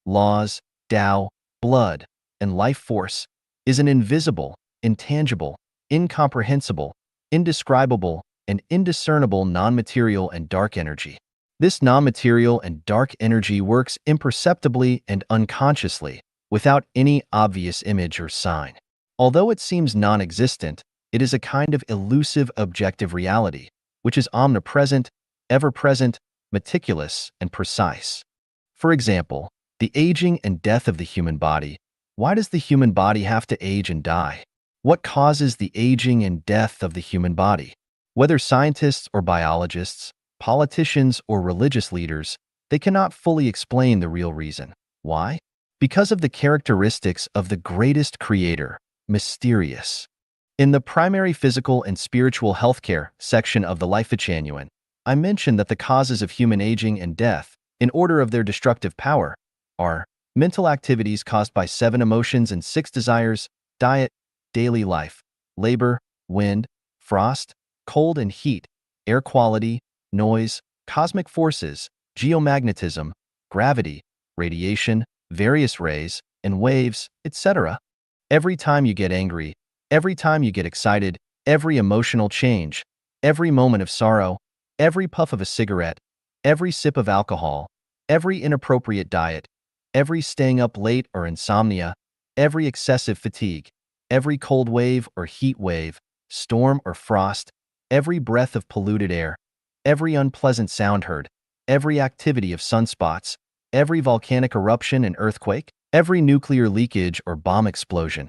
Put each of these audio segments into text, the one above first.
laws, Tao, blood, and life force, is an invisible, intangible, incomprehensible, indescribable, and indiscernible non-material and dark energy. This non-material and dark energy works imperceptibly and unconsciously, without any obvious image or sign. Although it seems non-existent, it is a kind of elusive objective reality, which is omnipresent, ever-present, meticulous, and precise. For example, the aging and death of the human body. Why does the human body have to age and die? What causes the aging and death of the human body? Whether scientists or biologists, politicians or religious leaders, they cannot fully explain the real reason. Why? Because of the characteristics of the greatest creator, mysterious. In the primary physical and spiritual healthcare section of the Life-Genuine, I mentioned that the causes of human aging and death, in order of their destructive power, are mental activities caused by 7 emotions and 6 desires, diet, daily life, labor, wind, frost, cold and heat, air quality, noise, cosmic forces, geomagnetism, gravity, radiation, various rays, and waves, etc. Every time you get angry, every time you get excited, every emotional change, every moment of sorrow, every puff of a cigarette, every sip of alcohol, every inappropriate diet, every staying up late or insomnia, every excessive fatigue, every cold wave or heat wave, storm or frost, every breath of polluted air, every unpleasant sound heard, every activity of sunspots, every volcanic eruption and earthquake, every nuclear leakage or bomb explosion,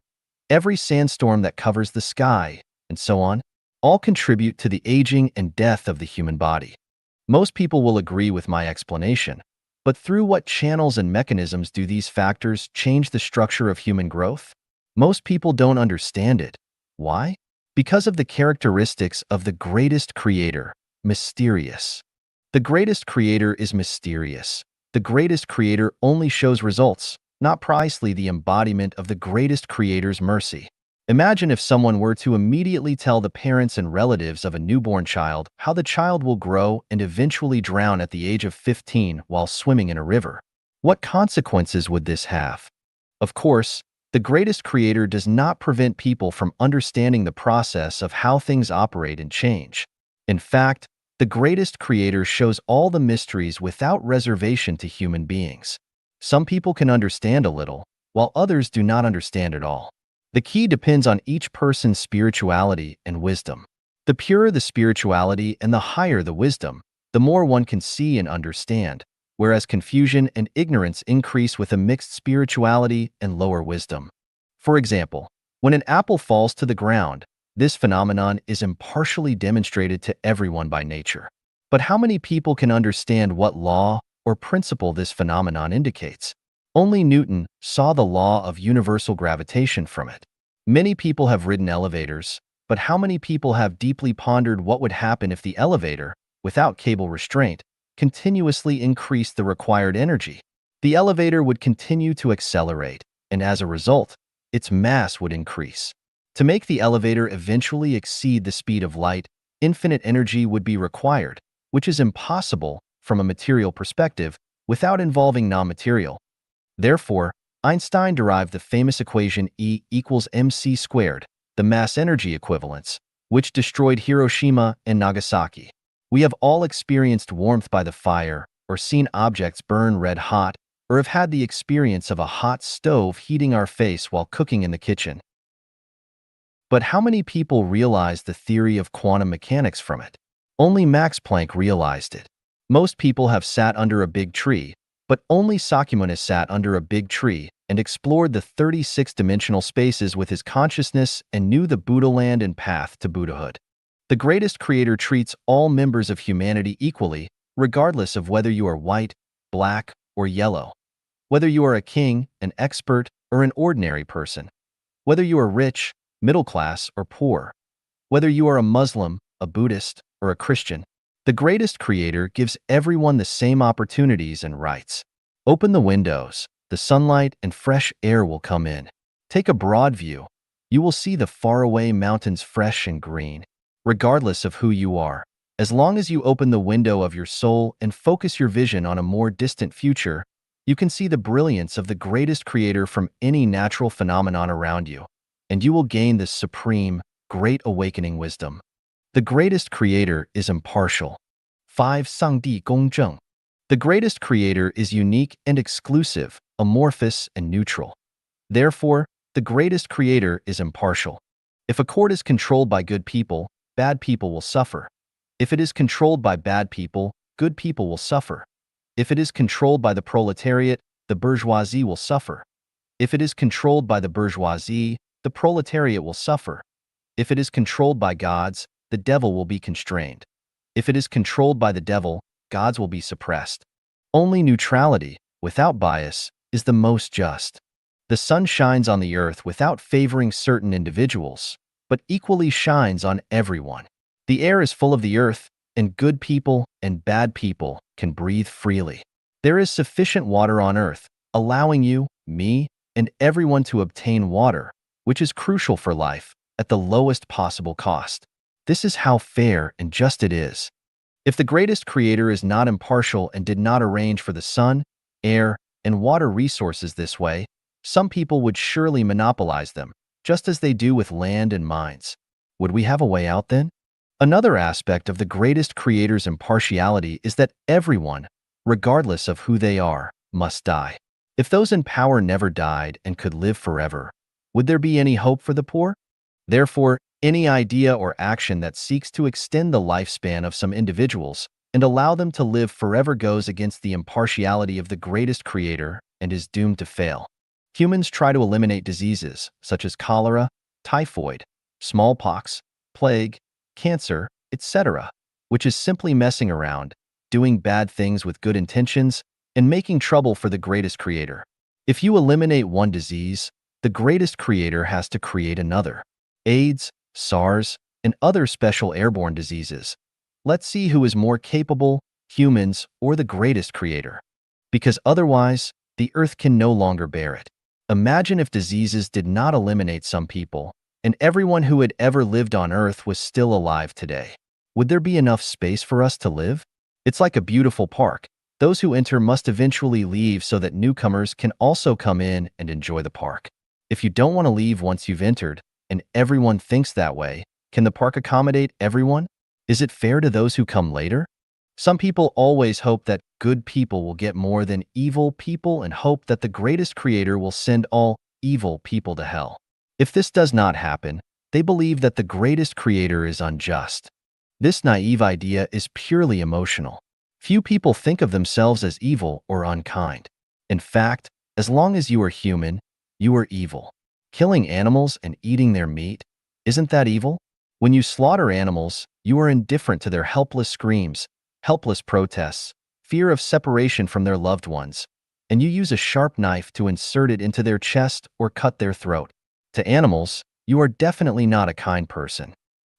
every sandstorm that covers the sky, and so on, all contribute to the aging and death of the human body. Most people will agree with my explanation, but through what channels and mechanisms do these factors change the structure of human growth? Most people don't understand it. Why? Because of the characteristics of the greatest creator, mysterious. The greatest creator is mysterious. The greatest creator only shows results, not precisely the embodiment of the greatest creator's mercy. Imagine if someone were to immediately tell the parents and relatives of a newborn child how the child will grow and eventually drown at the age of 15 while swimming in a river. What consequences would this have? Of course, the greatest creator does not prevent people from understanding the process of how things operate and change. In fact, the greatest creator shows all the mysteries without reservation to human beings. Some people can understand a little, while others do not understand at all. The key depends on each person's spirituality and wisdom. The purer the spirituality and the higher the wisdom, the more one can see and understand, whereas confusion and ignorance increase with a mixed spirituality and lower wisdom. For example, when an apple falls to the ground, this phenomenon is impartially demonstrated to everyone by nature. But how many people can understand what law or principle this phenomenon indicates? Only Newton saw the law of universal gravitation from it. Many people have ridden elevators, but how many people have deeply pondered what would happen if the elevator, without cable restraint, continuously increased the required energy? The elevator would continue to accelerate, and as a result, its mass would increase. To make the elevator eventually exceed the speed of light, infinite energy would be required, which is impossible from a material perspective without involving non-material. Therefore, Einstein derived the famous equation E equals mc squared, the mass energy equivalence, which destroyed Hiroshima and Nagasaki. We have all experienced warmth by the fire, or seen objects burn red hot, or have had the experience of a hot stove heating our face while cooking in the kitchen. But how many people realized the theory of quantum mechanics from it? Only Max Planck realized it. Most people have sat under a big tree, but only Sakyamuni sat under a big tree and explored the 36-dimensional spaces with his consciousness and knew the Buddha land and path to Buddhahood. The greatest creator treats all members of humanity equally, regardless of whether you are white, black, or yellow. Whether you are a king, an expert, or an ordinary person. Whether you are rich, middle class, or poor. Whether you are a Muslim, a Buddhist, or a Christian. The greatest creator gives everyone the same opportunities and rights. Open the windows, the sunlight and fresh air will come in. Take a broad view. You will see the faraway mountains fresh and green. Regardless of who you are, as long as you open the window of your soul and focus your vision on a more distant future, You can see the brilliance of the greatest creator from any natural phenomenon around you, and you will gain this supreme, great awakening wisdom. The greatest creator is impartial. 5. 上帝公正. The greatest creator is unique and exclusive, amorphous and neutral. Therefore, the greatest creator is impartial. If a court is controlled by good people, bad people will suffer. If it is controlled by bad people, good people will suffer. If it is controlled by the proletariat, the bourgeoisie will suffer. If it is controlled by the bourgeoisie, the proletariat will suffer. If it is controlled by gods, the devil will be constrained. If it is controlled by the devil, gods will be suppressed. Only neutrality, without bias, is the most just. The sun shines on the earth without favoring certain individuals, but equally shines on everyone. The air is full of the earth, and good people and bad people can breathe freely. There is sufficient water on earth, allowing you, me, and everyone to obtain water, which is crucial for life, at the lowest possible cost. This is how fair and just it is. If the greatest creator is not impartial and did not arrange for the sun, air, and water resources this way, some people would surely monopolize them, just as they do with land and mines. Would we have a way out then? Another aspect of the greatest creator's impartiality is that everyone, regardless of who they are, must die. If those in power never died and could live forever, would there be any hope for the poor? Therefore, any idea or action that seeks to extend the lifespan of some individuals and allow them to live forever goes against the impartiality of the greatest creator and is doomed to fail. Humans try to eliminate diseases such as cholera, typhoid, smallpox, plague, cancer, etc., which is simply messing around, doing bad things with good intentions, and making trouble for the greatest creator. If you eliminate one disease, the greatest creator has to create another. AIDS, SARS, and other special airborne diseases. Let's see who is more capable, humans or the greatest creator. Because otherwise, the earth can no longer bear it. Imagine if diseases did not eliminate some people, and everyone who had ever lived on earth was still alive today. Would there be enough space for us to live? It's like a beautiful park. Those who enter must eventually leave so that newcomers can also come in and enjoy the park. If you don't want to leave once you've entered, and everyone thinks that way, can the park accommodate everyone? Is it fair to those who come later? Some people always hope that good people will get more than evil people and hope that the greatest creator will send all evil people to hell. If this does not happen, they believe that the greatest creator is unjust. This naive idea is purely emotional. Few people think of themselves as evil or unkind. In fact, as long as you are human, you are evil. Killing animals and eating their meat, isn't that evil? When you slaughter animals, you are indifferent to their helpless screams, helpless protests, fear of separation from their loved ones, and you use a sharp knife to insert it into their chest or cut their throat. To animals, you are definitely not a kind person.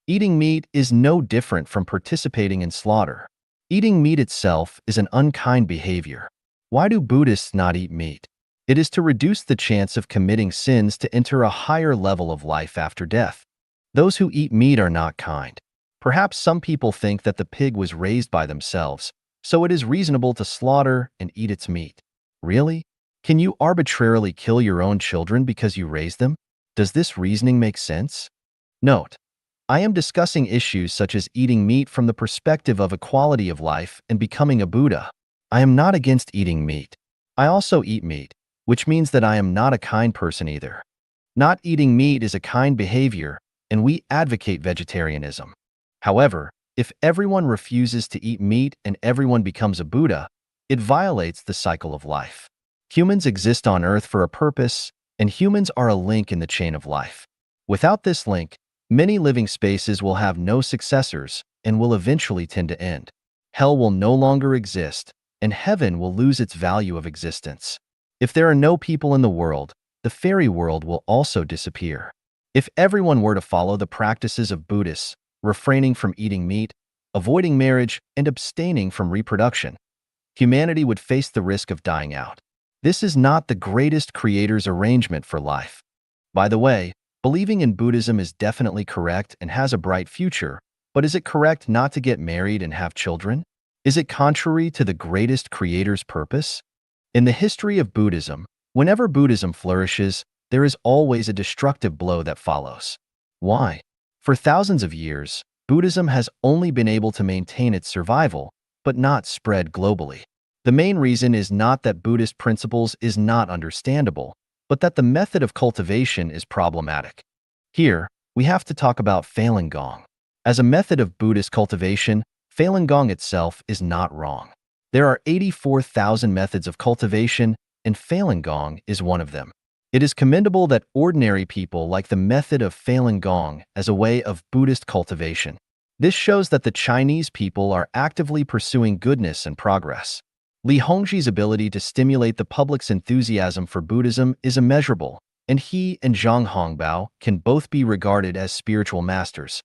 Eating meat is no different from participating in slaughter. Eating meat itself is an unkind behavior. Why do Buddhists not eat meat? It is to reduce the chance of committing sins to enter a higher level of life after death. Those who eat meat are not kind. Perhaps some people think that the pig was raised by themselves, so it is reasonable to slaughter and eat its meat. Really? Can you arbitrarily kill your own children because you raised them? Does this reasoning make sense? Note, I am discussing issues such as eating meat from the perspective of equality of life and becoming a Buddha. I am not against eating meat. I also eat meat, which means that I am not a kind person either. Not eating meat is a kind behavior, and we advocate vegetarianism. However, if everyone refuses to eat meat and everyone becomes a Buddha, it violates the cycle of life. Humans exist on Earth for a purpose, and humans are a link in the chain of life. Without this link, many living spaces will have no successors and will eventually tend to end. Hell will no longer exist, and heaven will lose its value of existence. If there are no people in the world, the fairy world will also disappear. If everyone were to follow the practices of Buddhists, refraining from eating meat, avoiding marriage, and abstaining from reproduction, humanity would face the risk of dying out. This is not the greatest creator's arrangement for life. By the way, believing in Buddhism is definitely correct and has a bright future, but is it correct not to get married and have children? Is it contrary to the greatest creator's purpose? In the history of Buddhism, whenever Buddhism flourishes, there is always a destructive blow that follows. Why? For thousands of years, Buddhism has only been able to maintain its survival, but not spread globally. The main reason is not that Buddhist principles is not understandable, but that the method of cultivation is problematic. Here, we have to talk about Falun Gong. As a method of Buddhist cultivation, Falun Gong itself is not wrong. There are 84,000 methods of cultivation, and Falun Gong is one of them. It is commendable that ordinary people like the method of Falun Gong as a way of Buddhist cultivation. This shows that the Chinese people are actively pursuing goodness and progress. Li Hongzhi's ability to stimulate the public's enthusiasm for Buddhism is immeasurable, and he and Zhang Hongbao can both be regarded as spiritual masters.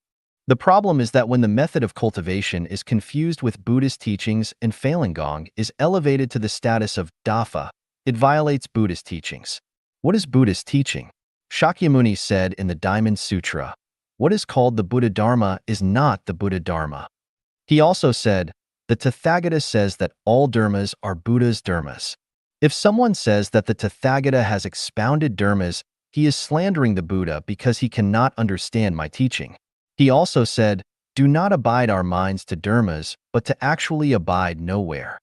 The problem is that when the method of cultivation is confused with Buddhist teachings and Falun Gong is elevated to the status of Dafa, it violates Buddhist teachings. What is Buddhist teaching? Shakyamuni said in the Diamond Sutra, "What is called the Buddha Dharma is not the Buddha Dharma." He also said, "The Tathagata says that all dharmas are Buddha's dharmas." If someone says that the Tathagata has expounded dharmas, he is slandering the Buddha because he cannot understand my teaching. He also said, "Do not abide our minds to dharmas, but to actually abide nowhere."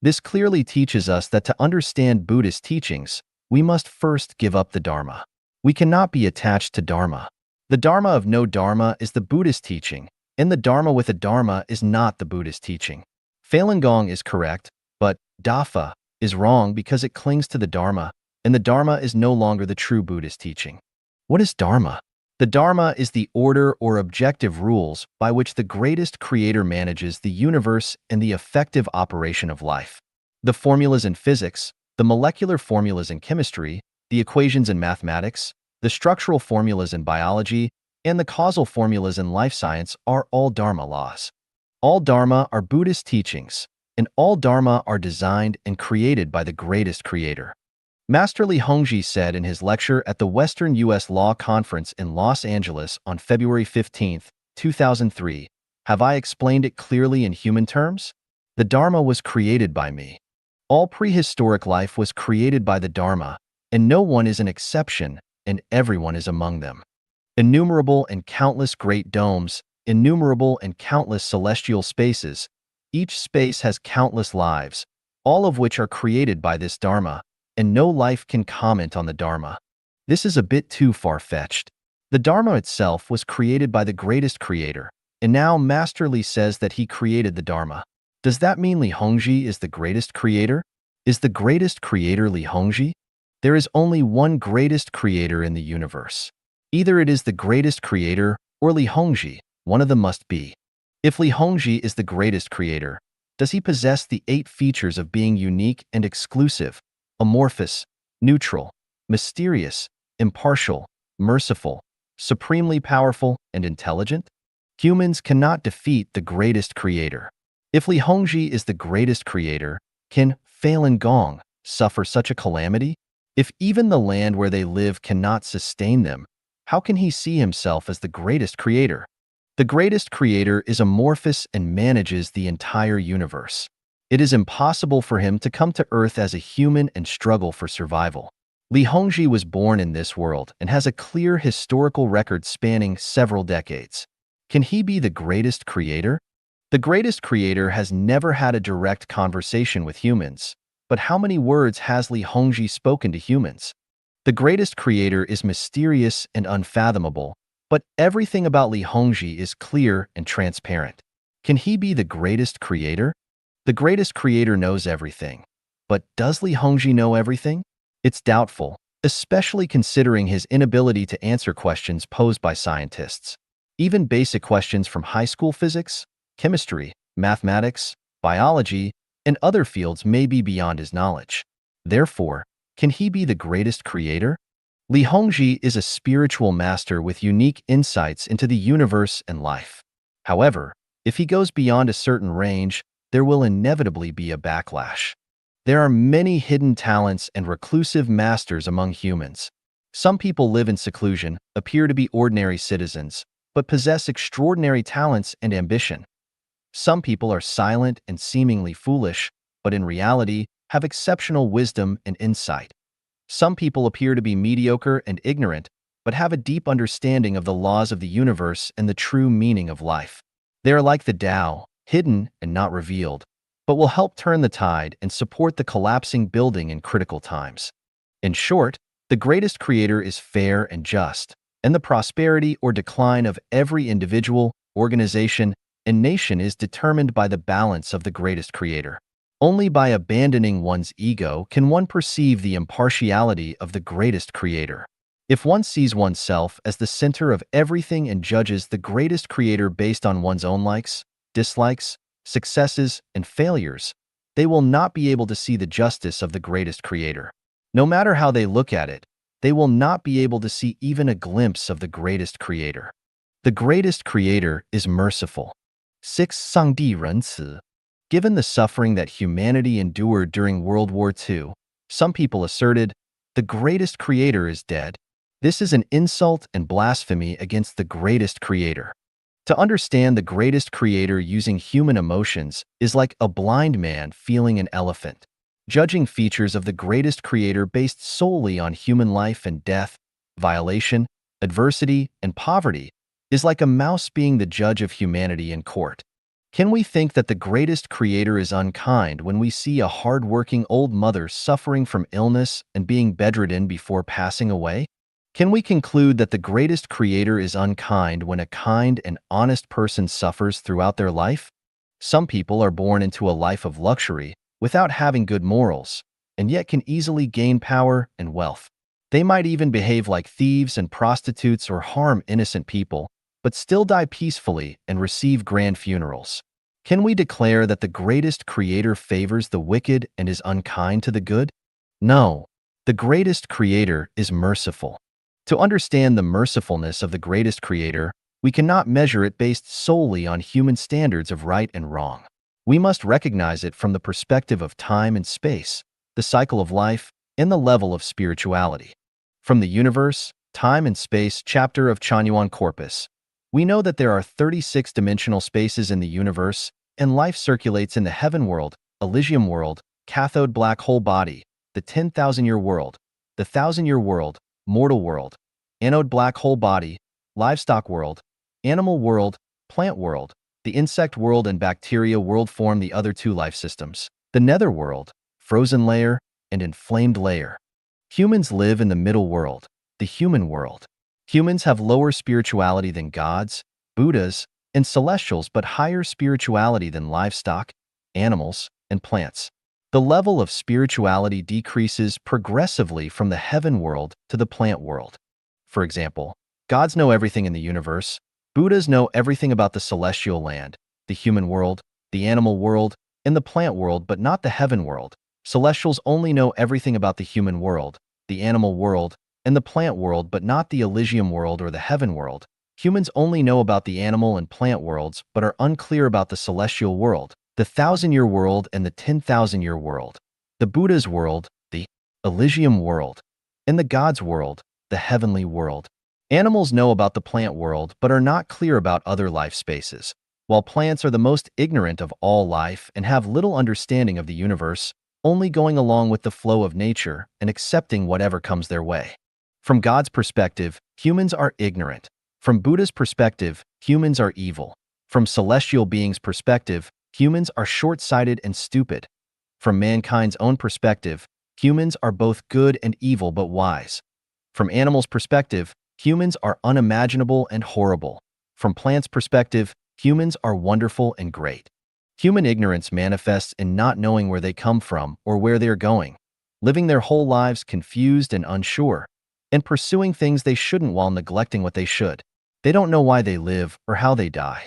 This clearly teaches us that to understand Buddhist teachings, we must first give up the Dharma. We cannot be attached to Dharma. The Dharma of no Dharma is the Buddhist teaching, and the Dharma with a Dharma is not the Buddhist teaching. Falun Gong is correct, but Dafa is wrong because it clings to the Dharma, and the Dharma is no longer the true Buddhist teaching. What is Dharma? The Dharma is the order or objective rules by which the greatest creator manages the universe and the effective operation of life. The formulas in physics, the molecular formulas in chemistry, the equations in mathematics, the structural formulas in biology, and the causal formulas in life science are all Dharma laws. All Dharma are Buddhist teachings, and all Dharma are designed and created by the greatest creator. Master Li Hongzhi said in his lecture at the Western U.S. Law Conference in Los Angeles on February 15, 2003, "Have I explained it clearly in human terms? The Dharma was created by me. All prehistoric life was created by the Dharma, and no one is an exception, and everyone is among them. Innumerable and countless great domes, innumerable and countless celestial spaces, each space has countless lives, all of which are created by this Dharma, and no life can comment on the Dharma. This is a bit too far-fetched. The Dharma itself was created by the greatest creator, and now Master Li says that he created the Dharma. Does that mean Li Hongzhi is the greatest creator? Is the greatest creator Li Hongzhi? There is only one greatest creator in the universe. Either it is the greatest creator or Li Hongzhi, one of them must be. If Li Hongzhi is the greatest creator, does he possess the 8 features of being unique and exclusive, amorphous, neutral, mysterious, impartial, merciful, supremely powerful, and intelligent? Humans cannot defeat the greatest creator. If Li Hongzhi is the greatest creator, can Falun Gong suffer such a calamity? If even the land where they live cannot sustain them, how can he see himself as the greatest creator? The greatest creator is amorphous and manages the entire universe. It is impossible for him to come to Earth as a human and struggle for survival. Li Hongzhi was born in this world and has a clear historical record spanning several decades. Can he be the greatest creator? The greatest creator has never had a direct conversation with humans, but how many words has Li Hongzhi spoken to humans? The greatest creator is mysterious and unfathomable, but everything about Li Hongzhi is clear and transparent. Can he be the greatest creator? The greatest creator knows everything, but does Li Hongzhi know everything? It's doubtful, especially considering his inability to answer questions posed by scientists. Even basic questions from high school physics, chemistry, mathematics, biology, and other fields may be beyond his knowledge. Therefore, can he be the greatest creator? Li Hongzhi is a spiritual master with unique insights into the universe and life. However, if he goes beyond a certain range, there will inevitably be a backlash. There are many hidden talents and reclusive masters among humans. Some people live in seclusion, appear to be ordinary citizens, but possess extraordinary talents and ambition. Some people are silent and seemingly foolish, but in reality have exceptional wisdom and insight. Some people appear to be mediocre and ignorant, but have a deep understanding of the laws of the universe and the true meaning of life. They are like the Tao, hidden and not revealed, but will help turn the tide and support the collapsing building in critical times. In short, the greatest creator is fair and just, and the prosperity or decline of every individual, organization, and nation is determined by the balance of the greatest creator. Only by abandoning one's ego can one perceive the impartiality of the greatest creator. If one sees oneself as the center of everything and judges the greatest creator based on one's own likes, dislikes, successes, and failures, they will not be able to see the justice of the greatest creator. No matter how they look at it, they will not be able to see even a glimpse of the greatest creator. The greatest creator is merciful. 6. 上帝仁慈. Given the suffering that humanity endured during World War II, some people asserted, the greatest creator is dead. This is an insult and blasphemy against the greatest creator. To understand the greatest creator using human emotions is like a blind man feeling an elephant. Judging features of the greatest creator based solely on human life and death, violation, adversity, and poverty is like a mouse being the judge of humanity in court. Can we think that the greatest creator is unkind when we see a hard-working old mother suffering from illness and being bedridden before passing away? Can we conclude that the greatest creator is unkind when a kind and honest person suffers throughout their life? Some people are born into a life of luxury without having good morals, and yet can easily gain power and wealth. They might even behave like thieves and prostitutes or harm innocent people, but still die peacefully and receive grand funerals. Can we declare that the greatest creator favors the wicked and is unkind to the good? No. The greatest creator is merciful. To understand the mercifulness of the greatest creator, we cannot measure it based solely on human standards of right and wrong. We must recognize it from the perspective of time and space, the cycle of life, and the level of spirituality. From the Universe, Time and Space chapter of Chanyuan Corpus, we know that there are 36 dimensional spaces in the universe, and life circulates in the heaven world, Elysium world, cathode black hole body, the 10,000-year world, the 1,000-year world, mortal world, anode black hole body, livestock world, animal world, plant world, the insect world and bacteria world form the other two life systems, the nether world, frozen layer, and inflamed layer. Humans live in the middle world, the human world. Humans have lower spirituality than gods, Buddhas, and celestials, but higher spirituality than livestock, animals, and plants. The level of spirituality decreases progressively from the heaven world to the plant world. For example, gods know everything in the universe, Buddhas know everything about the celestial land, the human world, the animal world, and the plant world, but not the heaven world. Celestials only know everything about the human world, the animal world, and the plant world, but not the Elysium world or the heaven world. Humans only know about the animal and plant worlds, but are unclear about the celestial world, the 1,000-year world and the 10,000-year world, the Buddha's world, the Elysium world, and the God's world, the heavenly world. Animals know about the plant world, but are not clear about other life spaces. While plants are the most ignorant of all life and have little understanding of the universe, only going along with the flow of nature and accepting whatever comes their way. From God's perspective, humans are ignorant. From Buddha's perspective, humans are evil. From celestial beings' perspective, humans are short-sighted and stupid. From mankind's own perspective, humans are both good and evil but wise. From animals' perspective, humans are unimaginable and horrible. From plants' perspective, humans are wonderful and great. Human ignorance manifests in not knowing where they come from or where they are going, living their whole lives confused and unsure, and pursuing things they shouldn't while neglecting what they should. They don't know why they live or how they die.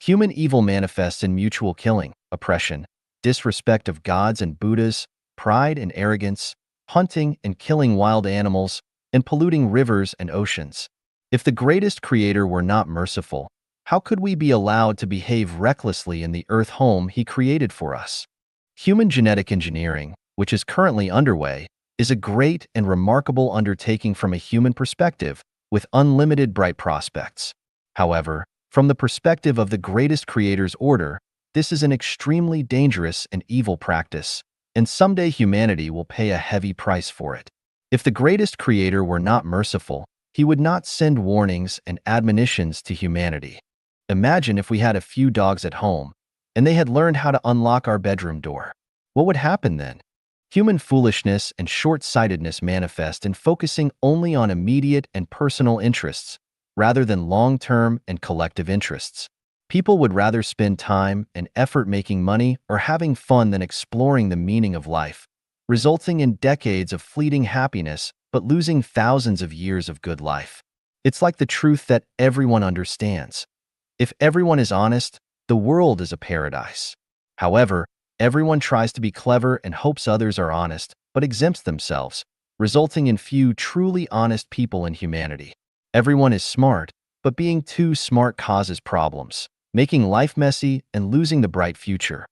Human evil manifests in mutual killing, oppression, disrespect of gods and Buddhas, pride and arrogance, hunting and killing wild animals, and polluting rivers and oceans. If the greatest creator were not merciful, how could we be allowed to behave recklessly in the earth home he created for us? Human genetic engineering, which is currently underway, is a great and remarkable undertaking from a human perspective, with unlimited bright prospects. However, from the perspective of the greatest creator's order, this is an extremely dangerous and evil practice, and someday humanity will pay a heavy price for it. If the greatest creator were not merciful, he would not send warnings and admonitions to humanity. Imagine if we had a few dogs at home, and they had learned how to unlock our bedroom door. What would happen then? Human foolishness and short-sightedness manifest in focusing only on immediate and personal interests, rather than long-term and collective interests. People would rather spend time and effort making money or having fun than exploring the meaning of life, resulting in decades of fleeting happiness but losing thousands of years of good life. It's like the truth that everyone understands. If everyone is honest, the world is a paradise. However, everyone tries to be clever and hopes others are honest, but exempts themselves, resulting in few truly honest people in humanity. Everyone is smart, but being too smart causes problems, making life messy and losing the bright future.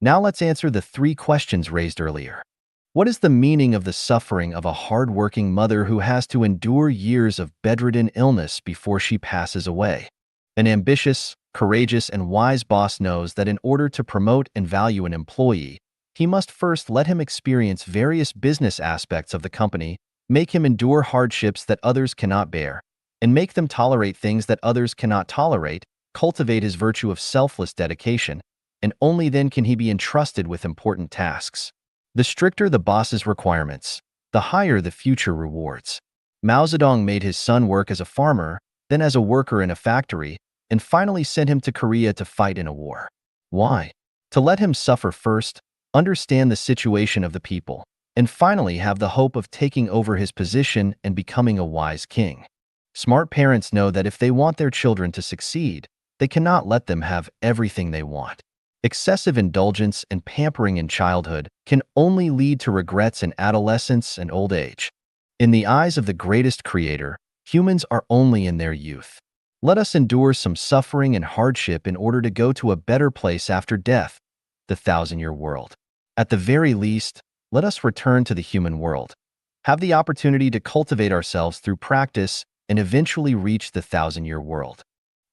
Now let's answer the 3 questions raised earlier. What is the meaning of the suffering of a hard-working mother who has to endure years of bedridden illness before she passes away? An ambitious, courageous, and wise boss knows that in order to promote and value an employee, he must first let him experience various business aspects of the company, make him endure hardships that others cannot bear, and make them tolerate things that others cannot tolerate, cultivate his virtue of selfless dedication, and only then can he be entrusted with important tasks. The stricter the boss's requirements, the higher the future rewards. Mao Zedong made his son work as a farmer, then as a worker in a factory, and finally sent him to Korea to fight in a war. Why? To let him suffer first, understand the situation of the people, and finally have the hope of taking over his position and becoming a wise king. Smart parents know that if they want their children to succeed, they cannot let them have everything they want. Excessive indulgence and pampering in childhood can only lead to regrets in adolescence and old age. In the eyes of the greatest creator, humans are only in their youth. Let us endure some suffering and hardship in order to go to a better place after death, the 1,000-year world. At the very least, let us return to the human world, have the opportunity to cultivate ourselves through practice, and eventually reach the 1,000-year world.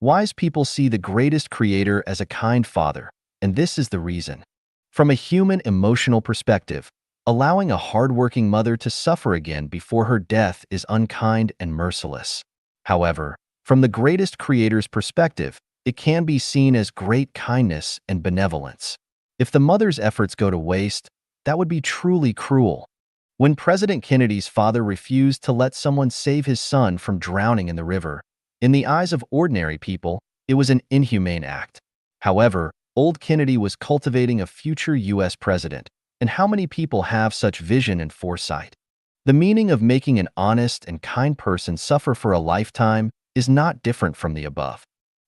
Wise people see the greatest creator as a kind father, and this is the reason. From a human emotional perspective, allowing a hardworking mother to suffer again before her death is unkind and merciless. However, from the greatest creator's perspective, it can be seen as great kindness and benevolence. If the mother's efforts go to waste, that would be truly cruel. When President Kennedy's father refused to let someone save his son from drowning in the river, in the eyes of ordinary people, it was an inhumane act. However, old Kennedy was cultivating a future U.S. president, and how many people have such vision and foresight? The meaning of making an honest and kind person suffer for a lifetime is not different from the above.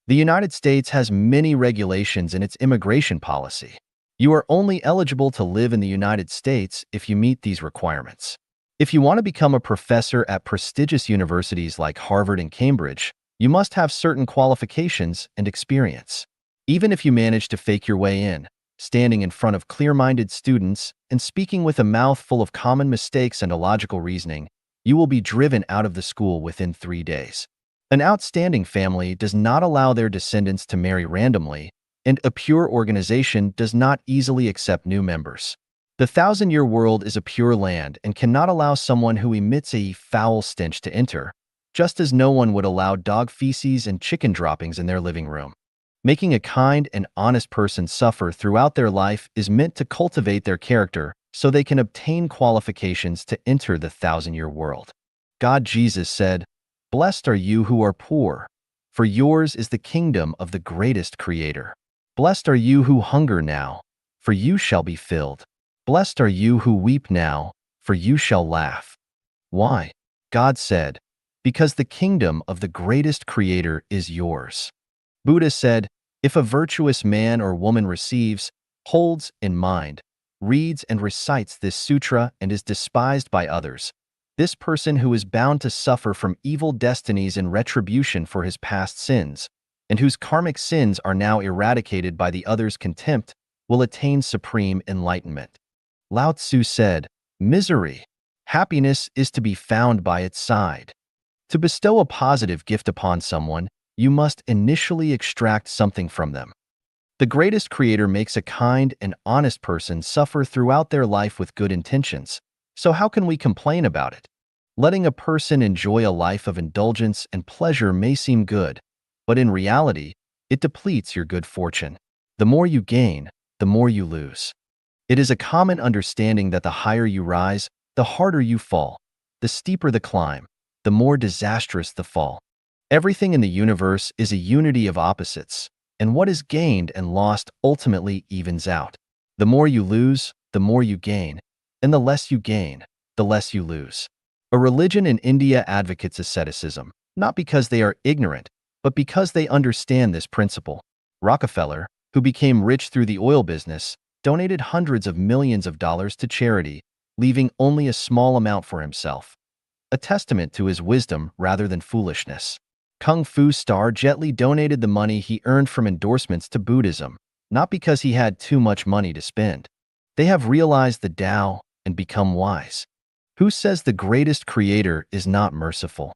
The United States has many regulations in its immigration policy. You are only eligible to live in the United States if you meet these requirements. If you want to become a professor at prestigious universities like Harvard and Cambridge, you must have certain qualifications and experience. Even if you manage to fake your way in, standing in front of clear-minded students and speaking with a mouth full of common mistakes and illogical reasoning, you will be driven out of the school within 3 days. An outstanding family does not allow their descendants to marry randomly, and a pure organization does not easily accept new members. The 1,000-year world is a pure land and cannot allow someone who emits a foul stench to enter, just as no one would allow dog feces and chicken droppings in their living room. Making a kind and honest person suffer throughout their life is meant to cultivate their character so they can obtain qualifications to enter the 1,000-year world. God Jesus said, "Blessed are you who are poor, for yours is the kingdom of the greatest creator. Blessed are you who hunger now, for you shall be filled. Blessed are you who weep now, for you shall laugh." Why? God said, "Because the kingdom of the greatest creator is yours." Buddha said, "If a virtuous man or woman receives, holds in mind, reads and recites this sutra and is despised by others, this person who is bound to suffer from evil destinies in retribution for his past sins, and whose karmic sins are now eradicated by the other's contempt, will attain supreme enlightenment." Lao Tzu said, "Misery, happiness is to be found by its side." To bestow a positive gift upon someone, you must initially extract something from them. The greatest creator makes a kind and honest person suffer throughout their life with good intentions. So how can we complain about it? Letting a person enjoy a life of indulgence and pleasure may seem good, but in reality, it depletes your good fortune. The more you gain, the more you lose. It is a common understanding that the higher you rise, the harder you fall. The steeper the climb, the more disastrous the fall. Everything in the universe is a unity of opposites, and what is gained and lost ultimately evens out. The more you lose, the more you gain, and the less you gain, the less you lose. A religion in India advocates asceticism, not because they are ignorant, but because they understand this principle. Rockefeller, who became rich through the oil business, donated hundreds of millions of dollars to charity, leaving only a small amount for himself, a testament to his wisdom rather than foolishness. Kung Fu star Jet Li donated the money he earned from endorsements to Buddhism, not because he had too much money to spend. They have realized the Tao and become wise. Who says the greatest creator is not merciful?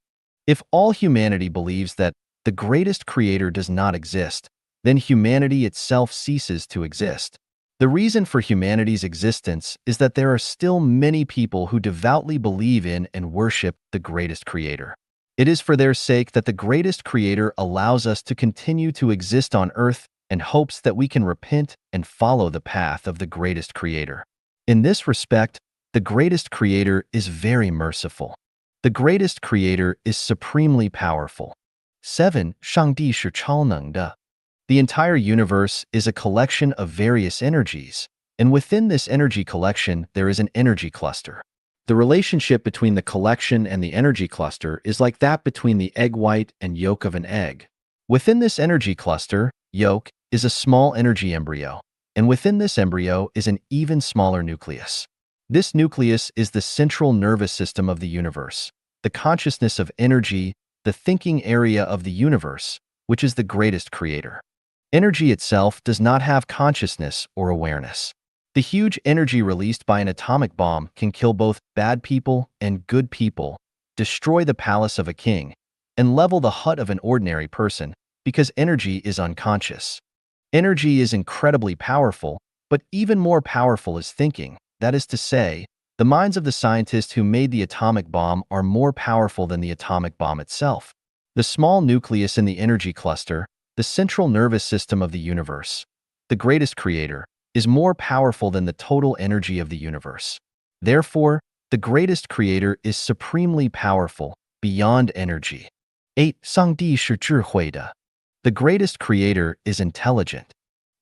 If all humanity believes that the greatest creator does not exist, then humanity itself ceases to exist. The reason for humanity's existence is that there are still many people who devoutly believe in and worship the greatest creator. It is for their sake that the greatest creator allows us to continue to exist on earth and hopes that we can repent and follow the path of the greatest creator. In this respect, the greatest creator is very merciful. The greatest creator is supremely powerful. 7. 上帝是超能的. The entire universe is a collection of various energies, and within this energy collection, there is an energy cluster. The relationship between the collection and the energy cluster is like that between the egg white and yolk of an egg. Within this energy cluster, yolk is a small energy embryo, and within this embryo is an even smaller nucleus. This nucleus is the central nervous system of the universe, the consciousness of energy, the thinking area of the universe, which is the greatest creator. Energy itself does not have consciousness or awareness. The huge energy released by an atomic bomb can kill both bad people and good people, destroy the palace of a king, and level the hut of an ordinary person because energy is unconscious. Energy is incredibly powerful, but even more powerful is thinking. That is to say, the minds of the scientists who made the atomic bomb are more powerful than the atomic bomb itself. The small nucleus in the energy cluster, the central nervous system of the universe, the greatest creator, is more powerful than the total energy of the universe. Therefore, the greatest creator is supremely powerful, beyond energy. 8. 上帝是智慧的. The greatest creator is intelligent.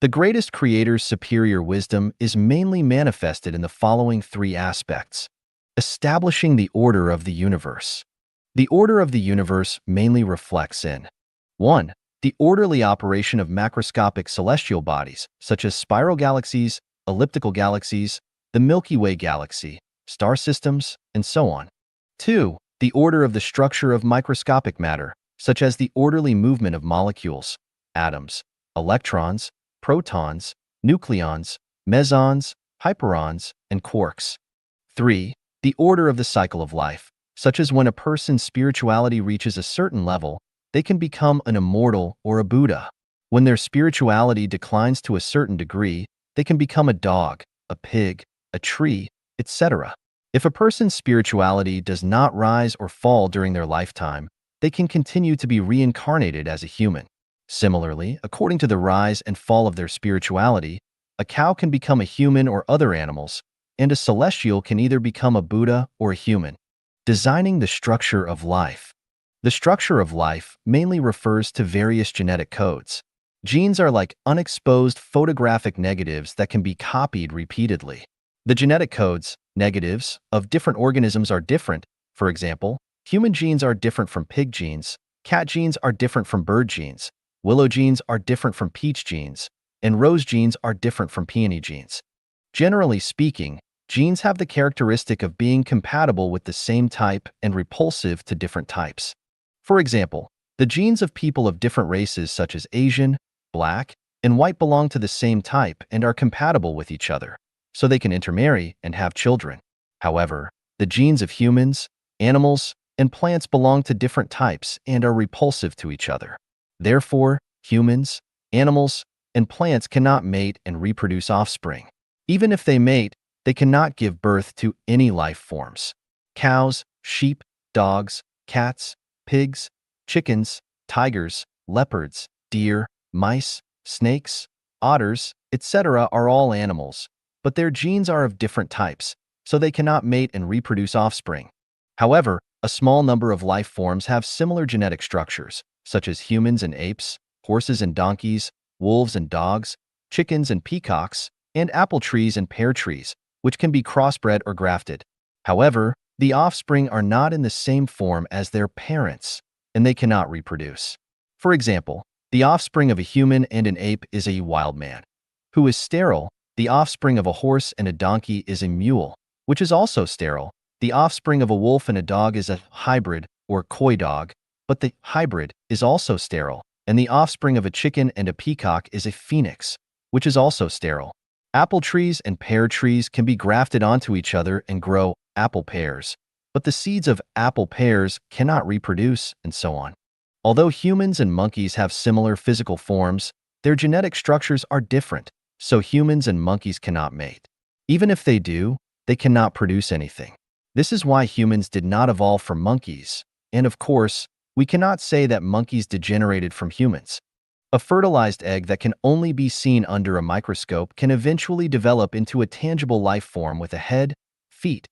The greatest creator's superior wisdom is mainly manifested in the following three aspects. Establishing the order of the universe. The order of the universe mainly reflects in 1. The orderly operation of macroscopic celestial bodies, such as spiral galaxies, elliptical galaxies, the Milky Way galaxy, star systems, and so on. 2. The order of the structure of microscopic matter, such as the orderly movement of molecules, atoms, electrons, protons, nucleons, mesons, hyperons, and quarks. 3. The order of the cycle of life, such as when a person's spirituality reaches a certain level, they can become an immortal or a Buddha. When their spirituality declines to a certain degree, they can become a dog, a pig, a tree, etc. If a person's spirituality does not rise or fall during their lifetime, they can continue to be reincarnated as a human. Similarly, according to the rise and fall of their spirituality, a cow can become a human or other animals, and a celestial can either become a Buddha or a human. Designing the structure of life. The structure of life mainly refers to various genetic codes. Genes are like unexposed photographic negatives that can be copied repeatedly. The genetic codes, negatives, of different organisms are different. For example, human genes are different from pig genes, cat genes are different from bird genes, willow genes are different from peach genes, and rose genes are different from peony genes. Generally speaking, genes have the characteristic of being compatible with the same type and repulsive to different types. For example, the genes of people of different races such as Asian, black, and white belong to the same type and are compatible with each other, so they can intermarry and have children. However, the genes of humans, animals, and plants belong to different types and are repulsive to each other. Therefore, humans, animals, and plants cannot mate and reproduce offspring. Even if they mate, they cannot give birth to any life forms. Cows, sheep, dogs, cats, pigs, chickens, tigers, leopards, deer, mice, snakes, otters, etc. are all animals, but their genes are of different types, so they cannot mate and reproduce offspring. However, a small number of life forms have similar genetic structures, such as humans and apes, horses and donkeys, wolves and dogs, chickens and peacocks, and apple trees and pear trees, which can be crossbred or grafted. However, the offspring are not in the same form as their parents, and they cannot reproduce. For example, the offspring of a human and an ape is a wild man, who is sterile. The offspring of a horse and a donkey is a mule, which is also sterile. The offspring of a wolf and a dog is a hybrid or coy dog, but the hybrid is also sterile. And the offspring of a chicken and a peacock is a phoenix, which is also sterile. Apple trees and pear trees can be grafted onto each other and grow apple pears, but the seeds of apple pears cannot reproduce, and so on. Although humans and monkeys have similar physical forms, their genetic structures are different, so humans and monkeys cannot mate. Even if they do, they cannot produce anything. This is why humans did not evolve from monkeys, and of course, we cannot say that monkeys degenerated from humans. A fertilized egg that can only be seen under a microscope can eventually develop into a tangible life form with a head, feet,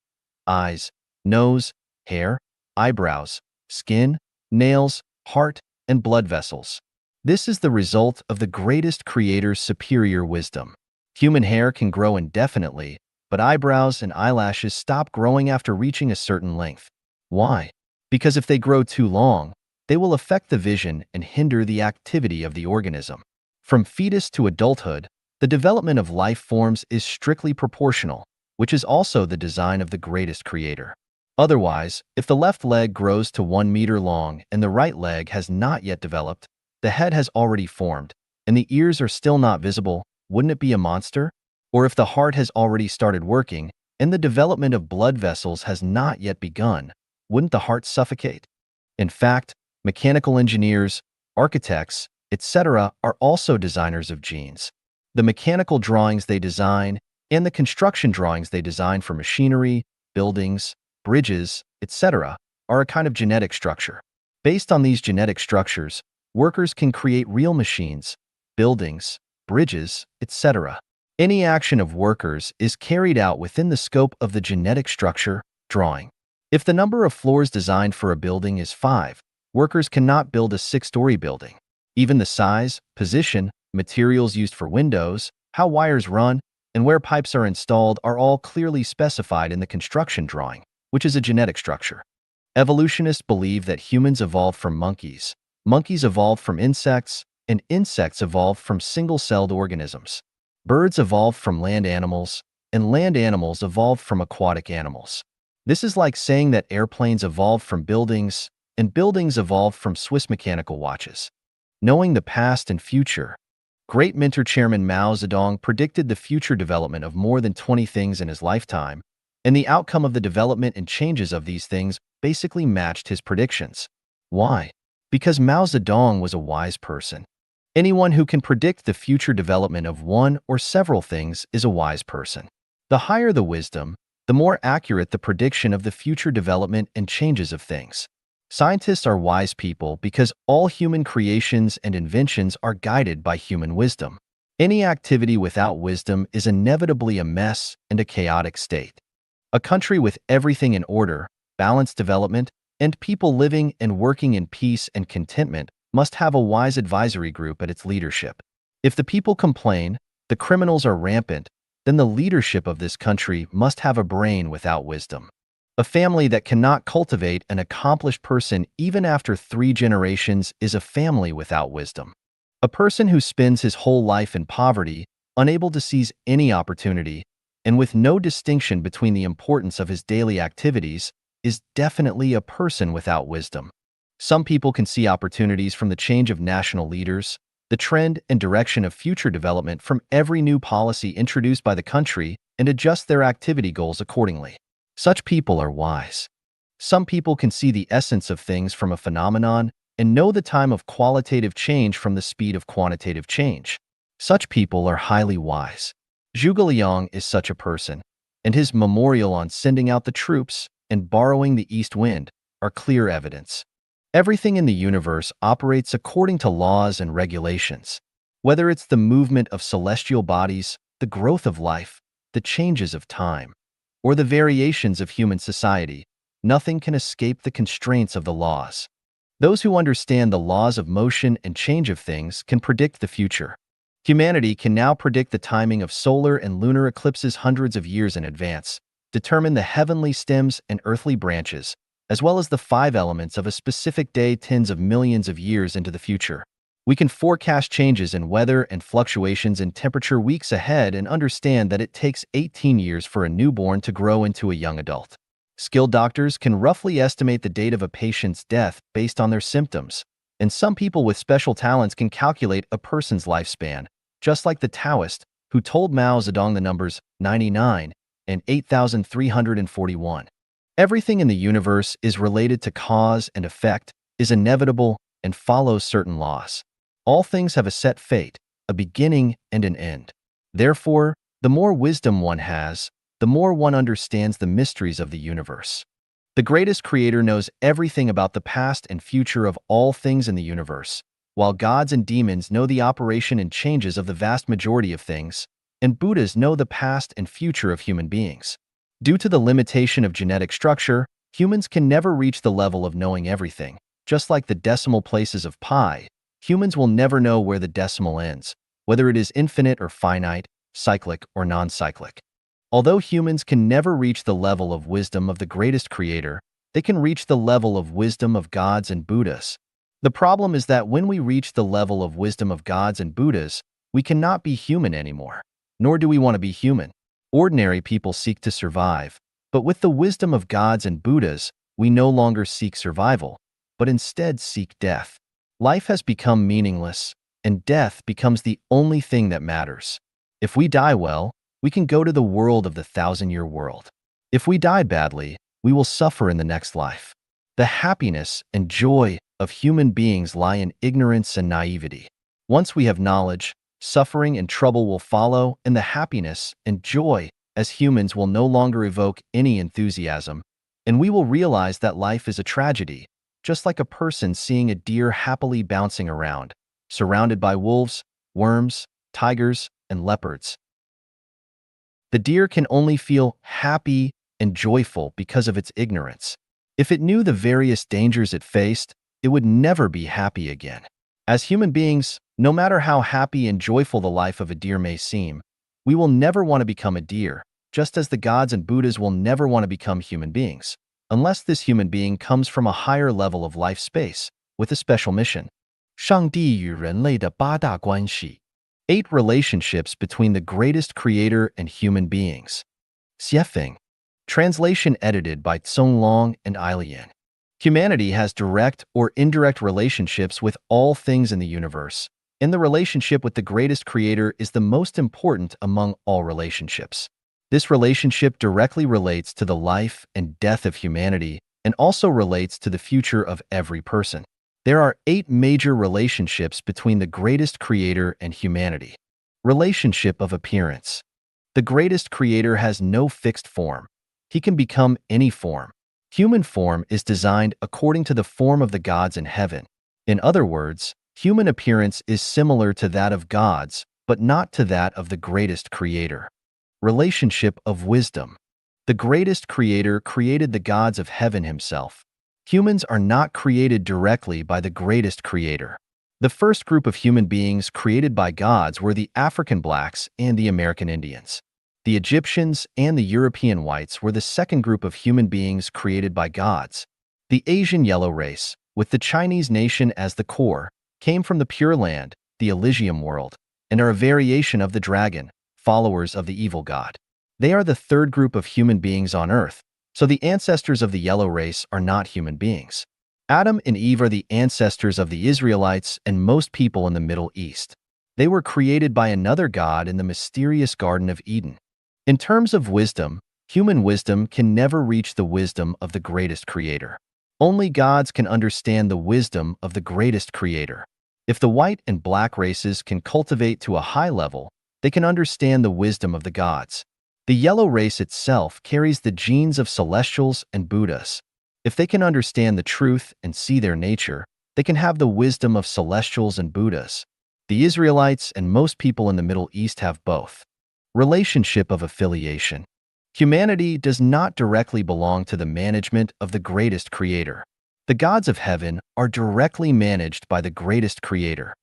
eyes, nose, hair, eyebrows, skin, nails, heart, and blood vessels. This is the result of the greatest creator's superior wisdom. Human hair can grow indefinitely, but eyebrows and eyelashes stop growing after reaching a certain length. Why? Because if they grow too long, they will affect the vision and hinder the activity of the organism. From fetus to adulthood, the development of life forms is strictly proportional, which is also the design of the greatest creator. Otherwise, if the left leg grows to 1 meter long and the right leg has not yet developed, the head has already formed, and the ears are still not visible, wouldn't it be a monster? Or if the heart has already started working and the development of blood vessels has not yet begun, wouldn't the heart suffocate? In fact, mechanical engineers, architects, etc. are also designers of genes. The mechanical drawings they design and the construction drawings they design for machinery, buildings, bridges, etc. are a kind of genetic structure. Based on these genetic structures, workers can create real machines, buildings, bridges, etc. Any action of workers is carried out within the scope of the genetic structure drawing. If the number of floors designed for a building is 5, workers cannot build a 6-story building. Even the size, position, materials used for windows, how wires run, and where pipes are installed are all clearly specified in the construction drawing, which is a genetic structure. Evolutionists believe that humans evolved from monkeys, monkeys evolved from insects, and insects evolved from single-celled organisms. Birds evolved from land animals, and land animals evolved from aquatic animals. This is like saying that airplanes evolved from buildings, and buildings evolved from Swiss mechanical watches. Knowing the past and future, Great mentor Chairman Mao Zedong predicted the future development of more than 20 things in his lifetime, and the outcome of the development and changes of these things basically matched his predictions. Why? Because Mao Zedong was a wise person. Anyone who can predict the future development of one or several things is a wise person. The higher the wisdom, the more accurate the prediction of the future development and changes of things. Scientists are wise people because all human creations and inventions are guided by human wisdom. Any activity without wisdom is inevitably a mess and a chaotic state. A country with everything in order, balanced development, and people living and working in peace and contentment must have a wise advisory group at its leadership. If the people complain, the criminals are rampant, then the leadership of this country must have a brain without wisdom. A family that cannot cultivate an accomplished person even after 3 generations is a family without wisdom. A person who spends his whole life in poverty, unable to seize any opportunity, and with no distinction between the importance of his daily activities, is definitely a person without wisdom. Some people can see opportunities from the change of national leaders, the trend and direction of future development from every new policy introduced by the country, and adjust their activity goals accordingly. Such people are wise. Some people can see the essence of things from a phenomenon and know the time of qualitative change from the speed of quantitative change. Such people are highly wise. Zhuge Liang is such a person, and his memorial on sending out the troops and borrowing the east wind are clear evidence. Everything in the universe operates according to laws and regulations. Whether it's the movement of celestial bodies, the growth of life, the changes of time, or the variations of human society, nothing can escape the constraints of the laws. Those who understand the laws of motion and change of things can predict the future. Humanity can now predict the timing of solar and lunar eclipses hundreds of years in advance, determine the heavenly stems and earthly branches, as well as the 5 elements of a specific day tens of millions of years into the future. We can forecast changes in weather and fluctuations in temperature weeks ahead and understand that it takes 18 years for a newborn to grow into a young adult. Skilled doctors can roughly estimate the date of a patient's death based on their symptoms, and some people with special talents can calculate a person's lifespan, just like the Taoist who told Mao Zedong the numbers 99 and 8,341. Everything in the universe is related to cause and effect, is inevitable, and follows certain laws. All things have a set fate, a beginning and an end. Therefore, the more wisdom one has, the more one understands the mysteries of the universe. The greatest creator knows everything about the past and future of all things in the universe, while gods and demons know the operation and changes of the vast majority of things, and Buddhas know the past and future of human beings. Due to the limitation of genetic structure, humans can never reach the level of knowing everything. Just like the decimal places of pi, humans will never know where the decimal ends, whether it is infinite or finite, cyclic or non-cyclic. Although humans can never reach the level of wisdom of the greatest creator, they can reach the level of wisdom of gods and Buddhas. The problem is that when we reach the level of wisdom of gods and Buddhas, we cannot be human anymore, nor do we want to be human. Ordinary people seek to survive, but with the wisdom of gods and Buddhas, we no longer seek survival, but instead seek death. Life has become meaningless, and death becomes the only thing that matters. If we die well, we can go to the world of the 1,000-year world. If we die badly, we will suffer in the next life. The happiness and joy of human beings lie in ignorance and naivety. Once we have knowledge, suffering and trouble will follow, and the happiness and joy as humans will no longer evoke any enthusiasm, and we will realize that life is a tragedy, just like a person seeing a deer happily bouncing around, surrounded by wolves, worms, tigers, and leopards. The deer can only feel happy and joyful because of its ignorance. If it knew the various dangers it faced, it would never be happy again. As human beings, no matter how happy and joyful the life of a deer may seem, we will never want to become a deer, just as the gods and Buddhas will never want to become human beings, unless this human being comes from a higher level of life space, with a special mission. 上帝与人类的8大关系. 8 relationships between the greatest creator and human beings. Xiefeng. Translation edited by Tsong Long and Ailian. Humanity has direct or indirect relationships with all things in the universe, and the relationship with the greatest creator is the most important among all relationships. This relationship directly relates to the life and death of humanity and also relates to the future of every person. There are 8 major relationships between the greatest creator and humanity. Relationship of appearance. The greatest creator has no fixed form. He can become any form. Human form is designed according to the form of the gods in heaven. In other words, human appearance is similar to that of gods, but not to that of the greatest creator. Relationship of wisdom. The greatest creator created the gods of heaven himself. Humans are not created directly by the greatest creator. The first group of human beings created by gods were the African blacks and the American Indians. The Egyptians and the European whites were the second group of human beings created by gods. The Asian yellow race, with the Chinese nation as the core, came from the Pure Land, the Elysium world, and are a variation of the dragon, followers of the evil god. They are the third group of human beings on Earth, so the ancestors of the yellow race are not human beings. Adam and Eve are the ancestors of the Israelites and most people in the Middle East. They were created by another god in the mysterious Garden of Eden. In terms of wisdom, human wisdom can never reach the wisdom of the greatest creator. Only gods can understand the wisdom of the greatest creator. If the white and black races can cultivate to a high level, they can understand the wisdom of the gods. The yellow race itself carries the genes of celestials and Buddhas. If they can understand the truth and see their nature, they can have the wisdom of celestials and Buddhas. The Israelites and most people in the Middle East have both. Relationship of affiliation. Humanity does not directly belong to the management of the greatest creator. The gods of heaven are directly managed by the greatest creator.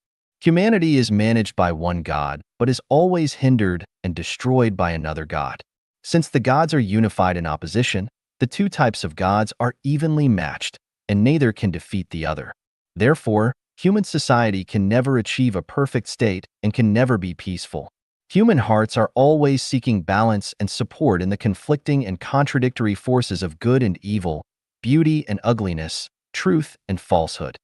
Humanity is managed by one god, but is always hindered and destroyed by another god. Since the gods are unified in opposition, the two types of gods are evenly matched, and neither can defeat the other. Therefore, human society can never achieve a perfect state and can never be peaceful. Human hearts are always seeking balance and support in the conflicting and contradictory forces of good and evil, beauty and ugliness, truth and falsehood.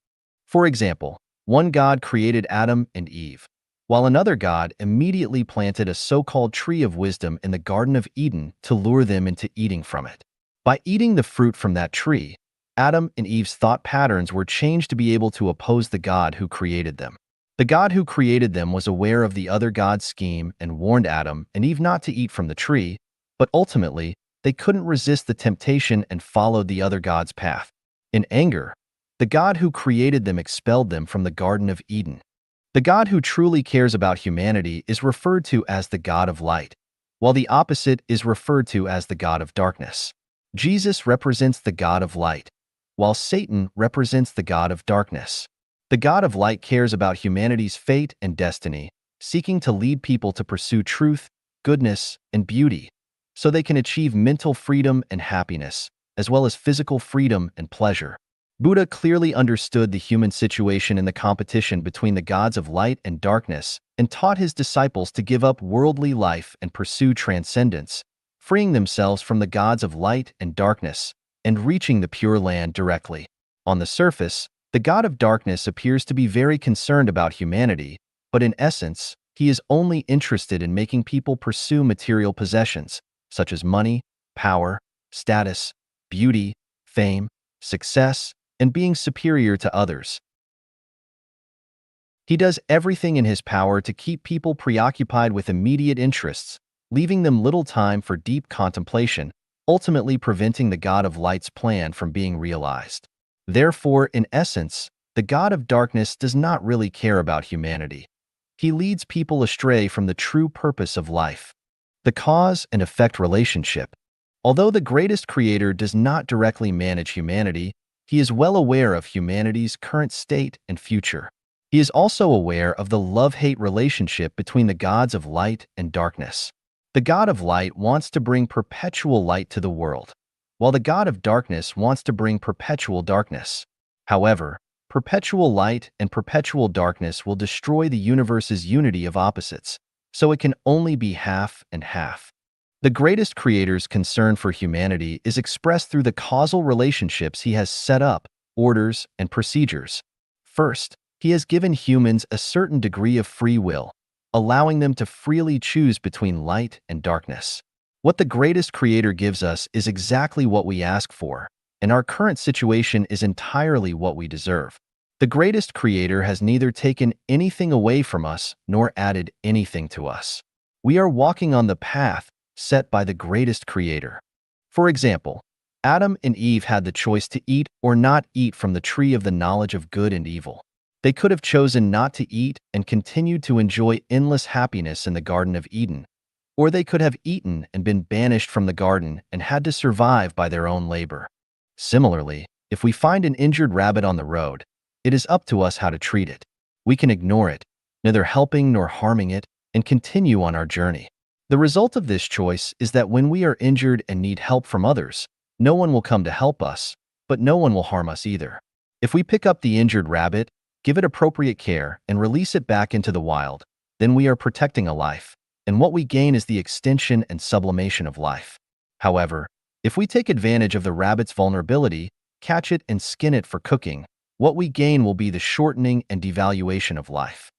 For example, one God created Adam and Eve, while another God immediately planted a so-called tree of wisdom in the Garden of Eden to lure them into eating from it. By eating the fruit from that tree, Adam and Eve's thought patterns were changed to be able to oppose the God who created them. The God who created them was aware of the other God's scheme and warned Adam and Eve not to eat from the tree, but ultimately, they couldn't resist the temptation and followed the other God's path. In anger, the God who created them expelled them from the Garden of Eden. The God who truly cares about humanity is referred to as the God of light, while the opposite is referred to as the God of darkness. Jesus represents the God of light, while Satan represents the God of darkness. The God of light cares about humanity's fate and destiny, seeking to lead people to pursue truth, goodness, and beauty, so they can achieve mental freedom and happiness, as well as physical freedom and pleasure. Buddha clearly understood the human situation in the competition between the gods of light and darkness and taught his disciples to give up worldly life and pursue transcendence, freeing themselves from the gods of light and darkness and reaching the Pure Land directly. On the surface, the God of darkness appears to be very concerned about humanity, but in essence, he is only interested in making people pursue material possessions, such as money, power, status, beauty, fame, success, and being superior to others. He does everything in his power to keep people preoccupied with immediate interests, leaving them little time for deep contemplation, ultimately preventing the God of Light's plan from being realized. Therefore, in essence, the God of darkness does not really care about humanity. He leads people astray from the true purpose of life. The cause and effect relationship. Although the greatest creator does not directly manage humanity, he is well aware of humanity's current state and future. He is also aware of the love-hate relationship between the gods of light and darkness. The God of light wants to bring perpetual light to the world, while the God of darkness wants to bring perpetual darkness. However, perpetual light and perpetual darkness will destroy the universe's unity of opposites, so it can only be half and half. The greatest creator's concern for humanity is expressed through the causal relationships he has set up, orders, and procedures. First, he has given humans a certain degree of free will, allowing them to freely choose between light and darkness. What the greatest creator gives us is exactly what we ask for, and our current situation is entirely what we deserve. The greatest creator has neither taken anything away from us nor added anything to us. We are walking on the path set by the greatest creator. For example, Adam and Eve had the choice to eat or not eat from the tree of the knowledge of good and evil. They could have chosen not to eat and continued to enjoy endless happiness in the Garden of Eden, or they could have eaten and been banished from the garden and had to survive by their own labor. Similarly, if we find an injured rabbit on the road, it is up to us how to treat it. We can ignore it, neither helping nor harming it, and continue on our journey. The result of this choice is that when we are injured and need help from others, no one will come to help us, but no one will harm us either. If we pick up the injured rabbit, give it appropriate care, and release it back into the wild, then we are protecting a life, and what we gain is the extension and sublimation of life. However, if we take advantage of the rabbit's vulnerability, catch it and skin it for cooking, what we gain will be the shortening and devaluation of life.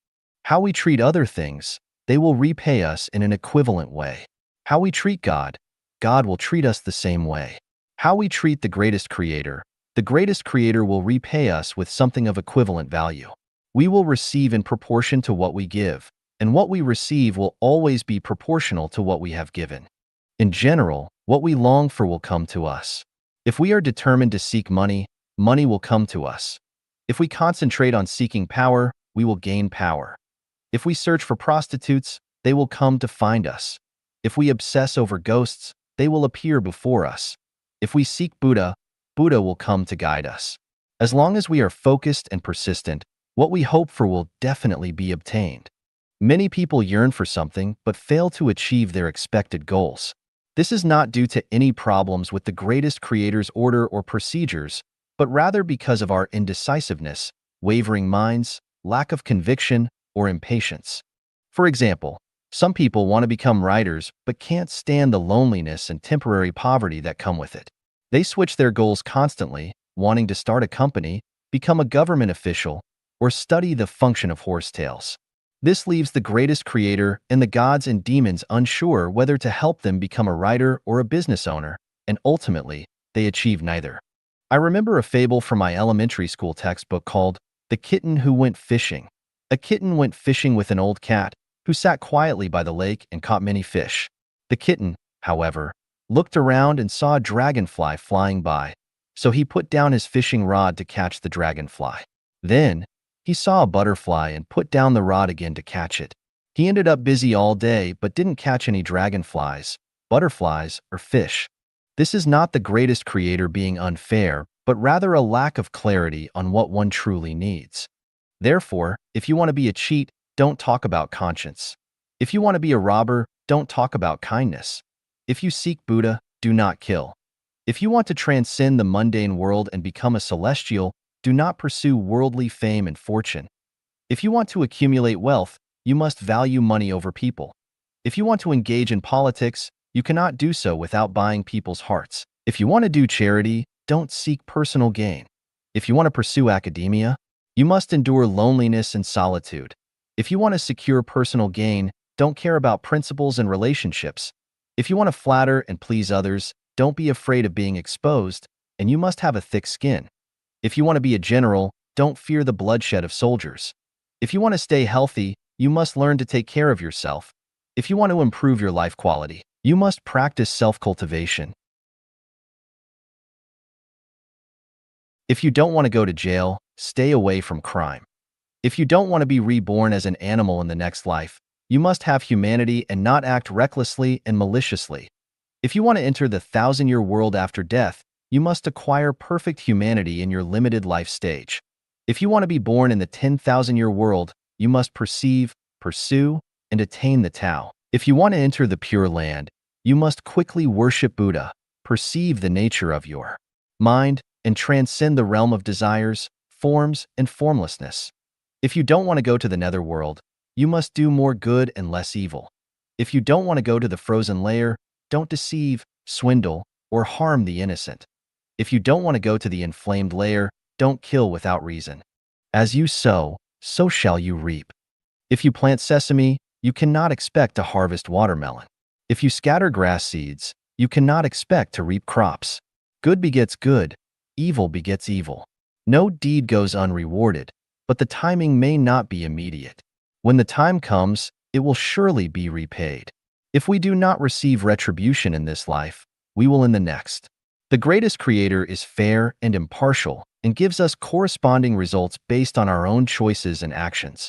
How we treat other things, they will repay us in an equivalent way. How we treat God, God will treat us the same way. How we treat the greatest creator will repay us with something of equivalent value. We will receive in proportion to what we give, and what we receive will always be proportional to what we have given. In general, what we long for will come to us. If we are determined to seek money, money will come to us. If we concentrate on seeking power, we will gain power. If we search for prostitutes, they will come to find us. If we obsess over ghosts, they will appear before us. If we seek Buddha, Buddha will come to guide us. As long as we are focused and persistent, what we hope for will definitely be obtained. Many people yearn for something but fail to achieve their expected goals. This is not due to any problems with the greatest creator's order or procedures, but rather because of our indecisiveness, wavering minds, lack of conviction, or impatience. For example, some people want to become writers but can't stand the loneliness and temporary poverty that come with it. They switch their goals constantly, wanting to start a company, become a government official, or study the function of horsetails. This leaves the greatest creator and the gods and demons unsure whether to help them become a writer or a business owner, and ultimately, they achieve neither. I remember a fable from my elementary school textbook called The Kitten Who Went Fishing. A kitten went fishing with an old cat, who sat quietly by the lake and caught many fish. The kitten, however, looked around and saw a dragonfly flying by, so he put down his fishing rod to catch the dragonfly. Then, he saw a butterfly and put down the rod again to catch it. He ended up busy all day but didn't catch any dragonflies, butterflies, or fish. This is not the greatest creator being unfair, but rather a lack of clarity on what one truly needs. Therefore, if you want to be a cheat, don't talk about conscience. If you want to be a robber, don't talk about kindness. If you seek Buddha, do not kill. If you want to transcend the mundane world and become a celestial, do not pursue worldly fame and fortune. If you want to accumulate wealth, you must value money over people. If you want to engage in politics, you cannot do so without buying people's hearts. If you want to do charity, don't seek personal gain. If you want to pursue academia, you must endure loneliness and solitude. If you want to secure personal gain, don't care about principles and relationships. If you want to flatter and please others, don't be afraid of being exposed, and you must have a thick skin. If you want to be a general, don't fear the bloodshed of soldiers. If you want to stay healthy, you must learn to take care of yourself. If you want to improve your life quality, you must practice self-cultivation. If you don't want to go to jail, stay away from crime. If you don't want to be reborn as an animal in the next life, you must have humanity and not act recklessly and maliciously. If you want to enter the 1,000-year world after death, you must acquire perfect humanity in your limited life stage. If you want to be born in the 10,000-year world, you must perceive, pursue, and attain the Tao. If you want to enter the Pure Land, you must quickly worship Buddha, perceive the nature of your mind, and transcend the realm of desires, forms, and formlessness. If you don't want to go to the netherworld, you must do more good and less evil. If you don't want to go to the frozen layer, don't deceive, swindle, or harm the innocent. If you don't want to go to the inflamed layer, don't kill without reason. As you sow, so shall you reap. If you plant sesame, you cannot expect to harvest watermelon. If you scatter grass seeds, you cannot expect to reap crops. Good begets good, evil begets evil. No deed goes unrewarded, but the timing may not be immediate. When the time comes, it will surely be repaid. If we do not receive retribution in this life, we will in the next. The greatest creator is fair and impartial and gives us corresponding results based on our own choices and actions.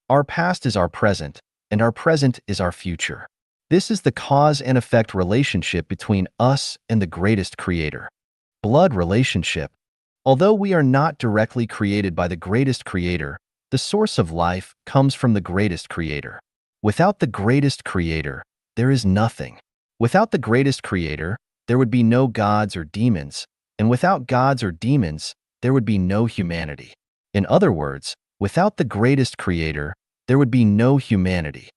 Our past is our present, and our present is our future. This is the cause and effect relationship between us and the greatest creator. Blood relationship. Although we are not directly created by the greatest creator, the source of life comes from the greatest creator. Without the greatest creator, there is nothing. Without the greatest creator, there would be no gods or demons, and without gods or demons, there would be no humanity. In other words, without the greatest creator, there would be no humanity.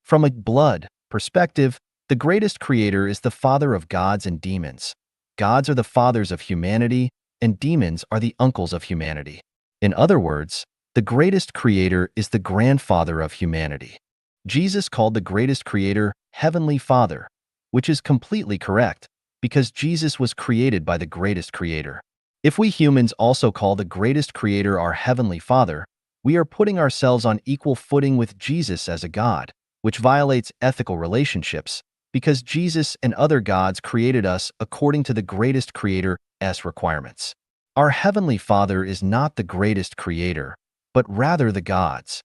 From a blood perspective, the greatest creator is the father of gods and demons. Gods are the fathers of humanity, and demons are the uncles of humanity. In other words, the greatest creator is the grandfather of humanity. Jesus called the greatest creator Heavenly Father, which is completely correct, because Jesus was created by the greatest creator. If we humans also call the greatest creator our Heavenly Father, we are putting ourselves on equal footing with Jesus as a God, which violates ethical relationships, because Jesus and other gods created us according to the greatest creator's requirements. Our Heavenly Father is not the greatest creator, but rather the gods.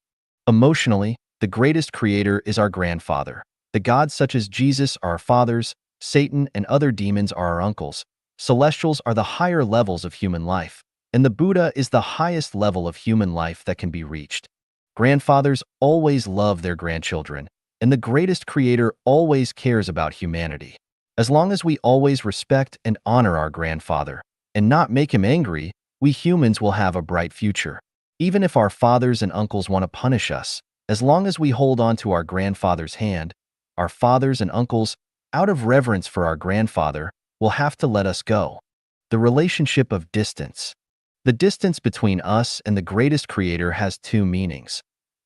Emotionally, the greatest creator is our grandfather. The gods such as Jesus are our fathers, Satan and other demons are our uncles, celestials are the higher levels of human life, and the Buddha is the highest level of human life that can be reached. Grandfathers always love their grandchildren, and the greatest creator always cares about humanity. As long as we always respect and honor our grandfather, and not make him angry, we humans will have a bright future. Even if our fathers and uncles want to punish us, as long as we hold on to our grandfather's hand, our fathers and uncles, out of reverence for our grandfather, will have to let us go. The relationship of distance. The distance between us and the greatest creator has two meanings.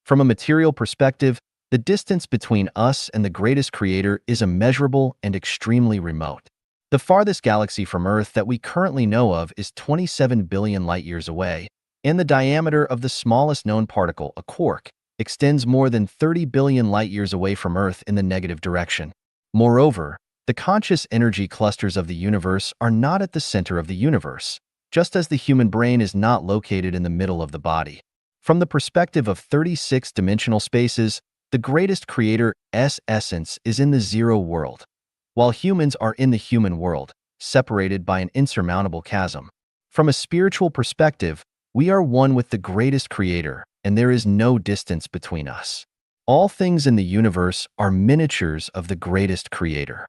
From a material perspective, the distance between us and the greatest creator is immeasurable and extremely remote. The farthest galaxy from Earth that we currently know of is 27 billion light-years away, and the diameter of the smallest known particle, a quark, extends more than 30 billion light-years away from Earth in the negative direction. Moreover, the conscious energy clusters of the universe are not at the center of the universe, just as the human brain is not located in the middle of the body. From the perspective of 36-dimensional spaces, the greatest creator's essence is in the zero world, while humans are in the human world, separated by an insurmountable chasm. From a spiritual perspective, we are one with the greatest creator, and there is no distance between us. All things in the universe are miniatures of the greatest creator.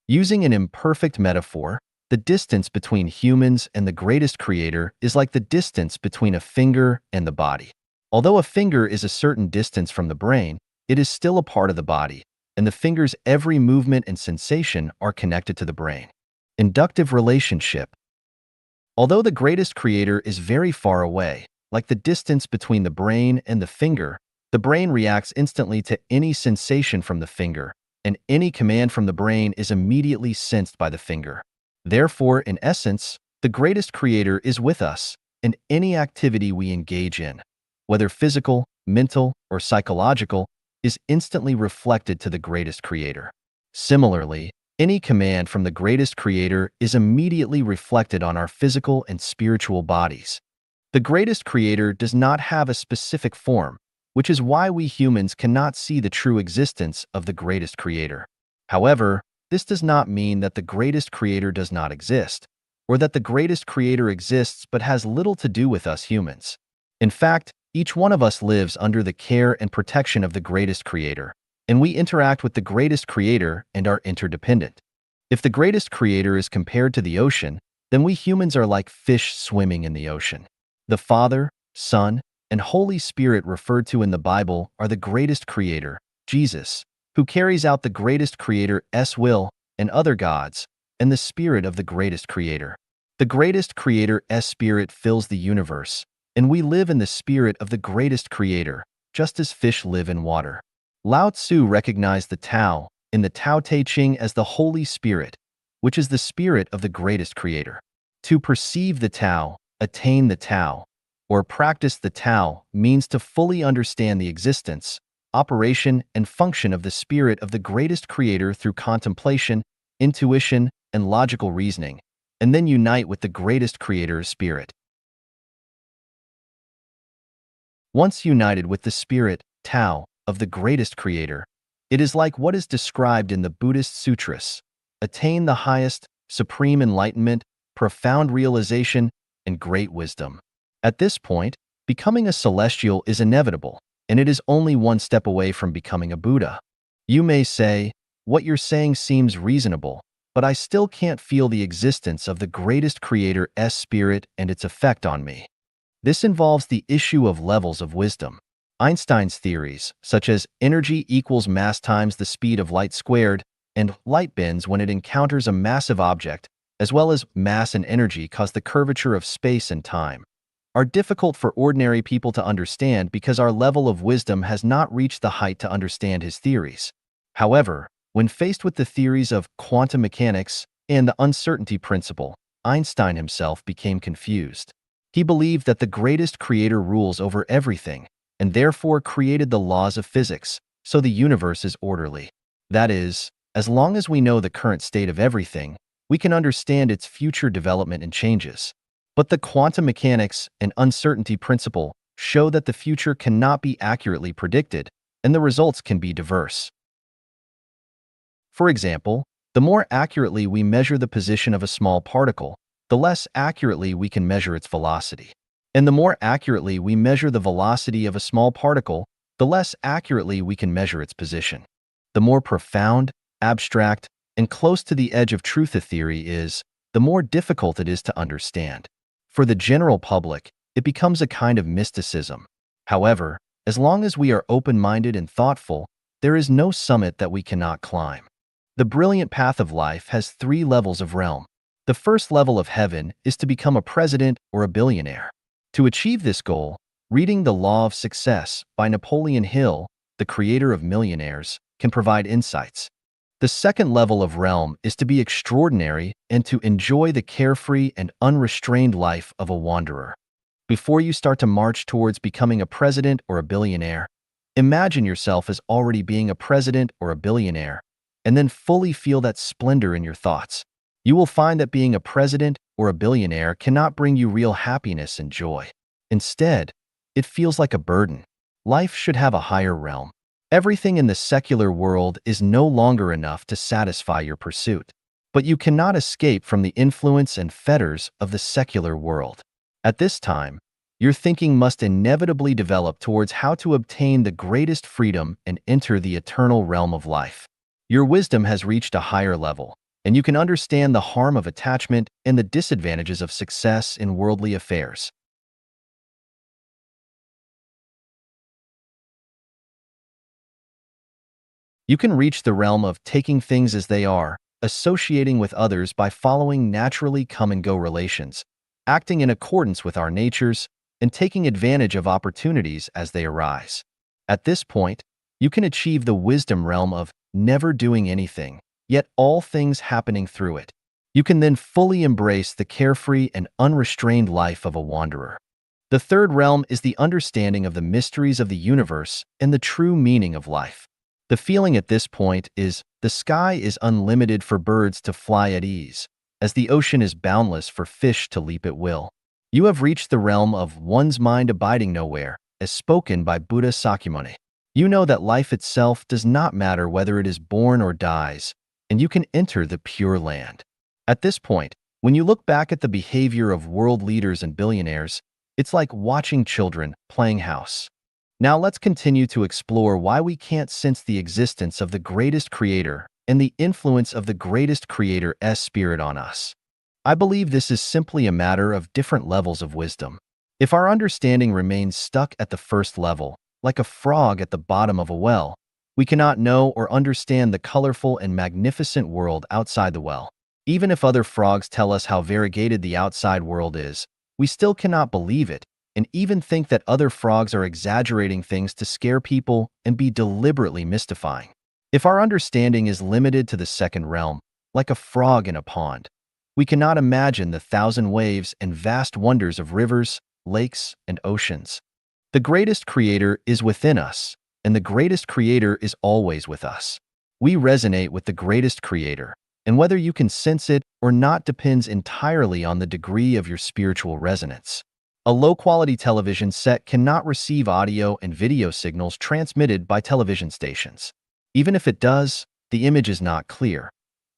Using an imperfect metaphor, the distance between humans and the greatest creator is like the distance between a finger and the body. Although a finger is a certain distance from the brain, it is still a part of the body, and the finger's every movement and sensation are connected to the brain. Inductive relationship. Although the greatest creator is very far away, like the distance between the brain and the finger, the brain reacts instantly to any sensation from the finger, and any command from the brain is immediately sensed by the finger. Therefore, in essence, the greatest creator is with us in any activity we engage in, whether physical, mental, or psychological, is instantly reflected to the greatest creator. Similarly, any command from the greatest creator is immediately reflected on our physical and spiritual bodies. The greatest creator does not have a specific form, which is why we humans cannot see the true existence of the greatest creator. However, this does not mean that the greatest creator does not exist, or that the greatest creator exists but has little to do with us humans. In fact, each one of us lives under the care and protection of the greatest creator, and we interact with the greatest creator and are interdependent. If the greatest creator is compared to the ocean, then we humans are like fish swimming in the ocean. The Father, Son, and Holy Spirit referred to in the Bible are the greatest creator, Jesus, who carries out the greatest creator's will, and other gods, and the spirit of the greatest creator. The greatest creator's spirit fills the universe, and we live in the spirit of the greatest creator, just as fish live in water. Lao Tzu recognized the Tao in the Tao Te Ching as the Holy Spirit, which is the spirit of the greatest creator. To perceive the Tao, attain the Tao, or practice the Tao means to fully understand the existence, operation, and function of the spirit of the greatest creator through contemplation, intuition, and logical reasoning, and then unite with the greatest creator's spirit. Once united with the spirit, Tao, of the greatest creator, it is like what is described in the Buddhist sutras: attain the highest, supreme enlightenment, profound realization, and great wisdom. At this point, becoming a celestial is inevitable, and it is only one step away from becoming a Buddha. You may say, what you're saying seems reasonable, but I still can't feel the existence of the greatest creator's spirit and its effect on me. This involves the issue of levels of wisdom. Einstein's theories, such as energy equals mass times the speed of light squared, and light bends when it encounters a massive object, as well as mass and energy cause the curvature of space and time, are difficult for ordinary people to understand because our level of wisdom has not reached the height to understand his theories. However, when faced with the theories of quantum mechanics and the uncertainty principle, Einstein himself became confused. He believed that the greatest creator rules over everything, and therefore created the laws of physics, so the universe is orderly. That is, as long as we know the current state of everything, we can understand its future development and changes. But the quantum mechanics and uncertainty principle show that the future cannot be accurately predicted, and the results can be diverse. For example, the more accurately we measure the position of a small particle, the less accurately we can measure its velocity. And the more accurately we measure the velocity of a small particle, the less accurately we can measure its position. The more profound, abstract, and close to the edge of truth a theory is, the more difficult it is to understand. For the general public, it becomes a kind of mysticism. However, as long as we are open-minded and thoughtful, there is no summit that we cannot climb. The brilliant path of life has 3 levels of realm. The first level of heaven is to become a president or a billionaire. To achieve this goal, reading The Law of Success by Napoleon Hill, the creator of millionaires, can provide insights. The second level of realm is to be extraordinary and to enjoy the carefree and unrestrained life of a wanderer. Before you start to march towards becoming a president or a billionaire, imagine yourself as already being a president or a billionaire, and then fully feel that splendor in your thoughts. You will find that being a president or a billionaire cannot bring you real happiness and joy. Instead, it feels like a burden. Life should have a higher realm. Everything in the secular world is no longer enough to satisfy your pursuit. But you cannot escape from the influence and fetters of the secular world. At this time, your thinking must inevitably develop towards how to obtain the greatest freedom and enter the eternal realm of life. Your wisdom has reached a higher level, and you can understand the harm of attachment and the disadvantages of success in worldly affairs. You can reach the realm of taking things as they are, associating with others by following naturally come-and-go relations, acting in accordance with our natures, and taking advantage of opportunities as they arise. At this point, you can achieve the wisdom realm of never doing anything, yet all things happening through it. You can then fully embrace the carefree and unrestrained life of a wanderer. The third realm is the understanding of the mysteries of the universe and the true meaning of life. The feeling at this point is the sky is unlimited for birds to fly at ease, as the ocean is boundless for fish to leap at will. You have reached the realm of one's mind abiding nowhere, as spoken by Buddha Sakyamuni. You know that life itself does not matter whether it is born or dies, and you can enter the Pure Land. At this point, when you look back at the behavior of world leaders and billionaires, it's like watching children playing house. Now let's continue to explore why we can't sense the existence of the greatest creator and the influence of the greatest creator's spirit on us. I believe this is simply a matter of different levels of wisdom. If our understanding remains stuck at the first level, like a frog at the bottom of a well, we cannot know or understand the colorful and magnificent world outside the well. Even if other frogs tell us how variegated the outside world is, we still cannot believe it, and even think that other frogs are exaggerating things to scare people and be deliberately mystifying. If our understanding is limited to the second realm, like a frog in a pond, we cannot imagine the thousand waves and vast wonders of rivers, lakes, and oceans. The greatest creator is within us, and the greatest creator is always with us. We resonate with the greatest creator, and whether you can sense it or not depends entirely on the degree of your spiritual resonance. A low-quality television set cannot receive audio and video signals transmitted by television stations. Even if it does, the image is not clear,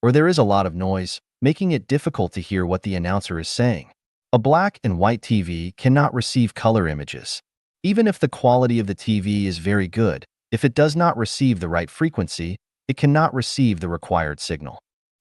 or there is a lot of noise, making it difficult to hear what the announcer is saying. A black and white TV cannot receive color images. Even if the quality of the TV is very good, if it does not receive the right frequency, it cannot receive the required signal.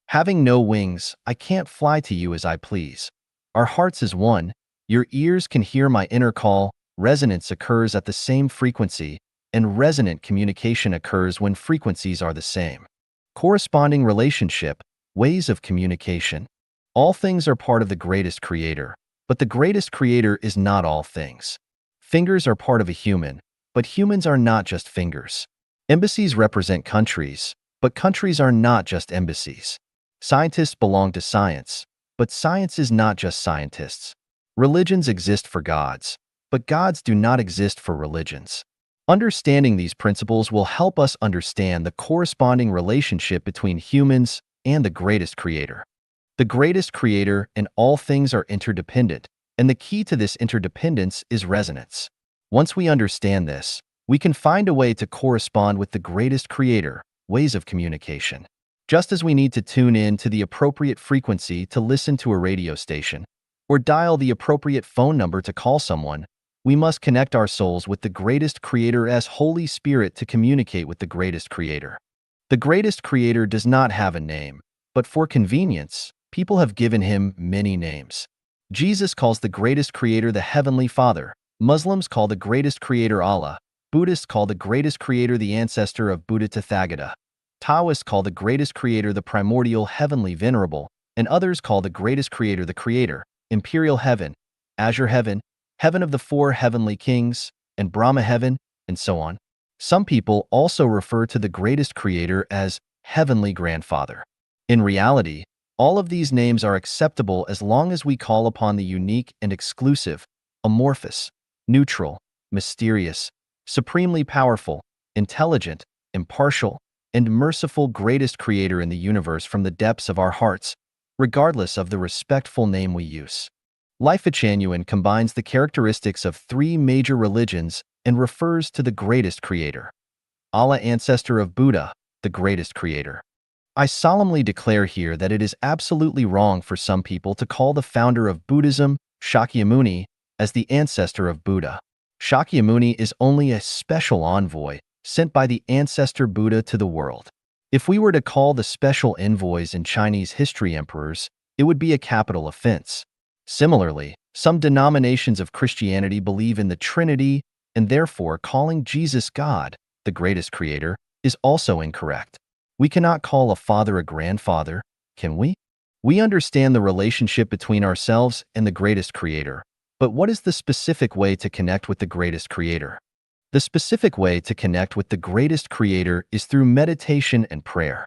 Having no wings, I can't fly to you as I please. Our hearts is one. Your ears can hear my inner call. Resonance occurs at the same frequency, and resonant communication occurs when frequencies are the same. Corresponding relationship, ways of communication. All things are part of the greatest creator, but the greatest creator is not all things. Fingers are part of a human, but humans are not just fingers. Embassies represent countries, but countries are not just embassies. Scientists belong to science, but science is not just scientists. Religions exist for gods, but gods do not exist for religions. Understanding these principles will help us understand the corresponding relationship between humans and the greatest creator. The greatest creator and all things are interdependent, and the key to this interdependence is resonance. Once we understand this, we can find a way to correspond with the greatest creator, ways of communication. Just as we need to tune in to the appropriate frequency to listen to a radio station, or dial the appropriate phone number to call someone, we must connect our souls with the greatest creator as Holy Spirit to communicate with the greatest creator. The greatest creator does not have a name, but for convenience, people have given him many names. Jesus calls the greatest creator the Heavenly Father. Muslims call the greatest creator Allah. Buddhists call the greatest creator the ancestor of Buddha Tathagata. Taoists call the greatest creator the primordial heavenly venerable, and others call the greatest creator the creator, imperial heaven, azure heaven, heaven of the four heavenly kings, and Brahma heaven, and so on. Some people also refer to the greatest creator as heavenly grandfather. In reality, all of these names are acceptable as long as we call upon the unique and exclusive, amorphous, neutral, mysterious, supremely powerful, intelligent, impartial, and merciful greatest creator in the universe from the depths of our hearts, regardless of the respectful name we use. Life-Genuine combines the characteristics of three major religions and refers to the greatest creator. Allah, ancestor of Buddha, the greatest creator. I solemnly declare here that it is absolutely wrong for some people to call the founder of Buddhism, Shakyamuni, as the ancestor of Buddha. Shakyamuni is only a special envoy sent by the ancestor Buddha to the world. If we were to call the special envoys in Chinese history emperors, it would be a capital offense. Similarly, some denominations of Christianity believe in the Trinity, and therefore calling Jesus God, the greatest creator, is also incorrect. We cannot call a father a grandfather, can we? We understand the relationship between ourselves and the greatest creator, but what is the specific way to connect with the greatest creator? The specific way to connect with the greatest creator is through meditation and prayer.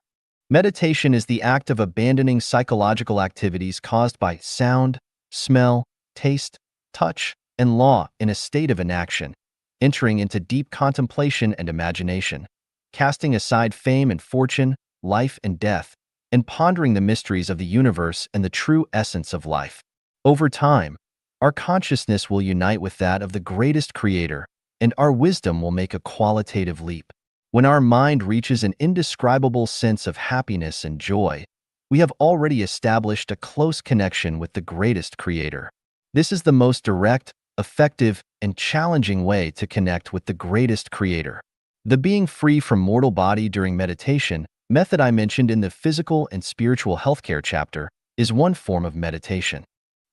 Meditation is the act of abandoning psychological activities caused by sound, smell, taste, touch, and law in a state of inaction, entering into deep contemplation and imagination, casting aside fame and fortune, life and death, and pondering the mysteries of the universe and the true essence of life. Over time, our consciousness will unite with that of the greatest creator, and our wisdom will make a qualitative leap. When our mind reaches an indescribable sense of happiness and joy, we have already established a close connection with the greatest creator. This is the most direct, effective, and challenging way to connect with the greatest creator. The being free from mortal body during meditation method I mentioned in the physical and spiritual healthcare chapter is one form of meditation.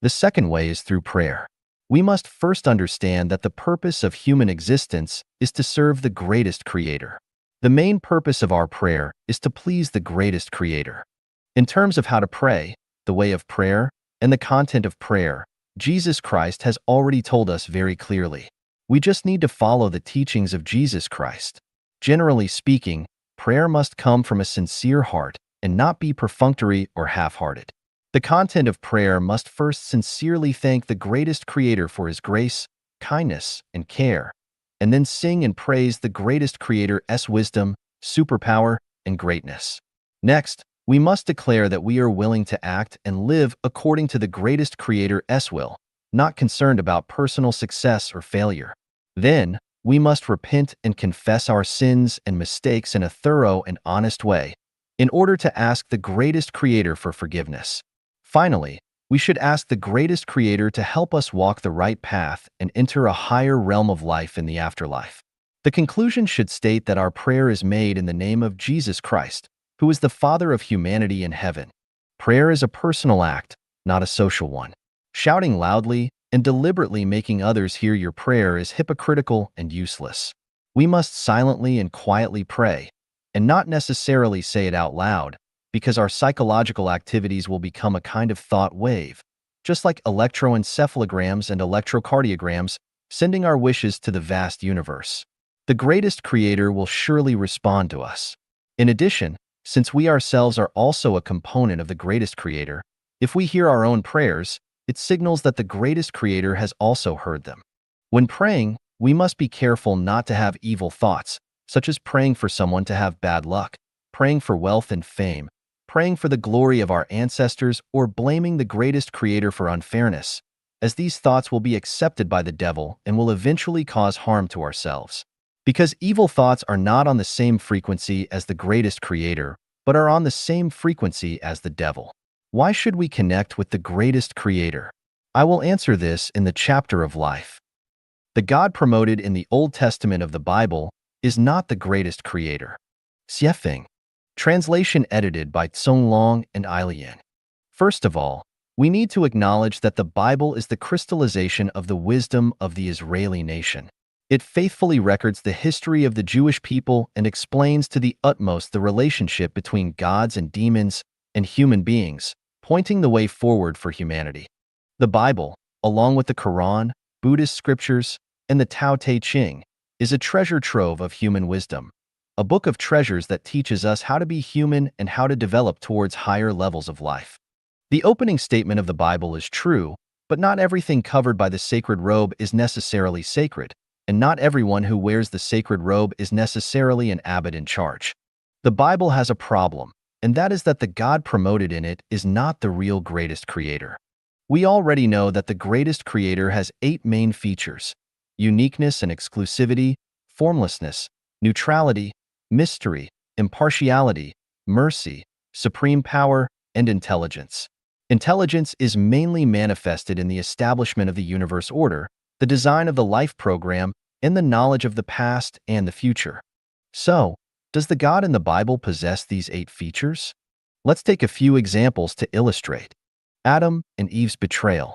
The second way is through prayer. We must first understand that the purpose of human existence is to serve the greatest creator. The main purpose of our prayer is to please the greatest creator. In terms of how to pray, the way of prayer, and the content of prayer, Jesus Christ has already told us very clearly. We just need to follow the teachings of Jesus Christ. Generally speaking, prayer must come from a sincere heart and not be perfunctory or half-hearted. The content of prayer must first sincerely thank the greatest creator for his grace, kindness, and care, and then sing and praise the greatest creator's wisdom, superpower, and greatness. Next, we must declare that we are willing to act and live according to the greatest creator's will, not concerned about personal success or failure. Then, we must repent and confess our sins and mistakes in a thorough and honest way, in order to ask the greatest creator for forgiveness. Finally, we should ask the greatest creator to help us walk the right path and enter a higher realm of life in the afterlife. The conclusion should state that our prayer is made in the name of Jesus Christ, who is the Father of humanity in heaven. Prayer is a personal act, not a social one. Shouting loudly and deliberately making others hear your prayer is hypocritical and useless. We must silently and quietly pray, and not necessarily say it out loud, because our psychological activities will become a kind of thought wave, just like electroencephalograms and electrocardiograms, sending our wishes to the vast universe. The greatest creator will surely respond to us. In addition, since we ourselves are also a component of the greatest creator, if we hear our own prayers, It signals that the greatest creator has also heard them. When praying, we must be careful not to have evil thoughts, such as praying for someone to have bad luck, praying for wealth and fame, praying for the glory of our ancestors, or blaming the greatest creator for unfairness, as these thoughts will be accepted by the devil and will eventually cause harm to ourselves. Because evil thoughts are not on the same frequency as the greatest creator, but are on the same frequency as the devil. Why should we connect with the greatest creator? I will answer this in the chapter of life. The God promoted in the Old Testament of the Bible is not the greatest creator. Xiefeng. Translation edited by Tsong Long and Ailian. First of all, we need to acknowledge that the Bible is the crystallization of the wisdom of the Israeli nation. It faithfully records the history of the Jewish people and explains to the utmost the relationship between gods and demons and human beings, pointing the way forward for humanity. The Bible, along with the Quran, Buddhist scriptures, and the Tao Te Ching, is a treasure trove of human wisdom, a book of treasures that teaches us how to be human and how to develop towards higher levels of life. The opening statement of the Bible is true, but not everything covered by the sacred robe is necessarily sacred, and not everyone who wears the sacred robe is necessarily an abbot in charge. The Bible has a problem, and that is that the God promoted in it is not the real greatest creator. We already know that the greatest creator has 8 main features: uniqueness and exclusivity, formlessness, neutrality, mystery, impartiality, mercy, supreme power, and intelligence. Intelligence is mainly manifested in the establishment of the universe order, the design of the life program, and the knowledge of the past and the future. So, does the God in the Bible possess these 8 features? Let's take a few examples to illustrate. Adam and Eve's betrayal.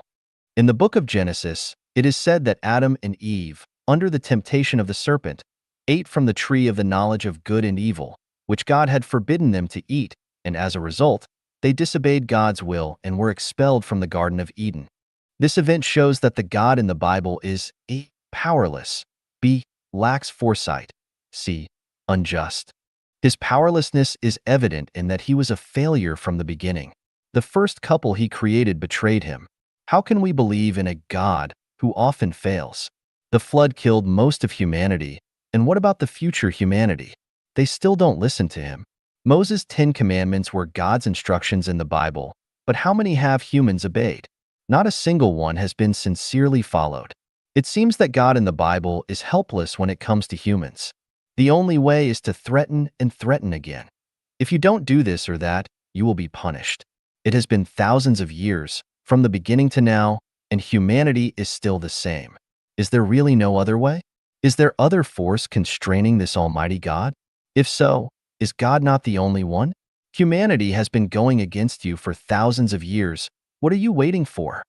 In the book of Genesis, it is said that Adam and Eve, under the temptation of the serpent, ate from the tree of the knowledge of good and evil, which God had forbidden them to eat, and as a result, they disobeyed God's will and were expelled from the Garden of Eden. This event shows that the God in the Bible is A. Powerless, B. Lacks foresight, C. Unjust. His powerlessness is evident in that he was a failure from the beginning. The first couple he created betrayed him. How can we believe in a God who often fails? The flood killed most of humanity, and what about the future humanity? They still don't listen to him. Moses' 10 Commandments were God's instructions in the Bible, but how many have humans obeyed? Not a single one has been sincerely followed. It seems that God in the Bible is helpless when it comes to humans. The only way is to threaten and threaten again. If you don't do this or that, you will be punished. It has been thousands of years, from the beginning to now, and humanity is still the same. Is there really no other way? Is there other force constraining this almighty God? If so, is God not the only one? Humanity has been going against you for thousands of years. What are you waiting for?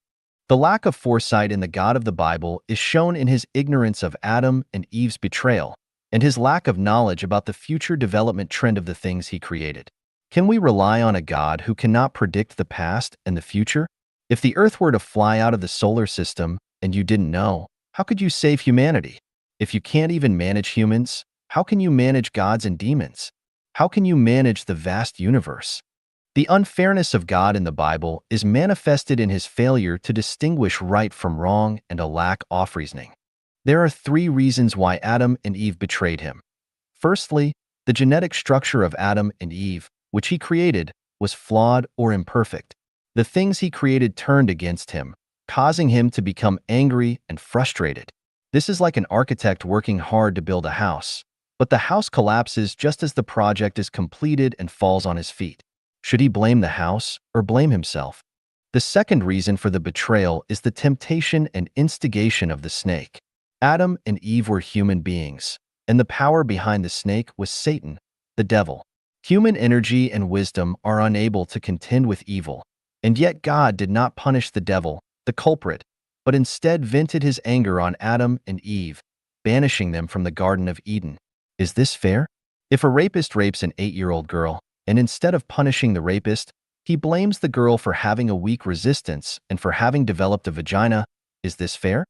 The lack of foresight in the God of the Bible is shown in his ignorance of Adam and Eve's betrayal, and his lack of knowledge about the future development trend of the things he created. Can we rely on a God who cannot predict the past and the future? If the Earth were to fly out of the solar system and you didn't know, how could you save humanity? If you can't even manage humans, how can you manage gods and demons? How can you manage the vast universe? The unfairness of God in the Bible is manifested in his failure to distinguish right from wrong and a lack of reasoning. There are 3 reasons why Adam and Eve betrayed him. Firstly, the genetic structure of Adam and Eve, which he created, was flawed or imperfect. The things he created turned against him, causing him to become angry and frustrated. This is like an architect working hard to build a house, but the house collapses just as the project is completed and falls on his feet. Should he blame the house or blame himself? The second reason for the betrayal is the temptation and instigation of the snake. Adam and Eve were human beings, and the power behind the snake was Satan, the devil. Human energy and wisdom are unable to contend with evil, and yet God did not punish the devil, the culprit, but instead vented his anger on Adam and Eve, banishing them from the Garden of Eden. Is this fair? If a rapist rapes an 8-year-old girl, and instead of punishing the rapist, he blames the girl for having a weak resistance and for having developed a vagina, is this fair?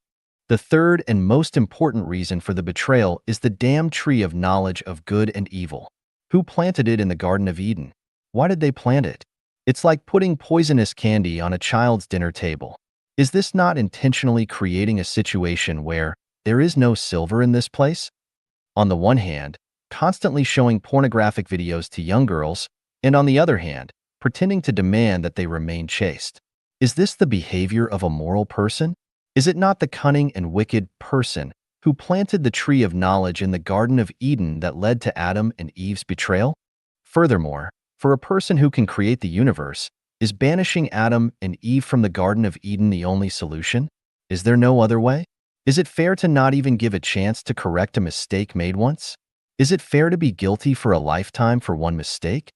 The third and most important reason for the betrayal is the damned tree of knowledge of good and evil. Who planted it in the Garden of Eden? Why did they plant it? It's like putting poisonous candy on a child's dinner table. Is this not intentionally creating a situation where there is no silver in this place? On the one hand, constantly showing pornographic videos to young girls, and on the other hand, pretending to demand that they remain chaste. Is this the behavior of a moral person? Is it not the cunning and wicked person who planted the tree of knowledge in the Garden of Eden that led to Adam and Eve's betrayal? Furthermore, for a person who can create the universe, is banishing Adam and Eve from the Garden of Eden the only solution? Is there no other way? Is it fair to not even give a chance to correct a mistake made once? Is it fair to be guilty for a lifetime for one mistake?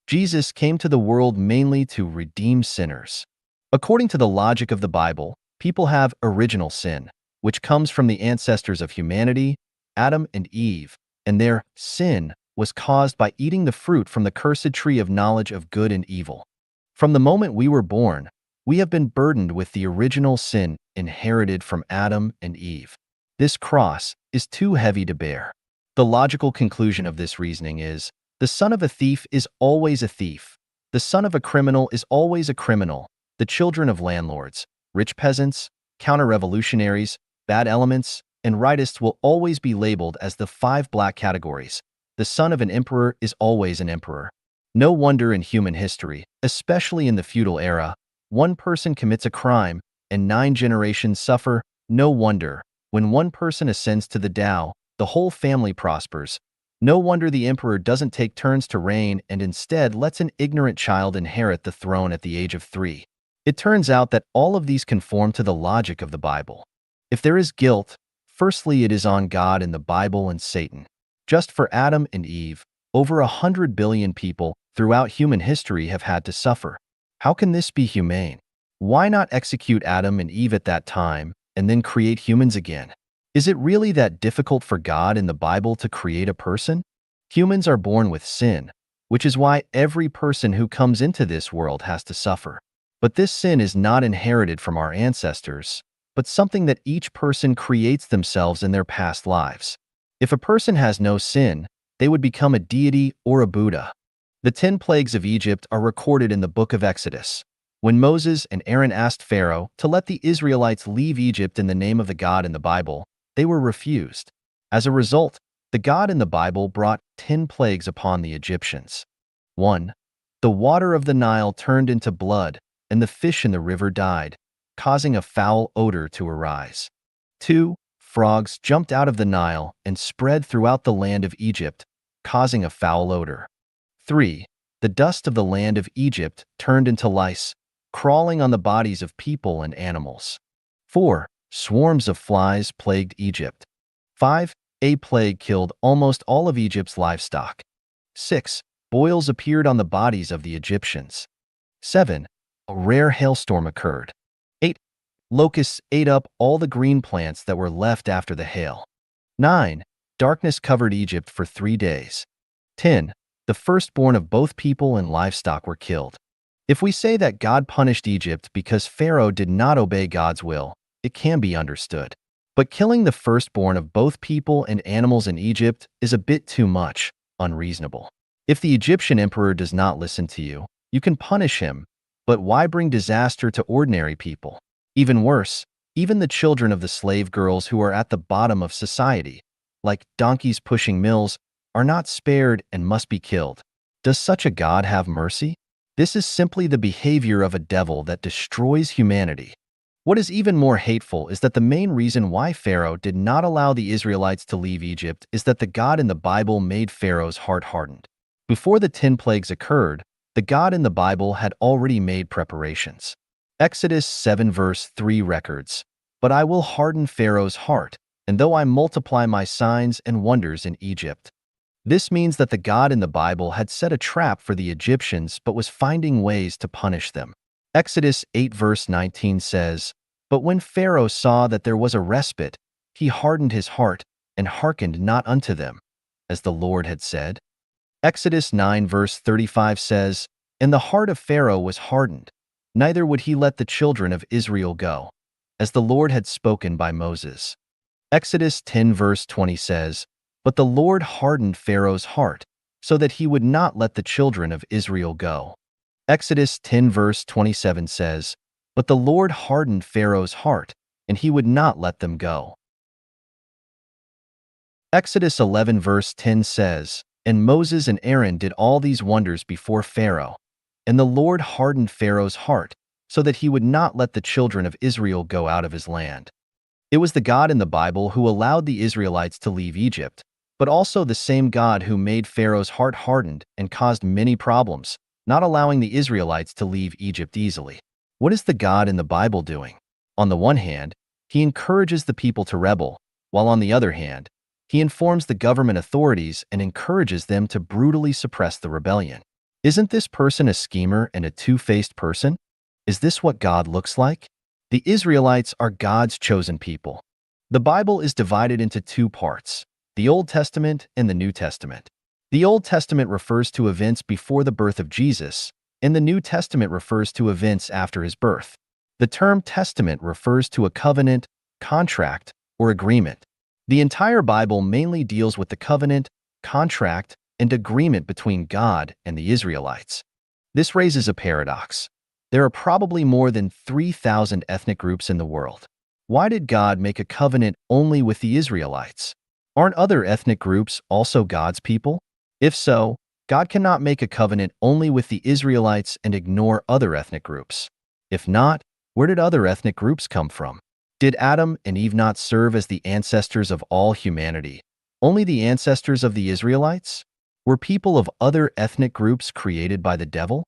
Jesus came to the world mainly to redeem sinners. According to the logic of the Bible, people have original sin, which comes from the ancestors of humanity, Adam and Eve, and their sin was caused by eating the fruit from the cursed tree of knowledge of good and evil. From the moment we were born, we have been burdened with the original sin inherited from Adam and Eve. This cross is too heavy to bear. The logical conclusion of this reasoning is, the son of a thief is always a thief. The son of a criminal is always a criminal. The children of landlords, rich peasants, counter-revolutionaries, bad elements, and rightists will always be labeled as the 5 black categories. The son of an emperor is always an emperor. No wonder in human history, especially in the feudal era, one person commits a crime and 9 generations suffer. No wonder, when one person ascends to the Tao, the whole family prospers. No wonder the emperor doesn't take turns to reign and instead lets an ignorant child inherit the throne at the age of 3. It turns out that all of these conform to the logic of the Bible. If there is guilt, firstly it is on God in the Bible and Satan. Just for Adam and Eve, over 100 billion people throughout human history have had to suffer. How can this be humane? Why not execute Adam and Eve at that time and then create humans again? Is it really that difficult for God in the Bible to create a person? Humans are born with sin, which is why every person who comes into this world has to suffer. But this sin is not inherited from our ancestors, but something that each person creates themselves in their past lives. If a person has no sin, they would become a deity or a Buddha. The 10 plagues of Egypt are recorded in the book of Exodus. When Moses and Aaron asked Pharaoh to let the Israelites leave Egypt in the name of the God in the Bible, they were refused. As a result, the God in the Bible brought 10 plagues upon the Egyptians. 1. The water of the Nile turned into blood, and the fish in the river died, causing a foul odor to arise. 2. Frogs jumped out of the Nile and spread throughout the land of Egypt, causing a foul odor. 3. The dust of the land of Egypt turned into lice, crawling on the bodies of people and animals. 4. Swarms of flies plagued Egypt. 5. A plague killed almost all of Egypt's livestock. 6. Boils appeared on the bodies of the Egyptians. 7. A rare hailstorm occurred. 8. Locusts ate up all the green plants that were left after the hail. 9. Darkness covered Egypt for 3 days. 10. The firstborn of both people and livestock were killed. If we say that God punished Egypt because Pharaoh did not obey God's will, it can be understood. But killing the firstborn of both people and animals in Egypt is a bit too much, unreasonable. If the Egyptian emperor does not listen to you, you can punish him, but why bring disaster to ordinary people? Even worse, even the children of the slave girls who are at the bottom of society, like donkeys pushing mills, are not spared and must be killed. Does such a God have mercy? This is simply the behavior of a devil that destroys humanity. What is even more hateful is that the main reason why Pharaoh did not allow the Israelites to leave Egypt is that the God in the Bible made Pharaoh's heart hardened. Before the 10 plagues occurred, the God in the Bible had already made preparations. Exodus 7 verse 3 records, "But I will harden Pharaoh's heart, and though I multiply my signs and wonders in Egypt." This means that the God in the Bible had set a trap for the Egyptians but was finding ways to punish them. Exodus 8 verse 19 says, "But when Pharaoh saw that there was a respite, he hardened his heart and hearkened not unto them, as the Lord had said." Exodus 9 verse 35 says, "And the heart of Pharaoh was hardened, neither would he let the children of Israel go, as the Lord had spoken by Moses." Exodus 10 verse 20 says, "But the Lord hardened Pharaoh's heart, so that he would not let the children of Israel go." Exodus 10 verse 27 says, But the Lord hardened Pharaoh's heart, and he would not let them go. Exodus 11 verse 10 says, "And Moses and Aaron did all these wonders before Pharaoh, and the Lord hardened Pharaoh's heart, so that he would not let the children of Israel go out of his land." It was the God in the Bible who allowed the Israelites to leave Egypt, but also the same God who made Pharaoh's heart hardened and caused many problems, not allowing the Israelites to leave Egypt easily. What is the God in the Bible doing? On the one hand, he encourages the people to rebel, while on the other hand, he informs the government authorities and encourages them to brutally suppress the rebellion. Isn't this person a schemer and a two-faced person? Is this what God looks like? The Israelites are God's chosen people. The Bible is divided into two parts, the Old Testament and the New Testament. The Old Testament refers to events before the birth of Jesus, and the New Testament refers to events after his birth. The term testament refers to a covenant, contract, or agreement. The entire Bible mainly deals with the covenant, contract, and agreement between God and the Israelites. This raises a paradox. There are probably more than 3,000 ethnic groups in the world. Why did God make a covenant only with the Israelites? Aren't other ethnic groups also God's people? If so, God cannot make a covenant only with the Israelites and ignore other ethnic groups. If not, where did other ethnic groups come from? Did Adam and Eve not serve as the ancestors of all humanity, only the ancestors of the Israelites? Were people of other ethnic groups created by the devil?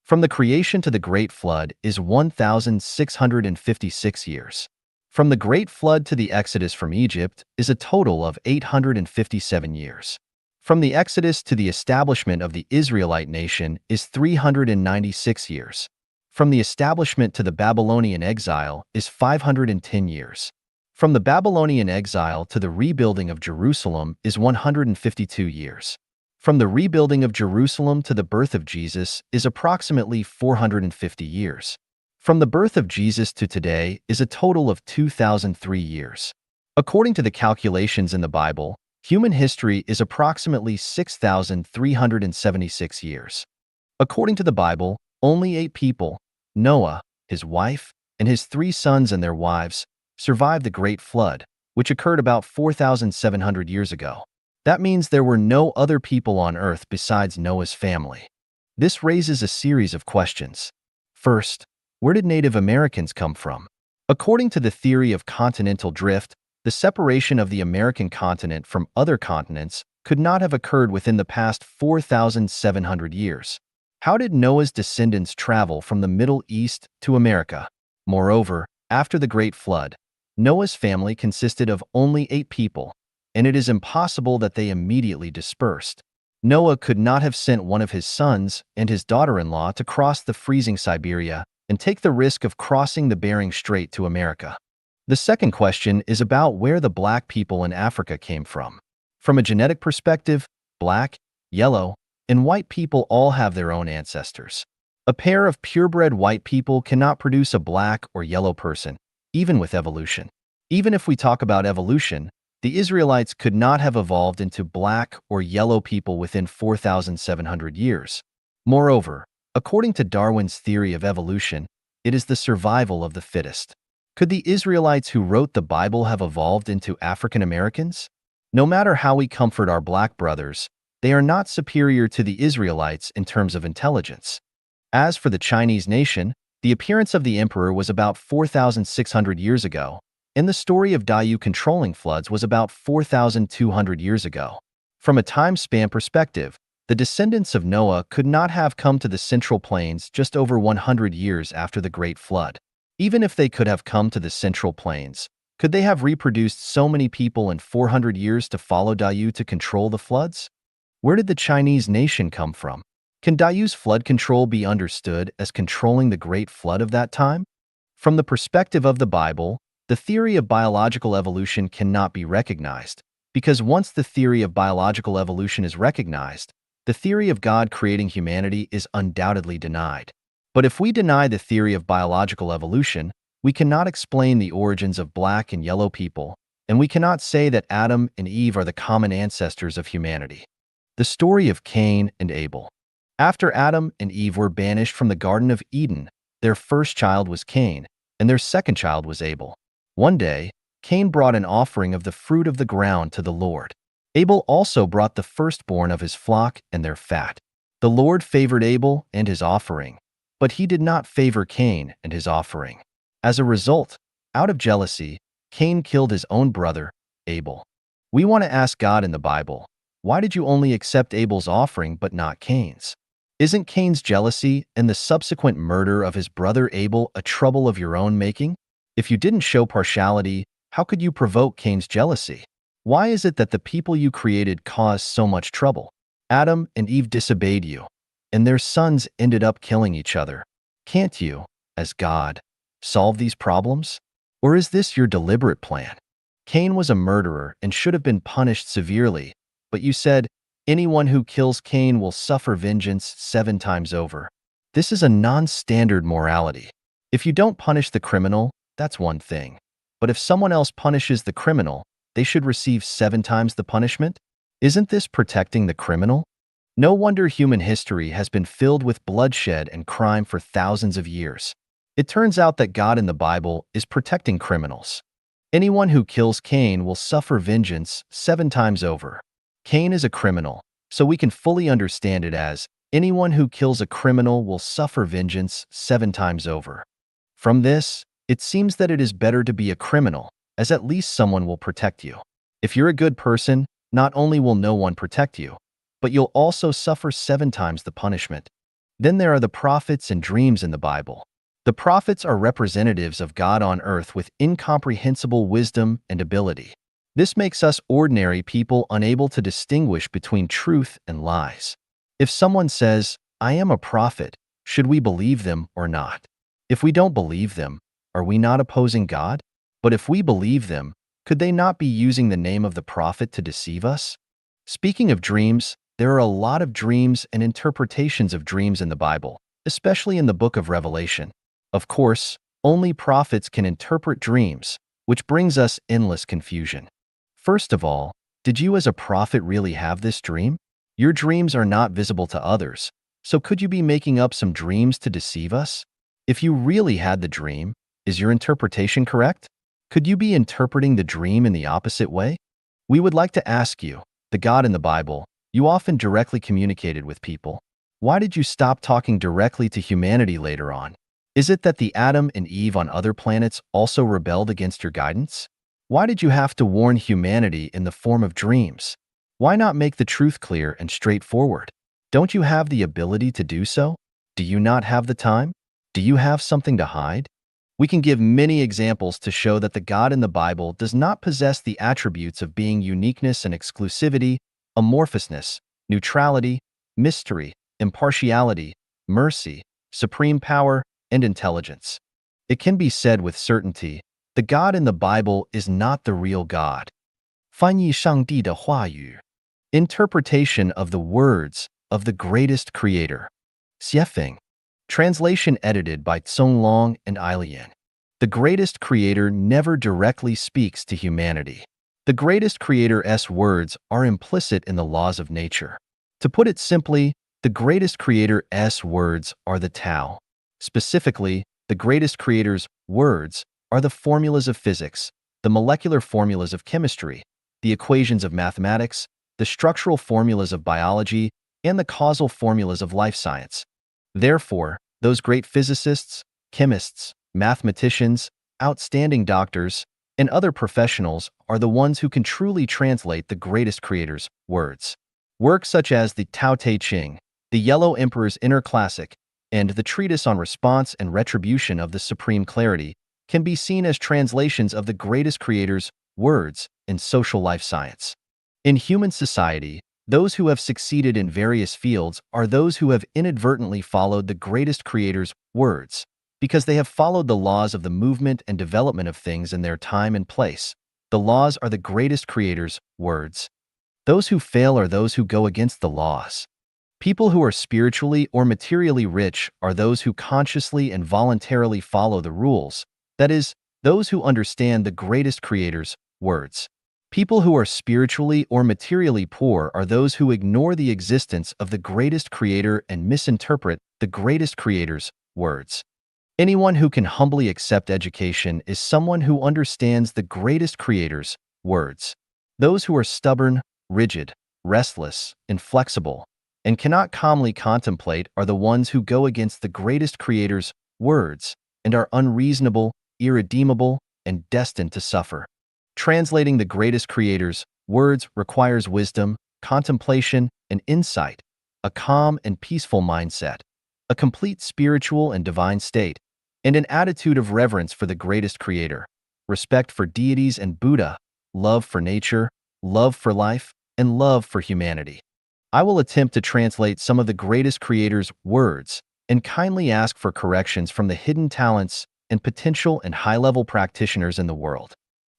From the creation to the Great Flood is 1,656 years. From the Great Flood to the Exodus from Egypt is a total of 857 years. From the Exodus to the establishment of the Israelite nation is 396 years. From the establishment to the Babylonian exile is 510 years. From the Babylonian exile to the rebuilding of Jerusalem is 152 years. From the rebuilding of Jerusalem to the birth of Jesus is approximately 450 years. From the birth of Jesus to today is a total of 2,003 years. According to the calculations in the Bible, human history is approximately 6,376 years. According to the Bible, only 8 people, Noah, his wife, and his 3 sons and their wives, survived the Great Flood, which occurred about 4,700 years ago. That means there were no other people on Earth besides Noah's family. This raises a series of questions. First, where did Native Americans come from? According to the theory of continental drift, the separation of the American continent from other continents could not have occurred within the past 4,700 years. How did Noah's descendants travel from the Middle East to America? Moreover, after the Great Flood, Noah's family consisted of only 8 people, and it is impossible that they immediately dispersed. Noah could not have sent one of his sons and his daughter-in-law to cross the freezing Siberia and take the risk of crossing the Bering Strait to America. The second question is about where the black people in Africa came from. From a genetic perspective, black, yellow, and white people all have their own ancestors. A pair of purebred white people cannot produce a black or yellow person, even with evolution. Even if we talk about evolution, the Israelites could not have evolved into black or yellow people within 4,700 years. Moreover, according to Darwin's theory of evolution, it is the survival of the fittest. Could the Israelites who wrote the Bible have evolved into African Americans? No matter how we comfort our black brothers, they are not superior to the Israelites in terms of intelligence. As for the Chinese nation, the appearance of the emperor was about 4,600 years ago, and the story of Dayu controlling floods was about 4,200 years ago. From a time span perspective, the descendants of Noah could not have come to the Central Plains just over 100 years after the Great Flood. Even if they could have come to the Central Plains, could they have reproduced so many people in 400 years to follow Dayu to control the floods? Where did the Chinese nation come from? Can Dayu's flood control be understood as controlling the Great Flood of that time? From the perspective of the Bible, the theory of biological evolution cannot be recognized, because once the theory of biological evolution is recognized, the theory of God creating humanity is undoubtedly denied. But if we deny the theory of biological evolution, we cannot explain the origins of black and yellow people, and we cannot say that Adam and Eve are the common ancestors of humanity. The story of Cain and Abel. After Adam and Eve were banished from the Garden of Eden, Their first child was Cain, and their second child was Abel. One day, Cain brought an offering of the fruit of the ground to the Lord. Abel also brought the firstborn of his flock and their fat. The Lord favored Abel and his offering, but he did not favor Cain and his offering. As a result, out of jealousy, Cain killed his own brother, Abel. We want to ask God in the Bible, why did you only accept Abel's offering but not Cain's? Isn't Cain's jealousy and the subsequent murder of his brother Abel a trouble of your own making? If you didn't show partiality, how could you provoke Cain's jealousy? Why is it that the people you created caused so much trouble? Adam and Eve disobeyed you, and their sons ended up killing each other. Can't you, as God, solve these problems? Or is this your deliberate plan? Cain was a murderer and should have been punished severely, but you said, anyone who kills Cain will suffer vengeance 7 times over. This is a non-standard morality. If you don't punish the criminal, that's one thing. But if someone else punishes the criminal, they should receive 7 times the punishment? Isn't this protecting the criminal? No wonder human history has been filled with bloodshed and crime for thousands of years. It turns out that God in the Bible is protecting criminals. Anyone who kills Cain will suffer vengeance 7 times over. Cain is a criminal, so we can fully understand it as anyone who kills a criminal will suffer vengeance 7 times over. From this, it seems that it is better to be a criminal, as at least someone will protect you. If you're a good person, not only will no one protect you, but you'll also suffer 7 times the punishment. Then there are the prophets and dreams in the Bible. The prophets are representatives of God on earth with incomprehensible wisdom and ability. This makes us ordinary people unable to distinguish between truth and lies. If someone says, I am a prophet, should we believe them or not? If we don't believe them, are we not opposing God? But if we believe them, could they not be using the name of the prophet to deceive us? Speaking of dreams, there are a lot of dreams and interpretations of dreams in the Bible, especially in the book of Revelation. Of course, only prophets can interpret dreams, which brings us endless confusion. First of all, did you as a prophet really have this dream? Your dreams are not visible to others, so could you be making up some dreams to deceive us? If you really had the dream, is your interpretation correct? Could you be interpreting the dream in the opposite way? We would like to ask you, the God in the Bible, you often directly communicated with people. Why did you stop talking directly to humanity later on? Is it that the Adam and Eve on other planets also rebelled against your guidance? Why did you have to warn humanity in the form of dreams? Why not make the truth clear and straightforward? Don't you have the ability to do so? Do you not have the time? Do you have something to hide? We can give many examples to show that the God in the Bible does not possess the attributes of being uniqueness and exclusivity, amorphousness, neutrality, mystery, impartiality, mercy, supreme power, and intelligence. It can be said with certainty, the God in the Bible is not the real God. 翻译上帝的话语 Interpretation of the words of the greatest creator. Xiefeng. Translation edited by Tsong Long and Ailian. The greatest creator never directly speaks to humanity. The greatest creator's words are implicit in the laws of nature. To put it simply, the greatest creator's words are the Tao. Specifically, the greatest creator's words are the formulas of physics, the molecular formulas of chemistry, the equations of mathematics, the structural formulas of biology, and the causal formulas of life science. Therefore, those great physicists, chemists, mathematicians, outstanding doctors, and other professionals are the ones who can truly translate the greatest creator's words. Works such as the Tao Te Ching, the Yellow Emperor's Inner Classic, and the Treatise on Response and Retribution of the Supreme Clarity can be seen as translations of the greatest creator's words in social life science. In human society, those who have succeeded in various fields are those who have inadvertently followed the greatest creator's words, because they have followed the laws of the movement and development of things in their time and place. The laws are the greatest creator's words. Those who fail are those who go against the laws. People who are spiritually or materially rich are those who consciously and voluntarily follow the rules, that is, those who understand the greatest creator's words. People who are spiritually or materially poor are those who ignore the existence of the greatest creator and misinterpret the greatest creator's words. Anyone who can humbly accept education is someone who understands the greatest creator's words. Those who are stubborn, rigid, restless, inflexible, and cannot calmly contemplate are the ones who go against the greatest creator's words and are unreasonable, irredeemable, and destined to suffer. Translating the greatest creator's words requires wisdom, contemplation, and insight, a calm and peaceful mindset, a complete spiritual and divine state, and an attitude of reverence for the greatest creator, respect for deities and Buddha, love for nature, love for life, and love for humanity. I will attempt to translate some of the greatest creator's words and kindly ask for corrections from the hidden talents and potential and high-level practitioners in the world.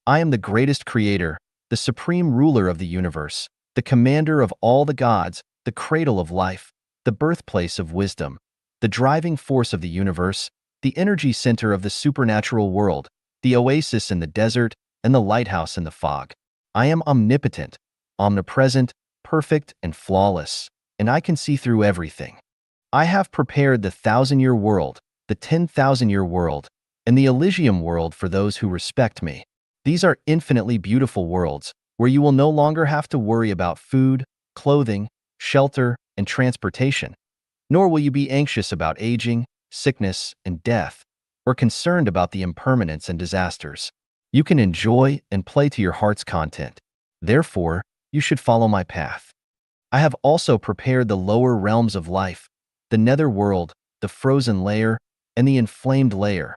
I am the greatest creator, the supreme ruler of the universe, the commander of all the gods, the cradle of life, the birthplace of wisdom, the driving force of the universe, the energy center of the supernatural world, the oasis in the desert, and the lighthouse in the fog. I am omnipotent, omnipresent, perfect, and flawless, and I can see through everything. I have prepared the 1,000-year world, the 10,000-year world, and the Elysium world for those who respect me. These are infinitely beautiful worlds, where you will no longer have to worry about food, clothing, shelter, and transportation, nor will you be anxious about aging, sickness, and death, or concerned about the impermanence and disasters. You can enjoy and play to your heart's content. Therefore, you should follow my path. I have also prepared the lower realms of life, the nether world, the frozen layer, and the inflamed layer.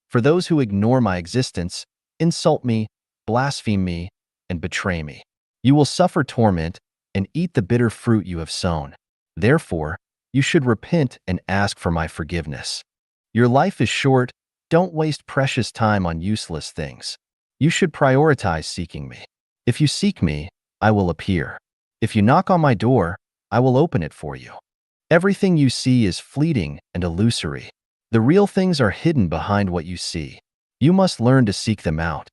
For those who ignore my existence, insult me, blaspheme me, and betray me. You will suffer torment and eat the bitter fruit you have sown. Therefore, you should repent and ask for my forgiveness. Your life is short. Don't waste precious time on useless things. You should prioritize seeking me. If you seek me, I will appear. If you knock on my door, I will open it for you. Everything you see is fleeting and illusory. The real things are hidden behind what you see. You must learn to seek them out.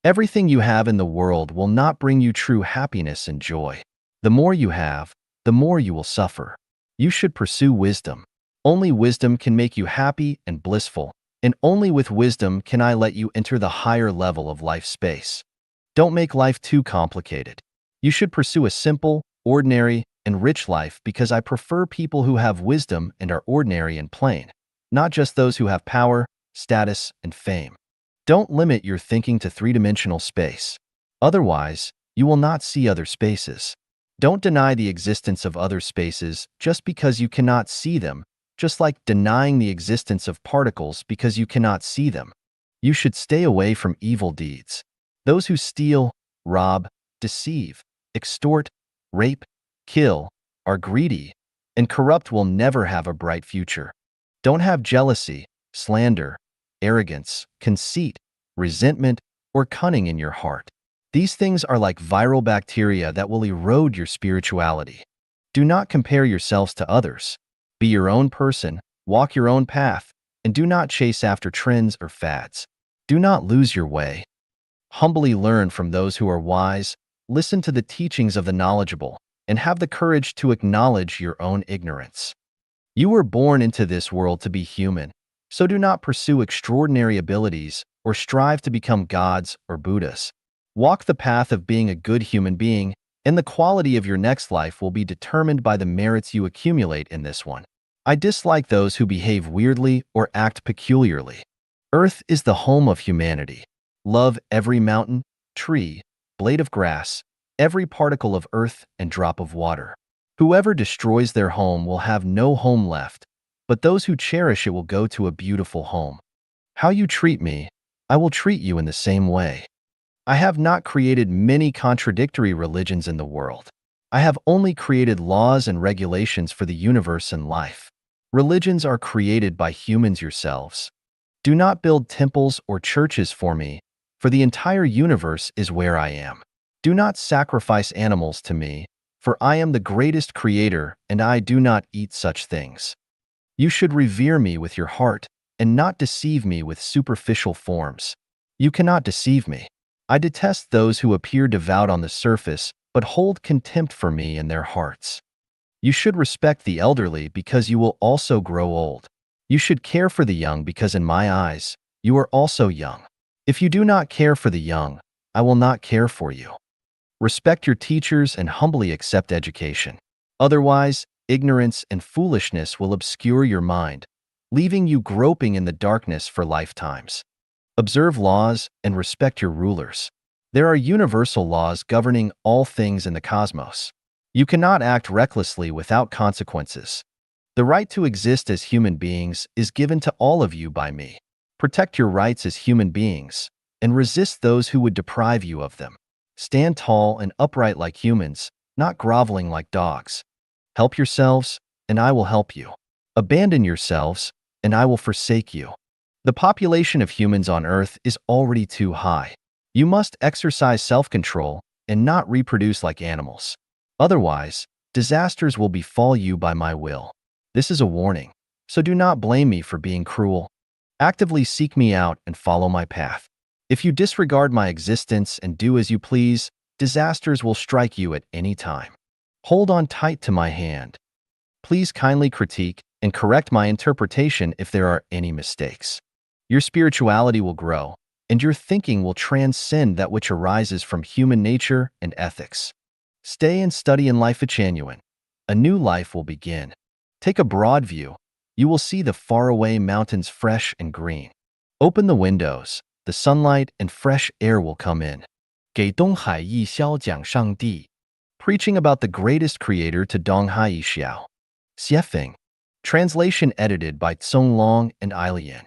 Everything you have in the world will not bring you true happiness and joy. The more you have, the more you will suffer. You should pursue wisdom. Only wisdom can make you happy and blissful, and only with wisdom can I let you enter the higher level of life space. Don't make life too complicated. You should pursue a simple, ordinary, and rich life because I prefer people who have wisdom and are ordinary and plain, not just those who have power, status, and fame. Don't limit your thinking to three-dimensional space. Otherwise, you will not see other spaces. Don't deny the existence of other spaces just because you cannot see them, just like denying the existence of particles because you cannot see them. You should stay away from evil deeds. Those who steal, rob, deceive, extort, rape, kill, are greedy, and corrupt will never have a bright future. Don't have jealousy, slander, arrogance, conceit, resentment, or cunning in your heart. These things are like viral bacteria that will erode your spirituality. Do not compare yourselves to others. Be your own person, walk your own path, and do not chase after trends or fads. Do not lose your way. Humbly learn from those who are wise, listen to the teachings of the knowledgeable, and have the courage to acknowledge your own ignorance. You were born into this world to be human, so do not pursue extraordinary abilities or strive to become gods or Buddhas. Walk the path of being a good human being, and the quality of your next life will be determined by the merits you accumulate in this one. I dislike those who behave weirdly or act peculiarly. Earth is the home of humanity. Love every mountain, tree, blade of grass, every particle of earth and drop of water. Whoever destroys their home will have no home left, but those who cherish it will go to a beautiful home. How you treat me, I will treat you in the same way. I have not created many contradictory religions in the world. I have only created laws and regulations for the universe and life. Religions are created by humans yourselves. Do not build temples or churches for me, for the entire universe is where I am. Do not sacrifice animals to me, for I am the greatest creator and I do not eat such things. You should revere me with your heart and not deceive me with superficial forms. You cannot deceive me. I detest those who appear devout on the surface but hold contempt for me in their hearts. You should respect the elderly because you will also grow old. You should care for the young because in my eyes, you are also young. If you do not care for the young, I will not care for you. Respect your teachers and humbly accept education. Otherwise, ignorance and foolishness will obscure your mind, leaving you groping in the darkness for lifetimes. Observe laws and respect your rulers. There are universal laws governing all things in the cosmos. You cannot act recklessly without consequences. The right to exist as human beings is given to all of you by me. Protect your rights as human beings and resist those who would deprive you of them. Stand tall and upright like humans, not groveling like dogs. Help yourselves, and I will help you. Abandon yourselves, and I will forsake you. The population of humans on Earth is already too high. You must exercise self-control and not reproduce like animals. Otherwise, disasters will befall you by my will. This is a warning, so do not blame me for being cruel. Actively seek me out and follow my path. If you disregard my existence and do as you please, disasters will strike you at any time. Hold on tight to my hand. Please kindly critique and correct my interpretation if there are any mistakes. Your spirituality will grow, and your thinking will transcend that which arises from human nature and ethics. Stay and study in life genuine. A new life will begin. Take a broad view. You will see the faraway mountains fresh and green. Open the windows. The sunlight and fresh air will come in. 给东海一宵讲上帝. Preaching about the greatest creator to Donghai Xiao. Xiefeng. Translation edited by Tsong Long and Ailian.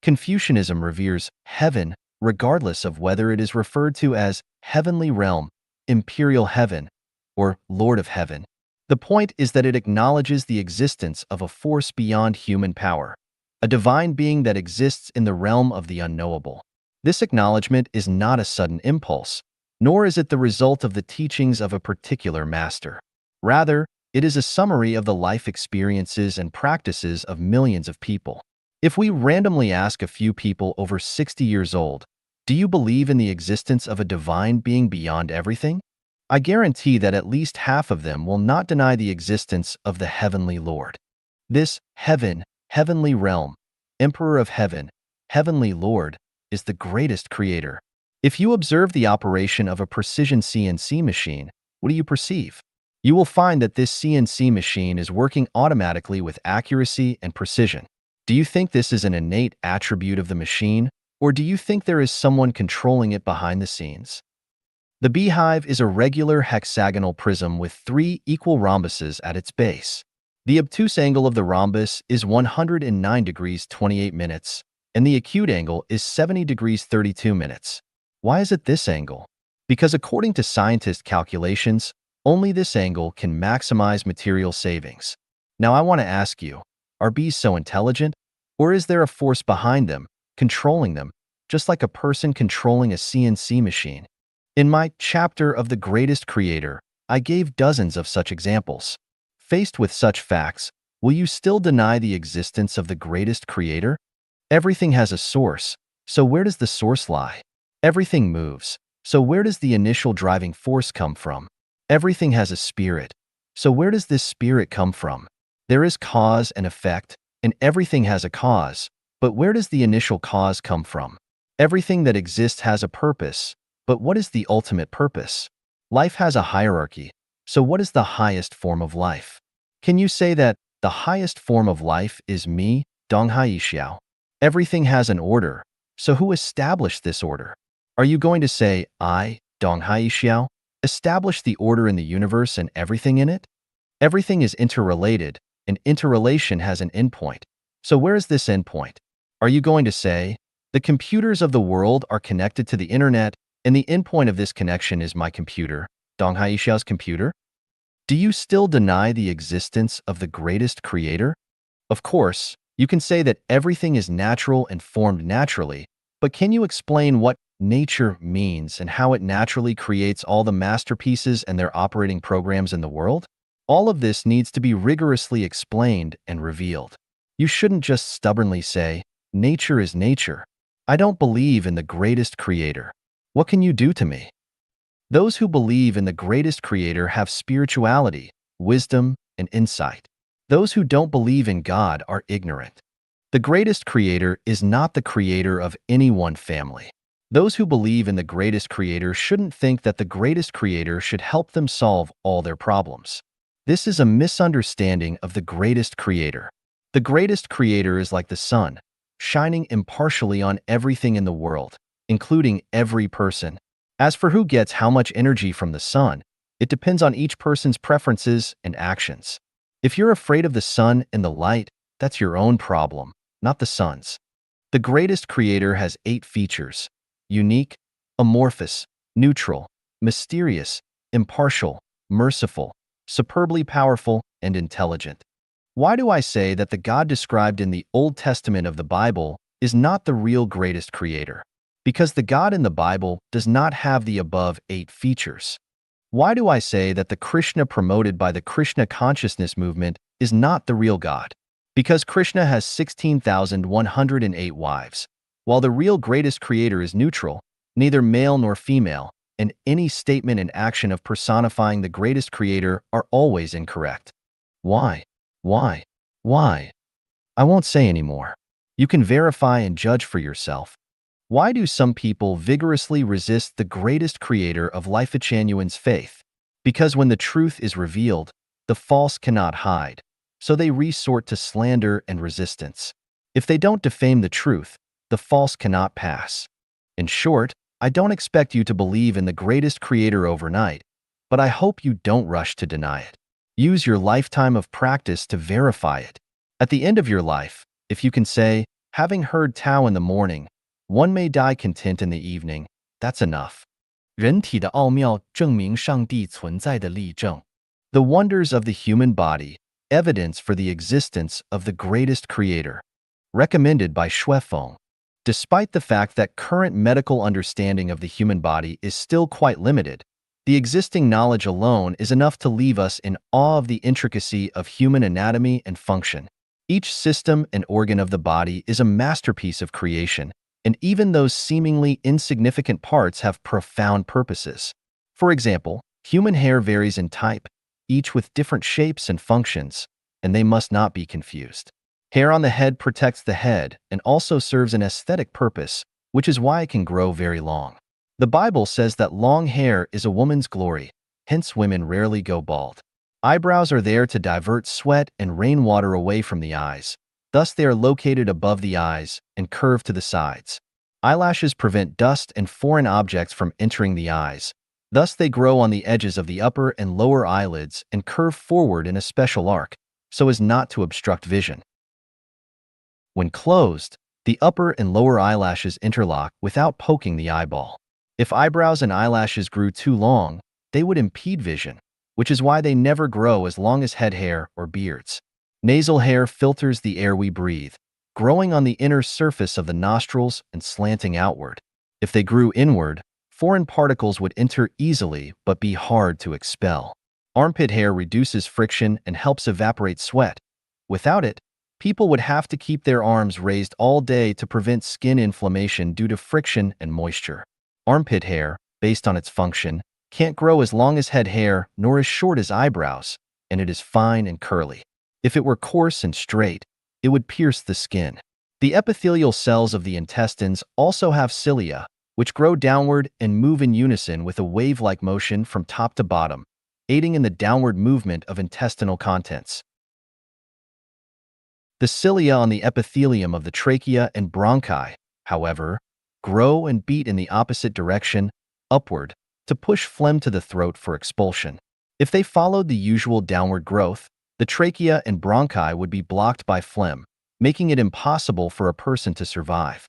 Confucianism reveres heaven regardless of whether it is referred to as heavenly realm, imperial heaven, or Lord of Heaven. The point is that it acknowledges the existence of a force beyond human power, a divine being that exists in the realm of the unknowable. This acknowledgement is not a sudden impulse, nor is it the result of the teachings of a particular master. Rather, it is a summary of the life experiences and practices of millions of people. If we randomly ask a few people over 60 years old, do you believe in the existence of a divine being beyond everything? I guarantee that at least half of them will not deny the existence of the Heavenly Lord. This heaven, heavenly realm, Emperor of Heaven, Heavenly Lord, is the greatest creator. If you observe the operation of a precision CNC machine, what do you perceive? You will find that this CNC machine is working automatically with accuracy and precision. Do you think this is an innate attribute of the machine, or do you think there is someone controlling it behind the scenes? The beehive is a regular hexagonal prism with 3 equal rhombuses at its base. The obtuse angle of the rhombus is 109 degrees 28 minutes, and the acute angle is 70 degrees 32 minutes. Why is it this angle? Because according to scientist calculations, only this angle can maximize material savings. Now I want to ask you, are bees so intelligent? Or is there a force behind them, controlling them, just like a person controlling a CNC machine? In my chapter of the greatest creator, I gave dozens of such examples. Faced with such facts, will you still deny the existence of the greatest creator? Everything has a source, so where does the source lie? Everything moves, so where does the initial driving force come from? Everything has a spirit, so where does this spirit come from? There is cause and effect, and everything has a cause, but where does the initial cause come from? Everything that exists has a purpose, but what is the ultimate purpose? Life has a hierarchy, so what is the highest form of life? Can you say that the highest form of life is me, Donghai Xiao? Everything has an order, so who established this order? Are you going to say, I, Donghai Xiao, establish the order in the universe and everything in it? Everything is interrelated, and interrelation has an endpoint. So where is this endpoint? Are you going to say, the computers of the world are connected to the internet, and the endpoint of this connection is my computer, Donghai Xiao's computer? Do you still deny the existence of the greatest creator? Of course, you can say that everything is natural and formed naturally, but can you explain what nature means and how it naturally creates all the masterpieces and their operating programs in the world? All of this needs to be rigorously explained and revealed. You shouldn't just stubbornly say, nature is nature. I don't believe in the greatest creator. What can you do to me? Those who believe in the greatest creator have spirituality, wisdom, and insight. Those who don't believe in God are ignorant. The greatest creator is not the creator of any one family. Those who believe in the greatest creator shouldn't think that the greatest creator should help them solve all their problems. This is a misunderstanding of the greatest creator. The greatest creator is like the sun, shining impartially on everything in the world, including every person. As for who gets how much energy from the sun, it depends on each person's preferences and actions. If you're afraid of the sun and the light, that's your own problem, not the sun's. The greatest creator has 8 features: unique, amorphous, neutral, mysterious, impartial, merciful, superbly powerful, and intelligent. Why do I say that the God described in the Old Testament of the Bible is not the real greatest creator? Because the God in the Bible does not have the above 8 features. Why do I say that the Krishna promoted by the Krishna consciousness movement is not the real God? Because Krishna has 16,108 wives. While the real greatest creator is neutral, neither male nor female, and any statement and action of personifying the greatest creator are always incorrect. Why? Why? I won't say anymore. You can verify and judge for yourself. Why do some people vigorously resist the greatest creator of Lifechanuan's faith? Because when the truth is revealed, the false cannot hide, so they resort to slander and resistance. If they don't defame the truth, the false cannot pass. In short, I don't expect you to believe in the greatest creator overnight, but I hope you don't rush to deny it. Use your lifetime of practice to verify it. At the end of your life, if you can say, having heard Tao in the morning, one may die content in the evening, that's enough. 人体的奥妙证明上帝存在的例证. The wonders of the human body, evidence for the existence of the greatest creator. Recommended by Xuefeng. Despite the fact that current medical understanding of the human body is still quite limited, the existing knowledge alone is enough to leave us in awe of the intricacy of human anatomy and function. Each system and organ of the body is a masterpiece of creation, and even those seemingly insignificant parts have profound purposes. For example, human hair varies in type, each with different shapes and functions, and they must not be confused. Hair on the head protects the head and also serves an aesthetic purpose, which is why it can grow very long. The Bible says that long hair is a woman's glory, hence women rarely go bald. Eyebrows are there to divert sweat and rainwater away from the eyes. Thus they are located above the eyes and curve to the sides. Eyelashes prevent dust and foreign objects from entering the eyes. Thus they grow on the edges of the upper and lower eyelids and curve forward in a special arc, so as not to obstruct vision. When closed, the upper and lower eyelashes interlock without poking the eyeball. If eyebrows and eyelashes grew too long, they would impede vision, which is why they never grow as long as head hair or beards. Nasal hair filters the air we breathe, growing on the inner surface of the nostrils and slanting outward. If they grew inward, foreign particles would enter easily but be hard to expel. Armpit hair reduces friction and helps evaporate sweat. Without it, people would have to keep their arms raised all day to prevent skin inflammation due to friction and moisture. Armpit hair, based on its function, can't grow as long as head hair nor as short as eyebrows, and it is fine and curly. If it were coarse and straight, it would pierce the skin. The epithelial cells of the intestines also have cilia, which grow downward and move in unison with a wave-like motion from top to bottom, aiding in the downward movement of intestinal contents. The cilia on the epithelium of the trachea and bronchi, however, grow and beat in the opposite direction, upward, to push phlegm to the throat for expulsion. If they followed the usual downward growth, the trachea and bronchi would be blocked by phlegm, making it impossible for a person to survive.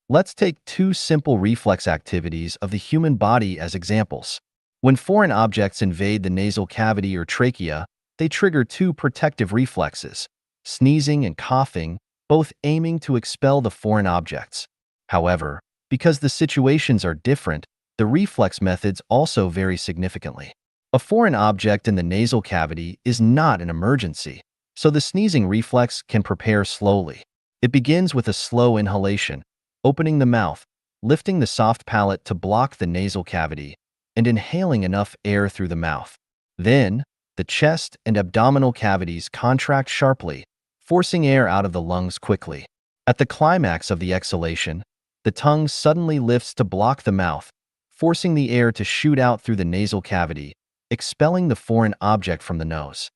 Let's take 2 simple reflex activities of the human body as examples. When foreign objects invade the nasal cavity or trachea, they trigger 2 protective reflexes: sneezing and coughing, both aiming to expel the foreign objects. However, because the situations are different, the reflex methods also vary significantly. A foreign object in the nasal cavity is not an emergency, so the sneezing reflex can prepare slowly. It begins with a slow inhalation, opening the mouth, lifting the soft palate to block the nasal cavity, and inhaling enough air through the mouth. Then, the chest and abdominal cavities contract sharply, forcing air out of the lungs quickly. At the climax of the exhalation, the tongue suddenly lifts to block the mouth, forcing the air to shoot out through the nasal cavity, expelling the foreign object from the nose.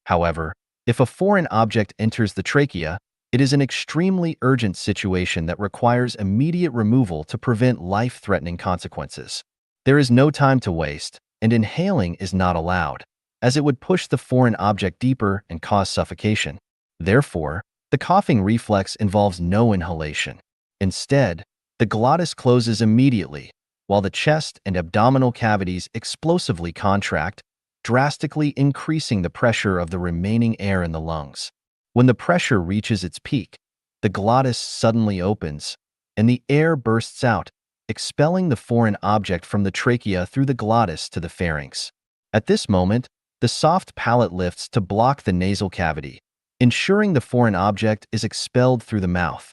However, if a foreign object enters the trachea, it is an extremely urgent situation that requires immediate removal to prevent life-threatening consequences. There is no time to waste, and inhaling is not allowed, as it would push the foreign object deeper and cause suffocation. Therefore, the coughing reflex involves no inhalation. Instead, the glottis closes immediately, while the chest and abdominal cavities explosively contract, drastically increasing the pressure of the remaining air in the lungs. When the pressure reaches its peak, the glottis suddenly opens, and the air bursts out, expelling the foreign object from the trachea through the glottis to the pharynx. At this moment, the soft palate lifts to block the nasal cavity, ensuring the foreign object is expelled through the mouth.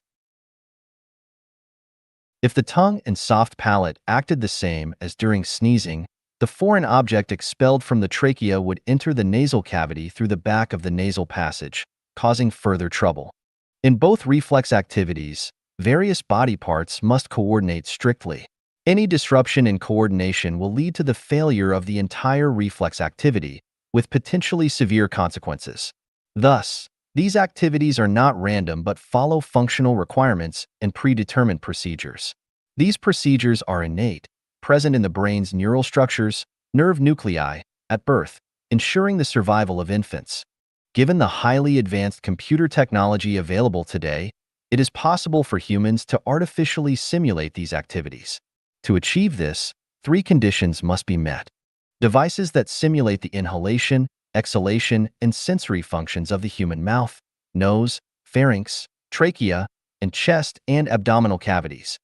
If the tongue and soft palate acted the same as during sneezing, the foreign object expelled from the trachea would enter the nasal cavity through the back of the nasal passage, causing further trouble. In both reflex activities, various body parts must coordinate strictly. Any disruption in coordination will lead to the failure of the entire reflex activity, with potentially severe consequences. Thus, these activities are not random but follow functional requirements and predetermined procedures. These procedures are innate, present in the brain's neural structures, nerve nuclei, at birth, ensuring the survival of infants. Given the highly advanced computer technology available today, it is possible for humans to artificially simulate these activities. To achieve this, three conditions must be met. Devices that simulate the inhalation, exhalation, and sensory functions of the human mouth, nose, pharynx, trachea, and chest and abdominal cavities.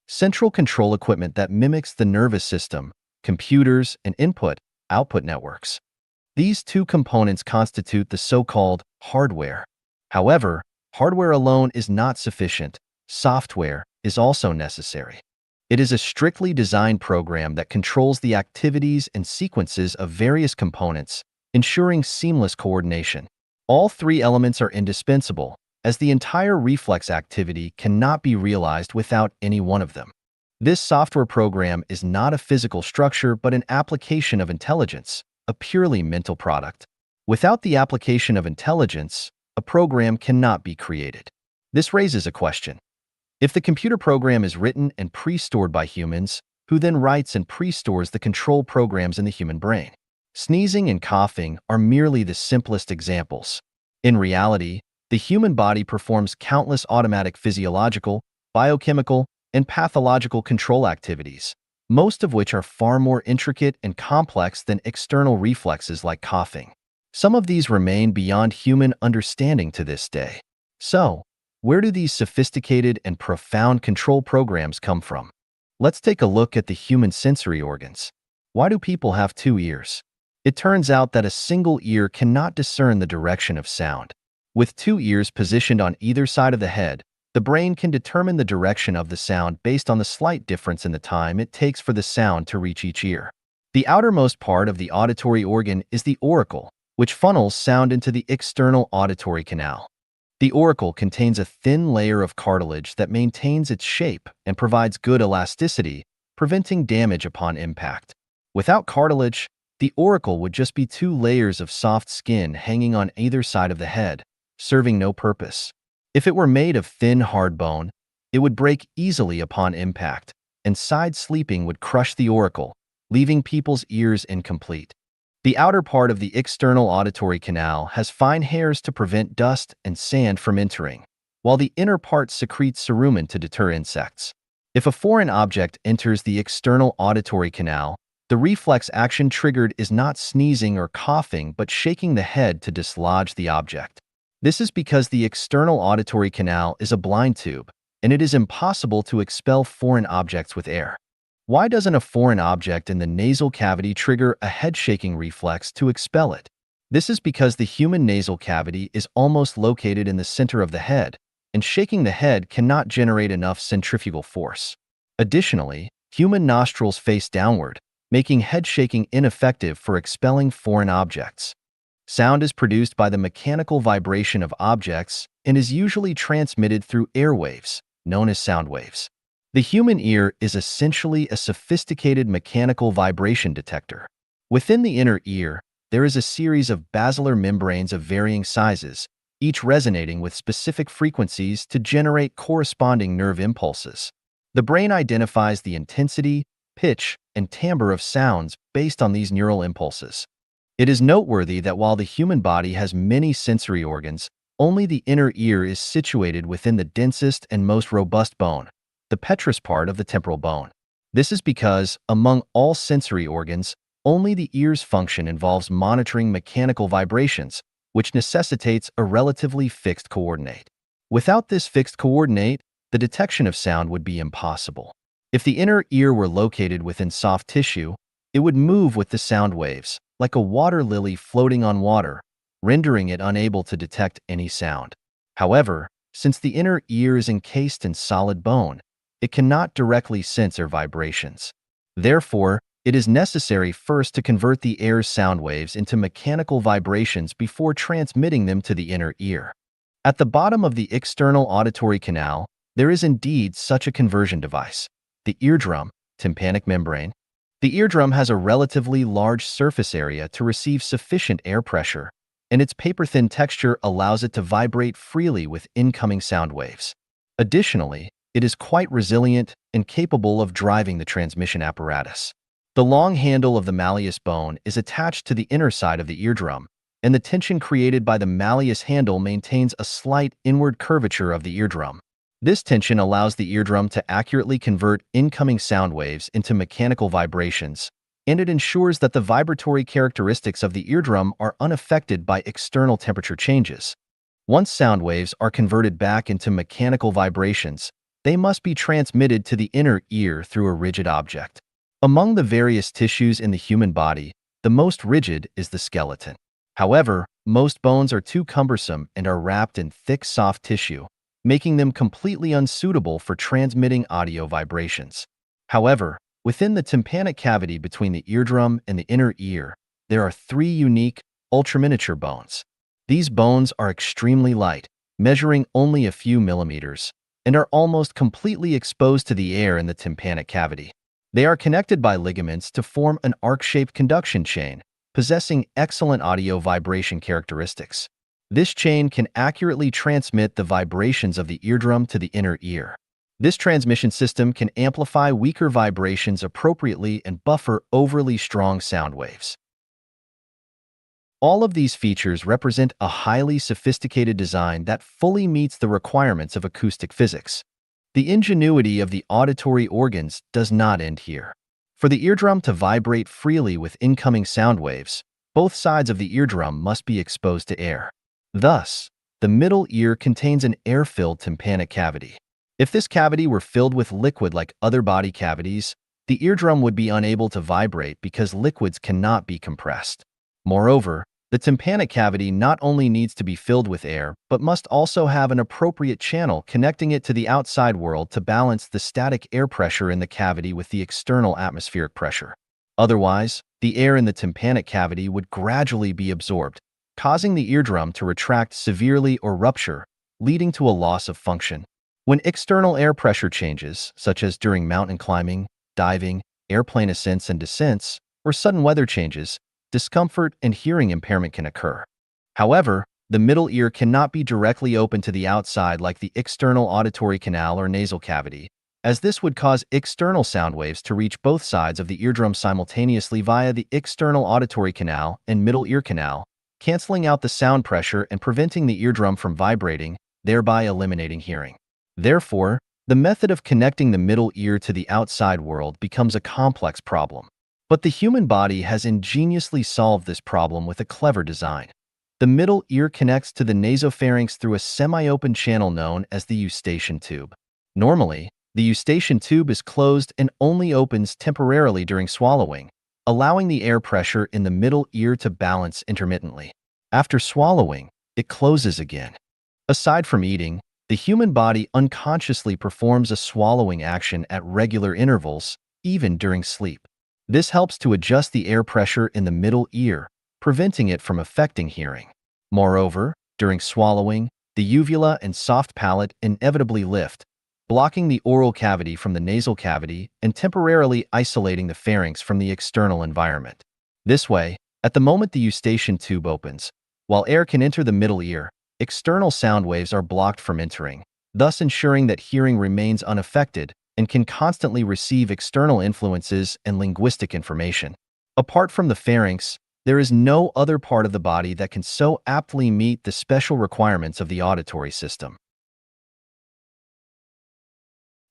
Central control equipment that mimics the nervous system, computers, and input-output networks. These two components constitute the so-called hardware. However, hardware alone is not sufficient. Software is also necessary. It is a strictly designed program that controls the activities and sequences of various components, ensuring seamless coordination. All three elements are indispensable, as the entire reflex activity cannot be realized without any one of them. This software program is not a physical structure but an application of intelligence, a purely mental product. Without the application of intelligence, a program cannot be created. This raises a question. If the computer program is written and pre-stored by humans, who then writes and pre-stores the control programs in the human brain? Sneezing and coughing are merely the simplest examples. In reality, the human body performs countless automatic physiological, biochemical, and pathological control activities, most of which are far more intricate and complex than external reflexes like coughing. Some of these remain beyond human understanding to this day. So, where do these sophisticated and profound control programs come from? Let's take a look at the human sensory organs. Why do people have two ears? It turns out that a single ear cannot discern the direction of sound. With two ears positioned on either side of the head, the brain can determine the direction of the sound based on the slight difference in the time it takes for the sound to reach each ear. The outermost part of the auditory organ is the auricle, which funnels sound into the external auditory canal. The auricle contains a thin layer of cartilage that maintains its shape and provides good elasticity, preventing damage upon impact. Without cartilage, the auricle would just be two layers of soft skin hanging on either side of the head, serving no purpose. If it were made of thin, hard bone, it would break easily upon impact, and side sleeping would crush the auricle, leaving people's ears incomplete. The outer part of the external auditory canal has fine hairs to prevent dust and sand from entering, while the inner part secretes cerumen to deter insects. If a foreign object enters the external auditory canal, the reflex action triggered is not sneezing or coughing but shaking the head to dislodge the object. This is because the external auditory canal is a blind tube, and it is impossible to expel foreign objects with air. Why doesn't a foreign object in the nasal cavity trigger a head-shaking reflex to expel it? This is because the human nasal cavity is almost located in the center of the head, and shaking the head cannot generate enough centrifugal force. Additionally, human nostrils face downward, making head shaking ineffective for expelling foreign objects. Sound is produced by the mechanical vibration of objects and is usually transmitted through airwaves, known as sound waves. The human ear is essentially a sophisticated mechanical vibration detector. Within the inner ear, there is a series of basilar membranes of varying sizes, each resonating with specific frequencies to generate corresponding nerve impulses. The brain identifies the intensity, pitch, and timbre of sounds based on these neural impulses. It is noteworthy that while the human body has many sensory organs, only the inner ear is situated within the densest and most robust bone, the petrous part of the temporal bone. This is because, among all sensory organs, only the ear's function involves monitoring mechanical vibrations, which necessitates a relatively fixed coordinate. Without this fixed coordinate, the detection of sound would be impossible. If the inner ear were located within soft tissue, it would move with the sound waves, like a water lily floating on water, rendering it unable to detect any sound. However, since the inner ear is encased in solid bone, it cannot directly sense air vibrations. Therefore, it is necessary first to convert the air's sound waves into mechanical vibrations before transmitting them to the inner ear. At the bottom of the external auditory canal, there is indeed such a conversion device, the eardrum, tympanic membrane. The eardrum has a relatively large surface area to receive sufficient air pressure, and its paper-thin texture allows it to vibrate freely with incoming sound waves. Additionally, it is quite resilient and capable of driving the transmission apparatus. The long handle of the malleus bone is attached to the inner side of the eardrum, and the tension created by the malleus handle maintains a slight inward curvature of the eardrum. This tension allows the eardrum to accurately convert incoming sound waves into mechanical vibrations, and it ensures that the vibratory characteristics of the eardrum are unaffected by external temperature changes. Once sound waves are converted back into mechanical vibrations, they must be transmitted to the inner ear through a rigid object. Among the various tissues in the human body, the most rigid is the skeleton. However, most bones are too cumbersome and are wrapped in thick, soft tissue, making them completely unsuitable for transmitting audio vibrations. However, within the tympanic cavity between the eardrum and the inner ear, there are three unique, ultraminiature bones. These bones are extremely light, measuring only a few millimeters, and are almost completely exposed to the air in the tympanic cavity. They are connected by ligaments to form an arc-shaped conduction chain, possessing excellent audio vibration characteristics. This chain can accurately transmit the vibrations of the eardrum to the inner ear. This transmission system can amplify weaker vibrations appropriately and buffer overly strong sound waves. All of these features represent a highly sophisticated design that fully meets the requirements of acoustic physics. The ingenuity of the auditory organs does not end here. For the eardrum to vibrate freely with incoming sound waves, both sides of the eardrum must be exposed to air. Thus, the middle ear contains an air-filled tympanic cavity. If this cavity were filled with liquid like other body cavities, the eardrum would be unable to vibrate because liquids cannot be compressed. Moreover, the tympanic cavity not only needs to be filled with air, but must also have an appropriate channel connecting it to the outside world to balance the static air pressure in the cavity with the external atmospheric pressure. Otherwise, the air in the tympanic cavity would gradually be absorbed, causing the eardrum to retract severely or rupture, leading to a loss of function. When external air pressure changes, such as during mountain climbing, diving, airplane ascents and descents, or sudden weather changes, discomfort and hearing impairment can occur. However, the middle ear cannot be directly open to the outside like the external auditory canal or nasal cavity, as this would cause external sound waves to reach both sides of the eardrum simultaneously via the external auditory canal and middle ear canal, canceling out the sound pressure and preventing the eardrum from vibrating, thereby eliminating hearing. Therefore, the method of connecting the middle ear to the outside world becomes a complex problem. But the human body has ingeniously solved this problem with a clever design. The middle ear connects to the nasopharynx through a semi-open channel known as the eustachian tube. Normally, the eustachian tube is closed and only opens temporarily during swallowing, allowing the air pressure in the middle ear to balance intermittently. After swallowing, it closes again. Aside from eating, the human body unconsciously performs a swallowing action at regular intervals, even during sleep. This helps to adjust the air pressure in the middle ear, preventing it from affecting hearing. Moreover, during swallowing, the uvula and soft palate inevitably lift, blocking the oral cavity from the nasal cavity and temporarily isolating the pharynx from the external environment. This way, at the moment the eustachian tube opens, while air can enter the middle ear, external sound waves are blocked from entering, thus ensuring that hearing remains unaffected and can constantly receive external influences and linguistic information. Apart from the pharynx, there is no other part of the body that can so aptly meet the special requirements of the auditory system.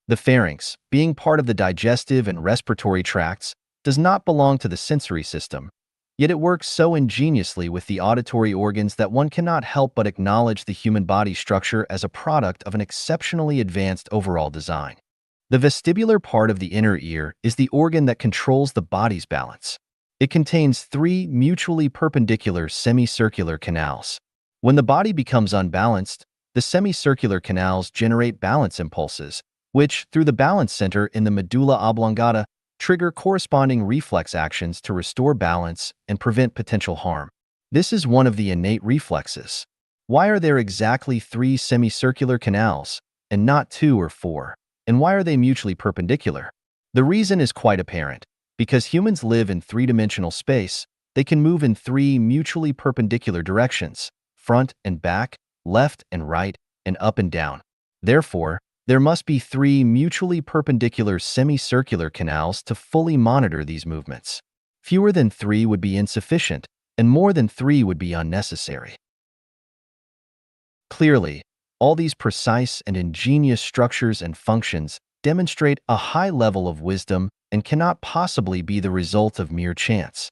The pharynx, being part of the digestive and respiratory tracts, does not belong to the sensory system, yet it works so ingeniously with the auditory organs that one cannot help but acknowledge the human body structure as a product of an exceptionally advanced overall design. The vestibular part of the inner ear is the organ that controls the body's balance. It contains three mutually perpendicular semicircular canals. When the body becomes unbalanced, the semicircular canals generate balance impulses, which, through the balance center in the medulla oblongata, trigger corresponding reflex actions to restore balance and prevent potential harm. This is one of the innate reflexes. Why are there exactly three semicircular canals, and not two or four? And why are they mutually perpendicular? The reason is quite apparent. Because humans live in three-dimensional space, they can move in three mutually perpendicular directions: front and back, left and right, and up and down. Therefore, there must be three mutually perpendicular semicircular canals to fully monitor these movements. Fewer than three would be insufficient, and more than three would be unnecessary. Clearly, all these precise and ingenious structures and functions demonstrate a high level of wisdom and cannot possibly be the result of mere chance.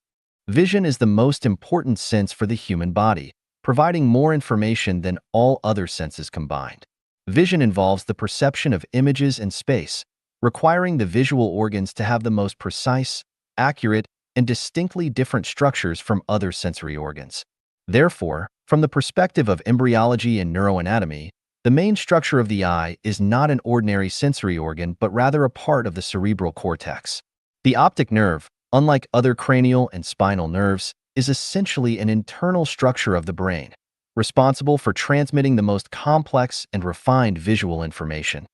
Vision is the most important sense for the human body, providing more information than all other senses combined. Vision involves the perception of images in space, requiring the visual organs to have the most precise, accurate, and distinctly different structures from other sensory organs. Therefore, from the perspective of embryology and neuroanatomy, the main structure of the eye is not an ordinary sensory organ but rather a part of the cerebral cortex. The optic nerve, unlike other cranial and spinal nerves, is essentially an internal structure of the brain, responsible for transmitting the most complex and refined visual information.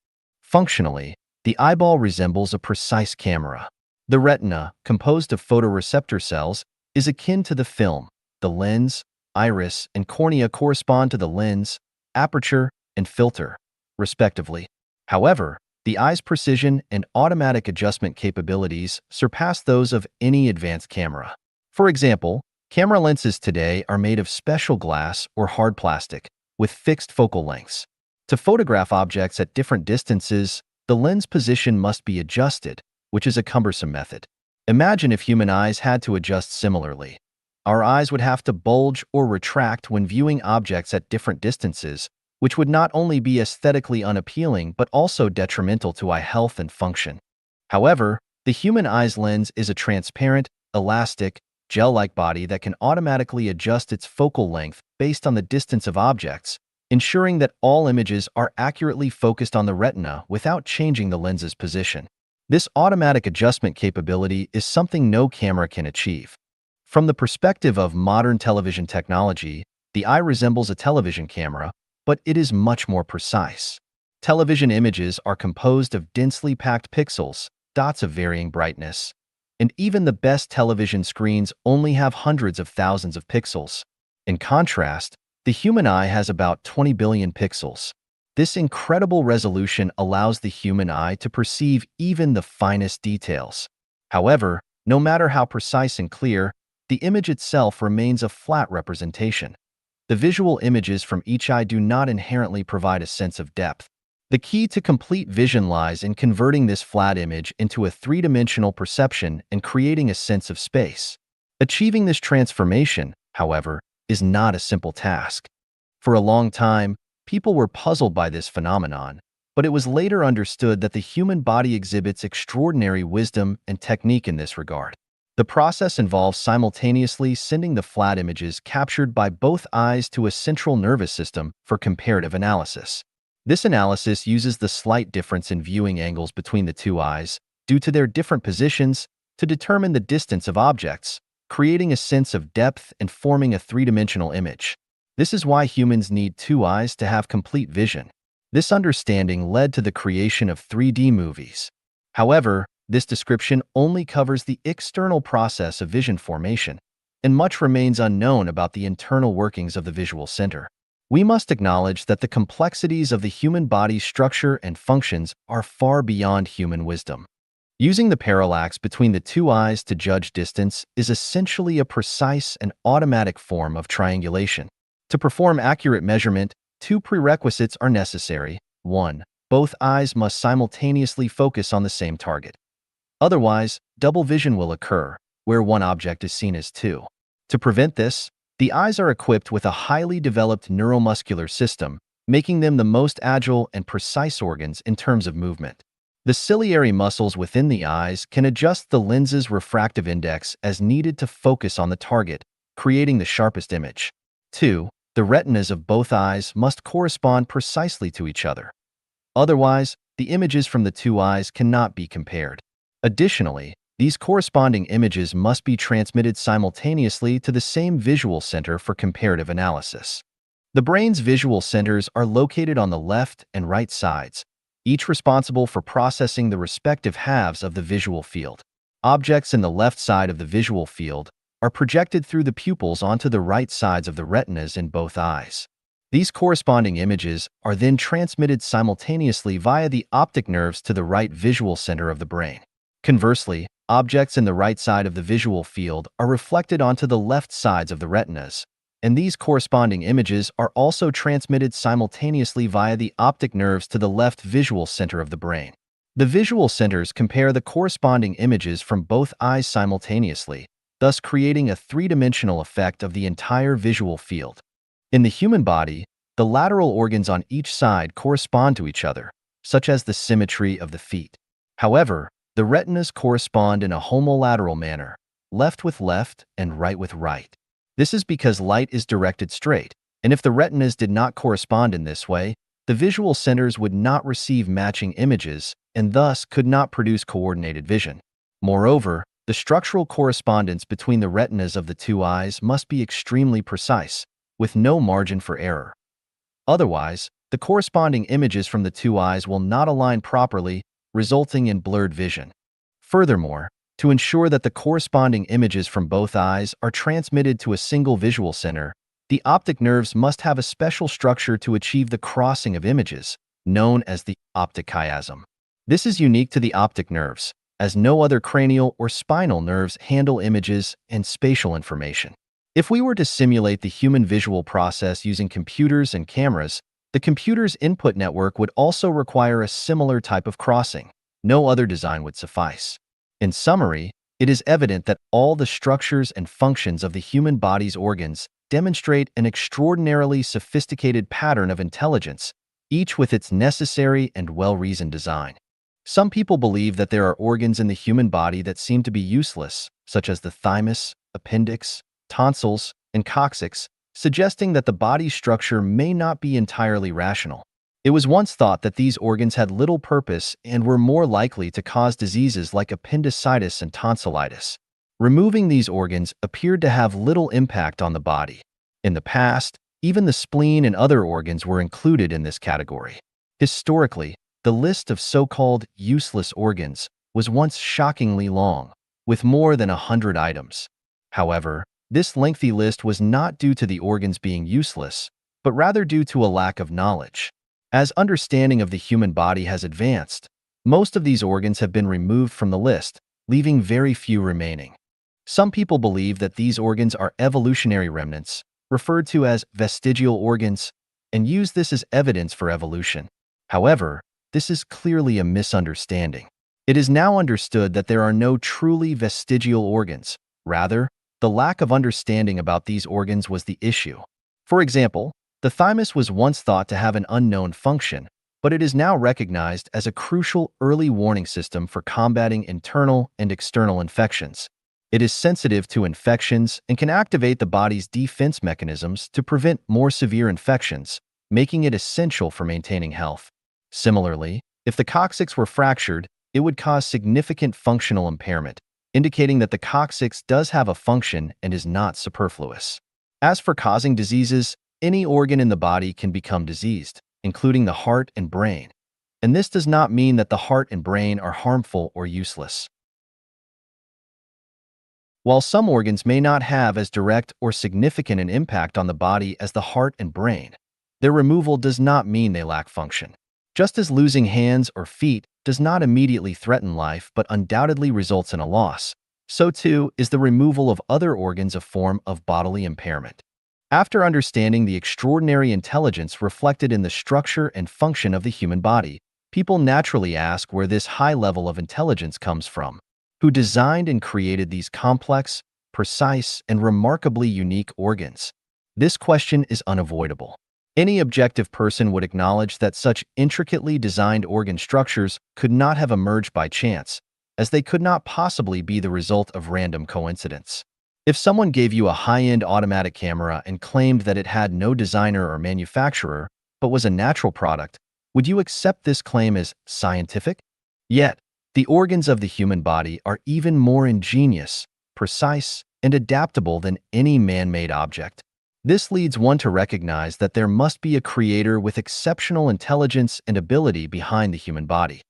Functionally, the eyeball resembles a precise camera. The retina, composed of photoreceptor cells, is akin to the film. The lens, iris, and cornea correspond to the lens, aperture, and filter, respectively. However, the eye's precision and automatic adjustment capabilities surpass those of any advanced camera. For example, camera lenses today are made of special glass or hard plastic, with fixed focal lengths. To photograph objects at different distances, the lens position must be adjusted, which is a cumbersome method. Imagine if human eyes had to adjust similarly. Our eyes would have to bulge or retract when viewing objects at different distances, which would not only be aesthetically unappealing but also detrimental to eye health and function. However, the human eye's lens is a transparent, elastic, gel-like body that can automatically adjust its focal length based on the distance of objects, ensuring that all images are accurately focused on the retina without changing the lens's position. This automatic adjustment capability is something no camera can achieve. From the perspective of modern television technology, the eye resembles a television camera, but it is much more precise. Television images are composed of densely packed pixels, dots of varying brightness, and even the best television screens only have hundreds of thousands of pixels. In contrast, the human eye has about 20 billion pixels. This incredible resolution allows the human eye to perceive even the finest details. However, no matter how precise and clear, the image itself remains a flat representation. The visual images from each eye do not inherently provide a sense of depth. The key to complete vision lies in converting this flat image into a three-dimensional perception and creating a sense of space. Achieving this transformation, however, is not a simple task. For a long time, people were puzzled by this phenomenon, but it was later understood that the human body exhibits extraordinary wisdom and technique in this regard. The process involves simultaneously sending the flat images captured by both eyes to a central nervous system for comparative analysis. This analysis uses the slight difference in viewing angles between the two eyes, due to their different positions, to determine the distance of objects, creating a sense of depth and forming a three-dimensional image. This is why humans need two eyes to have complete vision. This understanding led to the creation of 3D movies. However, this description only covers the external process of vision formation, and much remains unknown about the internal workings of the visual center. We must acknowledge that the complexities of the human body's structure and functions are far beyond human wisdom. Using the parallax between the two eyes to judge distance is essentially a precise and automatic form of triangulation. To perform accurate measurement, two prerequisites are necessary. 1. Both eyes must simultaneously focus on the same target. Otherwise, double vision will occur, where one object is seen as two. To prevent this, the eyes are equipped with a highly developed neuromuscular system, making them the most agile and precise organs in terms of movement. The ciliary muscles within the eyes can adjust the lens's refractive index as needed to focus on the target, creating the sharpest image. 2. The retinas of both eyes must correspond precisely to each other. Otherwise, the images from the two eyes cannot be compared. Additionally, these corresponding images must be transmitted simultaneously to the same visual center for comparative analysis. The brain's visual centers are located on the left and right sides, each responsible for processing the respective halves of the visual field. Objects in the left side of the visual field are projected through the pupils onto the right sides of the retinas in both eyes. These corresponding images are then transmitted simultaneously via the optic nerves to the right visual center of the brain. Conversely, objects in the right side of the visual field are reflected onto the left sides of the retinas, and these corresponding images are also transmitted simultaneously via the optic nerves to the left visual center of the brain. The visual centers compare the corresponding images from both eyes simultaneously, thus creating a three-dimensional effect of the entire visual field. In the human body, the lateral organs on each side correspond to each other, such as the symmetry of the feet. However, the retinas correspond in a homolateral manner, left with left and right with right. This is because light is directed straight, and if the retinas did not correspond in this way, the visual centers would not receive matching images and thus could not produce coordinated vision. Moreover, the structural correspondence between the retinas of the two eyes must be extremely precise, with no margin for error. Otherwise, the corresponding images from the two eyes will not align properly, resulting in blurred vision. Furthermore, to ensure that the corresponding images from both eyes are transmitted to a single visual center, the optic nerves must have a special structure to achieve the crossing of images, known as the optic chiasm. This is unique to the optic nerves, as no other cranial or spinal nerves handle images and spatial information. If we were to simulate the human visual process using computers and cameras, the computer's input network would also require a similar type of crossing. No other design would suffice. In summary, it is evident that all the structures and functions of the human body's organs demonstrate an extraordinarily sophisticated pattern of intelligence, each with its necessary and well-reasoned design. Some people believe that there are organs in the human body that seem to be useless, such as the thymus, appendix, tonsils, and coccyx, suggesting that the body's structure may not be entirely rational. It was once thought that these organs had little purpose and were more likely to cause diseases like appendicitis and tonsillitis. Removing these organs appeared to have little impact on the body. In the past, even the spleen and other organs were included in this category. Historically, the list of so-called useless organs was once shockingly long, with more than 100 items. However, this lengthy list was not due to the organs being useless, but rather due to a lack of knowledge. As understanding of the human body has advanced, most of these organs have been removed from the list, leaving very few remaining. Some people believe that these organs are evolutionary remnants, referred to as vestigial organs, and use this as evidence for evolution. However, this is clearly a misunderstanding. It is now understood that there are no truly vestigial organs. Rather, the lack of understanding about these organs was the issue. For example, the thymus was once thought to have an unknown function, but it is now recognized as a crucial early warning system for combating internal and external infections. It is sensitive to infections and can activate the body's defense mechanisms to prevent more severe infections, making it essential for maintaining health. Similarly, if the coccyx were fractured, it would cause significant functional impairment, indicating that the coccyx does have a function and is not superfluous. As for causing diseases, any organ in the body can become diseased, including the heart and brain. And this does not mean that the heart and brain are harmful or useless. While some organs may not have as direct or significant an impact on the body as the heart and brain, their removal does not mean they lack function. Just as losing hands or feet does not immediately threaten life but undoubtedly results in a loss, so too is the removal of other organs a form of bodily impairment. After understanding the extraordinary intelligence reflected in the structure and function of the human body, people naturally ask where this high level of intelligence comes from. Who designed and created these complex, precise, and remarkably unique organs? This question is unavoidable. Any objective person would acknowledge that such intricately designed organ structures could not have emerged by chance, as they could not possibly be the result of random coincidence. If someone gave you a high-end automatic camera and claimed that it had no designer or manufacturer, but was a natural product, would you accept this claim as scientific? Yet, the organs of the human body are even more ingenious, precise, and adaptable than any man-made object. This leads one to recognize that there must be a creator with exceptional intelligence and ability behind the human body.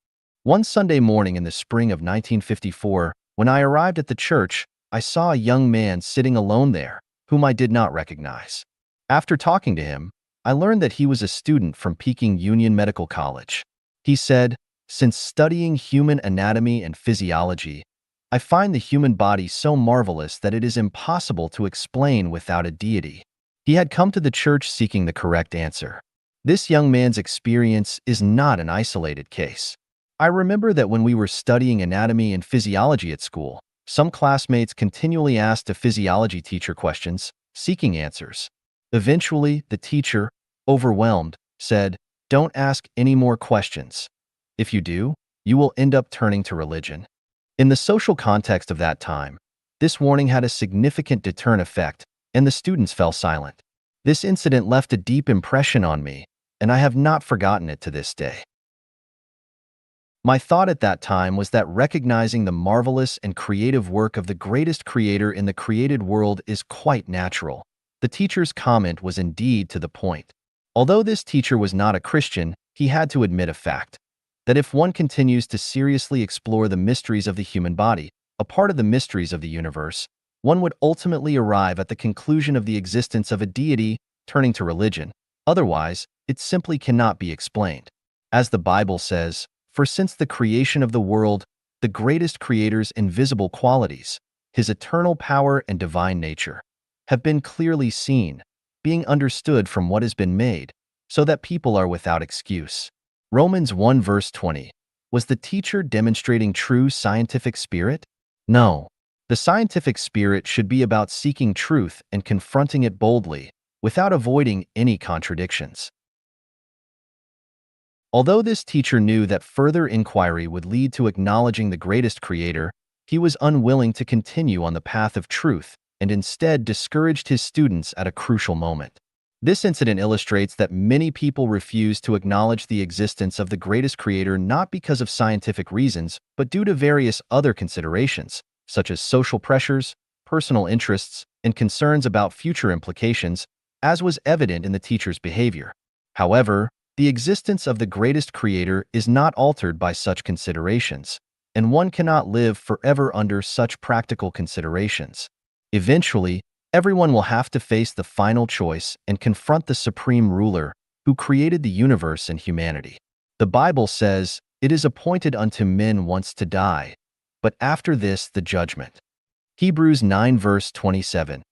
One Sunday morning in the spring of 1954, when I arrived at the church, I saw a young man sitting alone there, whom I did not recognize. After talking to him, I learned that he was a student from Peking Union Medical College. He said, "Since studying human anatomy and physiology, I find the human body so marvelous that it is impossible to explain without a deity." He had come to the church seeking the correct answer. This young man's experience is not an isolated case. I remember that when we were studying anatomy and physiology at school, some classmates continually asked a physiology teacher questions, seeking answers. Eventually, the teacher, overwhelmed, said, "Don't ask any more questions. If you do, you will end up turning to religion." In the social context of that time, this warning had a significant deterrent effect, and the students fell silent. This incident left a deep impression on me, and I have not forgotten it to this day. My thought at that time was that recognizing the marvelous and creative work of the greatest creator in the created world is quite natural. The teacher's comment was indeed to the point. Although this teacher was not a Christian, he had to admit a fact: that if one continues to seriously explore the mysteries of the human body, a part of the mysteries of the universe, one would ultimately arrive at the conclusion of the existence of a deity, turning to religion. Otherwise, it simply cannot be explained. As the Bible says, "For since the creation of the world, the greatest creator's invisible qualities, his eternal power and divine nature, have been clearly seen, being understood from what has been made, so that people are without excuse." Romans 1 verse 20. Was the teacher demonstrating true scientific spirit? No. The scientific spirit should be about seeking truth and confronting it boldly, without avoiding any contradictions. Although this teacher knew that further inquiry would lead to acknowledging the greatest creator, he was unwilling to continue on the path of truth and instead discouraged his students at a crucial moment. This incident illustrates that many people refuse to acknowledge the existence of the greatest creator not because of scientific reasons, but due to various other considerations, such as social pressures, personal interests, and concerns about future implications, as was evident in the teacher's behavior. However, the existence of the greatest creator is not altered by such considerations, and one cannot live forever under such practical considerations. Eventually, everyone will have to face the final choice and confront the supreme ruler who created the universe and humanity. The Bible says, "It is appointed unto men once to die, but after this the judgment." Hebrews 9 verse 27.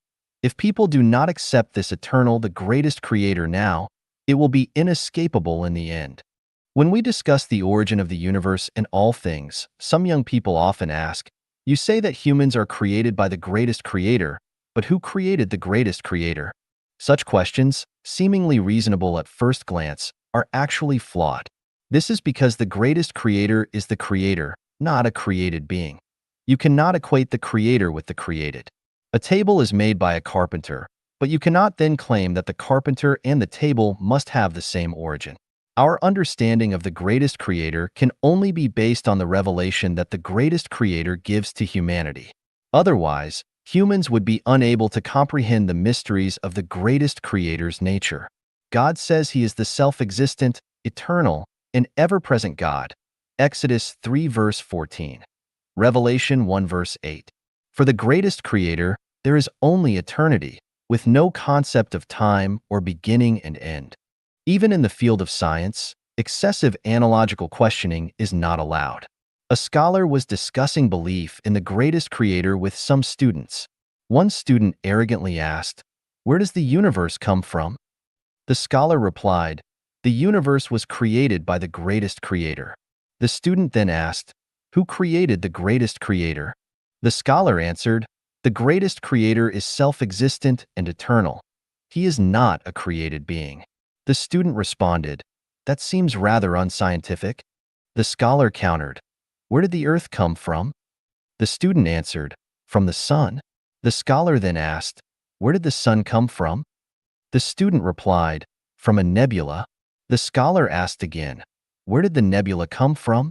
If people do not accept this eternal, the greatest creator now, it will be inescapable in the end. When we discuss the origin of the universe and all things, some young people often ask, "You say that humans are created by the greatest creator, but who created the greatest creator?" Such questions, seemingly reasonable at first glance, are actually flawed. This is because the greatest creator is the creator, not a created being. You cannot equate the creator with the created. A table is made by a carpenter, but you cannot then claim that the carpenter and the table must have the same origin. Our understanding of the greatest creator can only be based on the revelation that the greatest creator gives to humanity. Otherwise, humans would be unable to comprehend the mysteries of the greatest creator's nature. God says he is the self-existent, eternal, and ever-present God. Exodus 3 verse 14. Revelation 1 verse 8. For the greatest creator, there is only eternity, with no concept of time or beginning and end. Even in the field of science, excessive analogical questioning is not allowed. A scholar was discussing belief in the greatest creator with some students. One student arrogantly asked, "Where does the universe come from?" The scholar replied, "The universe was created by the greatest creator." The student then asked, "Who created the greatest creator?" The scholar answered, "The greatest creator is self-existent and eternal. He is not a created being." The student responded, "That seems rather unscientific." The scholar countered, "Where did the earth come from?" The student answered, "From the sun." The scholar then asked, "Where did the sun come from?" The student replied, "From a nebula." The scholar asked again, "Where did the nebula come from?"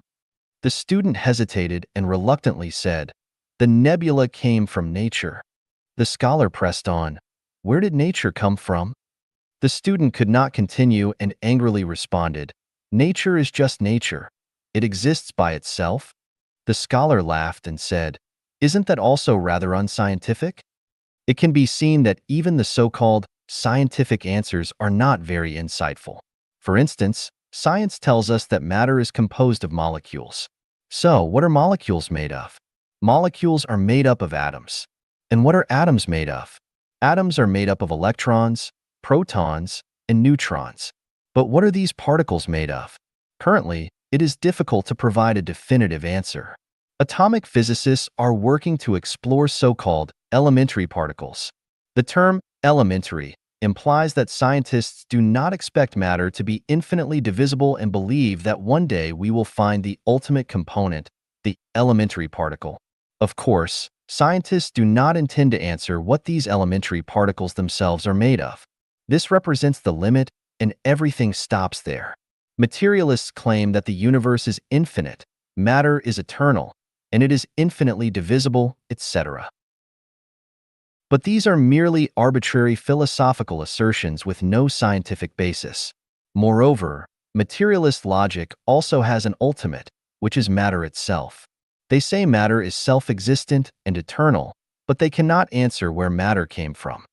The student hesitated and reluctantly said, "The nebula came from nature." The scholar pressed on, "Where did nature come from?" The student could not continue and angrily responded, "Nature is just nature. It exists by itself." The scholar laughed and said, "Isn't that also rather unscientific?" It can be seen that even the so-called scientific answers are not very insightful. For instance, science tells us that matter is composed of molecules. So, what are molecules made of? Molecules are made up of atoms. And what are atoms made of? Atoms are made up of electrons, protons, and neutrons. But what are these particles made of? Currently, it is difficult to provide a definitive answer. Atomic physicists are working to explore so-called elementary particles. The term elementary implies that scientists do not expect matter to be infinitely divisible and believe that one day we will find the ultimate component, the elementary particle. Of course, scientists do not intend to answer what these elementary particles themselves are made of. This represents the limit, and everything stops there. Materialists claim that the universe is infinite, matter is eternal, and it is infinitely divisible, etc. But these are merely arbitrary philosophical assertions with no scientific basis. Moreover, materialist logic also has an ultimate, which is matter itself. They say matter is self-existent and eternal, but they cannot answer where matter came from.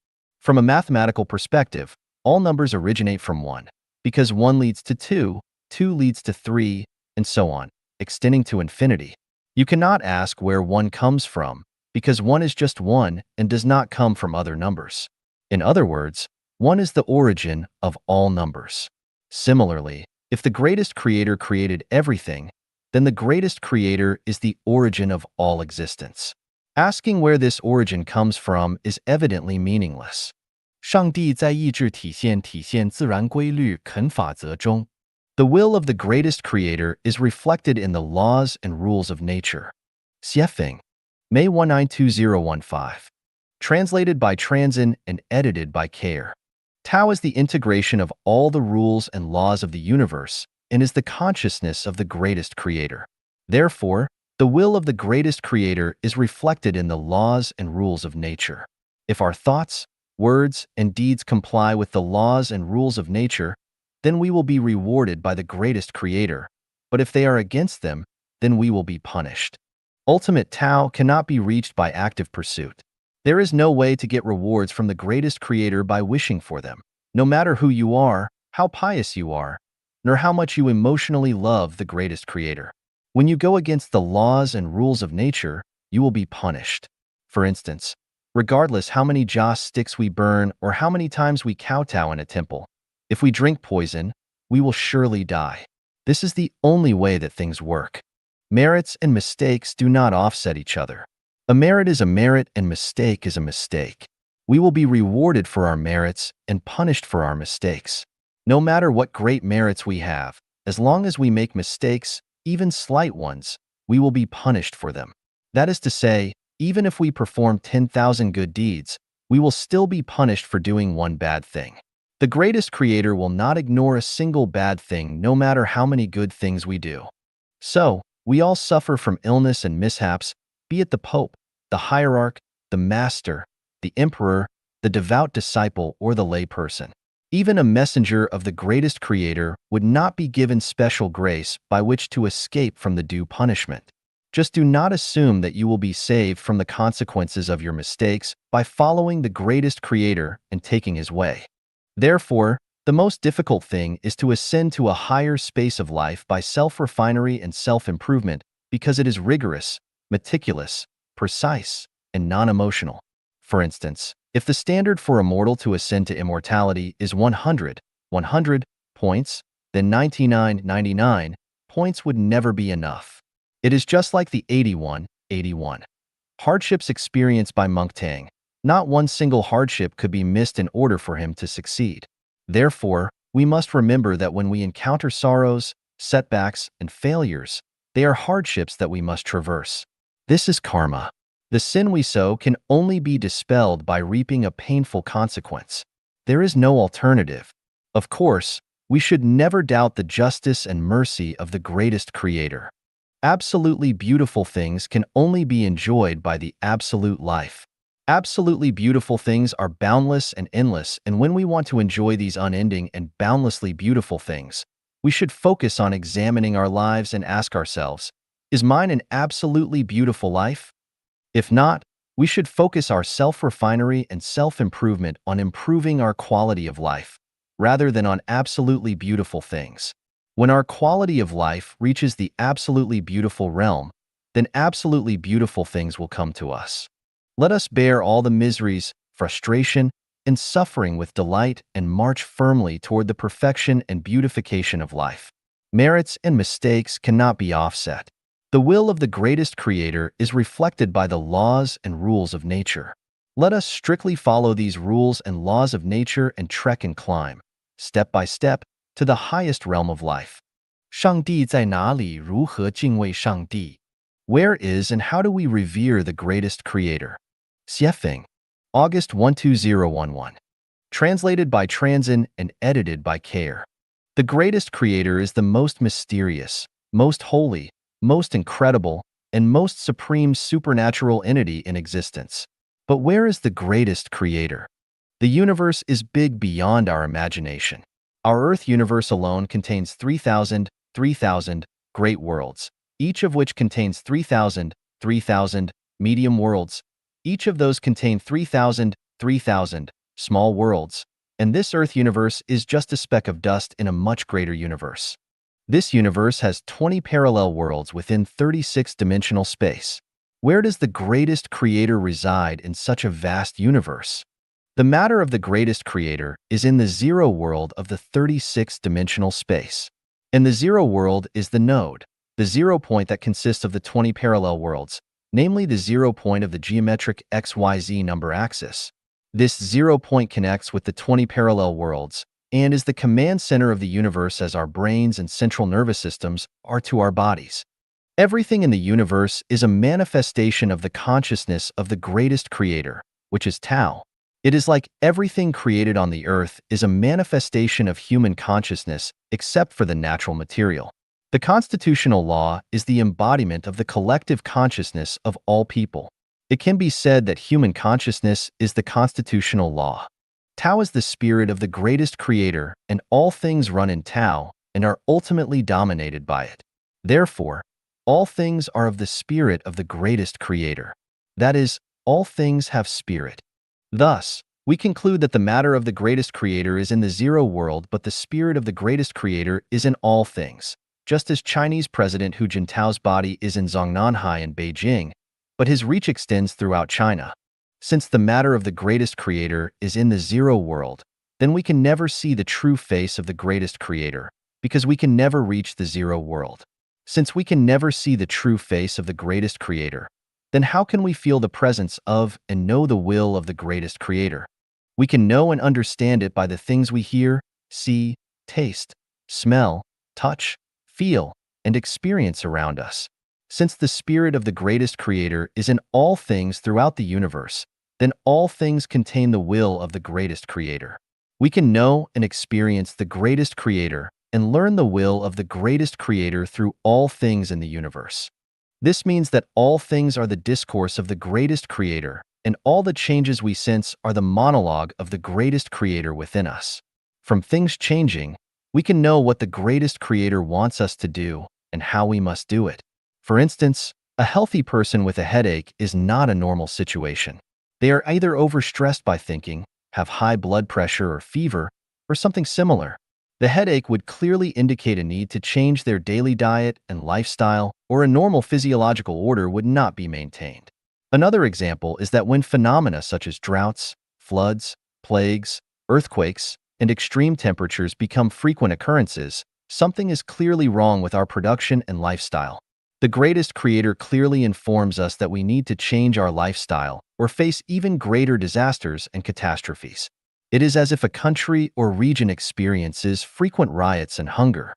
From a mathematical perspective, all numbers originate from 1, because 1 leads to 2, 2 leads to 3, and so on, extending to infinity. You cannot ask where 1 comes from, because 1 is just 1 and does not come from other numbers. In other words, 1 is the origin of all numbers. Similarly, if the greatest creator created everything, then the greatest creator is the origin of all existence. Asking where this origin comes from is evidently meaningless. 上帝在意志体现自然规律肯法则中. The will of the greatest creator is reflected in the laws and rules of nature. Xiefeng, May 192015. Translated by Transin and edited by Care. Tao is the integration of all the rules and laws of the universe and is the consciousness of the greatest creator. Therefore, the will of the greatest creator is reflected in the laws and rules of nature. If our thoughts, words, and deeds comply with the laws and rules of nature, then we will be rewarded by the greatest creator. But if they are against them, then we will be punished. Ultimate Tao cannot be reached by active pursuit. There is no way to get rewards from the greatest creator by wishing for them, no matter who you are, how pious you are, nor how much you emotionally love the greatest creator. When you go against the laws and rules of nature, you will be punished. For instance, regardless how many joss sticks we burn or how many times we kowtow in a temple, if we drink poison, we will surely die. This is the only way that things work. Merits and mistakes do not offset each other. A merit is a merit and mistake is a mistake. We will be rewarded for our merits and punished for our mistakes. No matter what great merits we have, as long as we make mistakes, even slight ones, we will be punished for them. That is to say, even if we perform 10,000 good deeds, we will still be punished for doing one bad thing. The greatest creator will not ignore a single bad thing no matter how many good things we do. So, we all suffer from illness and mishaps, be it the Pope, the hierarch, the master, the emperor, the devout disciple, or the layperson. Even a messenger of the greatest creator would not be given special grace by which to escape from the due punishment. Just do not assume that you will be saved from the consequences of your mistakes by following the greatest creator and taking his way. Therefore, the most difficult thing is to ascend to a higher space of life by self-refinery and self-improvement because it is rigorous, meticulous, precise, and non-emotional. For instance, if the standard for a mortal to ascend to immortality is 100 points, then 99 points would never be enough. It is just like the 81 hardships experienced by Monk Tang. Not one single hardship could be missed in order for him to succeed. Therefore, we must remember that when we encounter sorrows, setbacks, and failures, they are hardships that we must traverse. This is karma. The sin we sow can only be dispelled by reaping a painful consequence. There is no alternative. Of course, we should never doubt the justice and mercy of the greatest creator. Absolutely beautiful things can only be enjoyed by the absolute life. Absolutely beautiful things are boundless and endless, and when we want to enjoy these unending and boundlessly beautiful things, we should focus on examining our lives and ask ourselves, is mine an absolutely beautiful life? If not, we should focus our self-refinery and self-improvement on improving our quality of life, rather than on absolutely beautiful things. When our quality of life reaches the absolutely beautiful realm, then absolutely beautiful things will come to us. Let us bear all the miseries, frustration, and suffering with delight and march firmly toward the perfection and beautification of life. Merits and mistakes cannot be offset. The will of the greatest creator is reflected by the laws and rules of nature. Let us strictly follow these rules and laws of nature and trek and climb, step by step, to the highest realm of life. 上帝在哪里？如何敬畏上帝? Where is and how do we revere the greatest creator? Xiefeng, August 12011. Translated by Transin and edited by Care. The greatest creator is the most mysterious, most holy, most incredible, and most supreme supernatural entity in existence. But where is the greatest creator? The universe is big beyond our imagination. Our Earth universe alone contains 3,000 great worlds, each of which contains 3,000 medium worlds. Each of those contain 3,000 small worlds, and this Earth universe is just a speck of dust in a much greater universe. This universe has 20 parallel worlds within 36-dimensional space. Where does the greatest creator reside in such a vast universe? The matter of the greatest creator is in the zero world of the 36-dimensional space. And the zero world is the node, the 0 point that consists of the 20 parallel worlds, namely the 0 point of the geometric XYZ number axis. This 0 point connects with the 20 parallel worlds and is the command center of the universe as our brains and central nervous systems are to our bodies. Everything in the universe is a manifestation of the consciousness of the greatest creator, which is Tao. It is like everything created on the earth is a manifestation of human consciousness except for the natural material. The constitutional law is the embodiment of the collective consciousness of all people. It can be said that human consciousness is the constitutional law. Tao is the spirit of the greatest creator, and all things run in Tao and are ultimately dominated by it. Therefore, all things are of the spirit of the greatest creator. That is, all things have spirit. Thus, we conclude that the matter of the greatest creator is in the zero world, but the spirit of the greatest creator is in all things, just as Chinese President Hu Jintao's body is in Zhongnanhai in Beijing, but his reach extends throughout China. Since the matter of the greatest creator is in the zero world, then we can never see the true face of the greatest creator, because we can never reach the zero world. Since we can never see the true face of the greatest creator, then how can we feel the presence of and know the will of the greatest creator? We can know and understand it by the things we hear, see, taste, smell, touch, feel, and experience around us. Since the spirit of the greatest creator is in all things throughout the universe, then all things contain the will of the greatest creator. We can know and experience the greatest creator and learn the will of the greatest creator through all things in the universe. This means that all things are the discourse of the greatest creator, and all the changes we sense are the monologue of the greatest creator within us. From things changing, we can know what the greatest creator wants us to do and how we must do it. For instance, a healthy person with a headache is not a normal situation. They are either overstressed by thinking, have high blood pressure or fever, or something similar. The headache would clearly indicate a need to change their daily diet and lifestyle, or a normal physiological order would not be maintained. Another example is that when phenomena such as droughts, floods, plagues, earthquakes, and extreme temperatures become frequent occurrences, something is clearly wrong with our production and lifestyle. The greatest creator clearly informs us that we need to change our lifestyle or face even greater disasters and catastrophes. It is as if a country or region experiences frequent riots and hunger.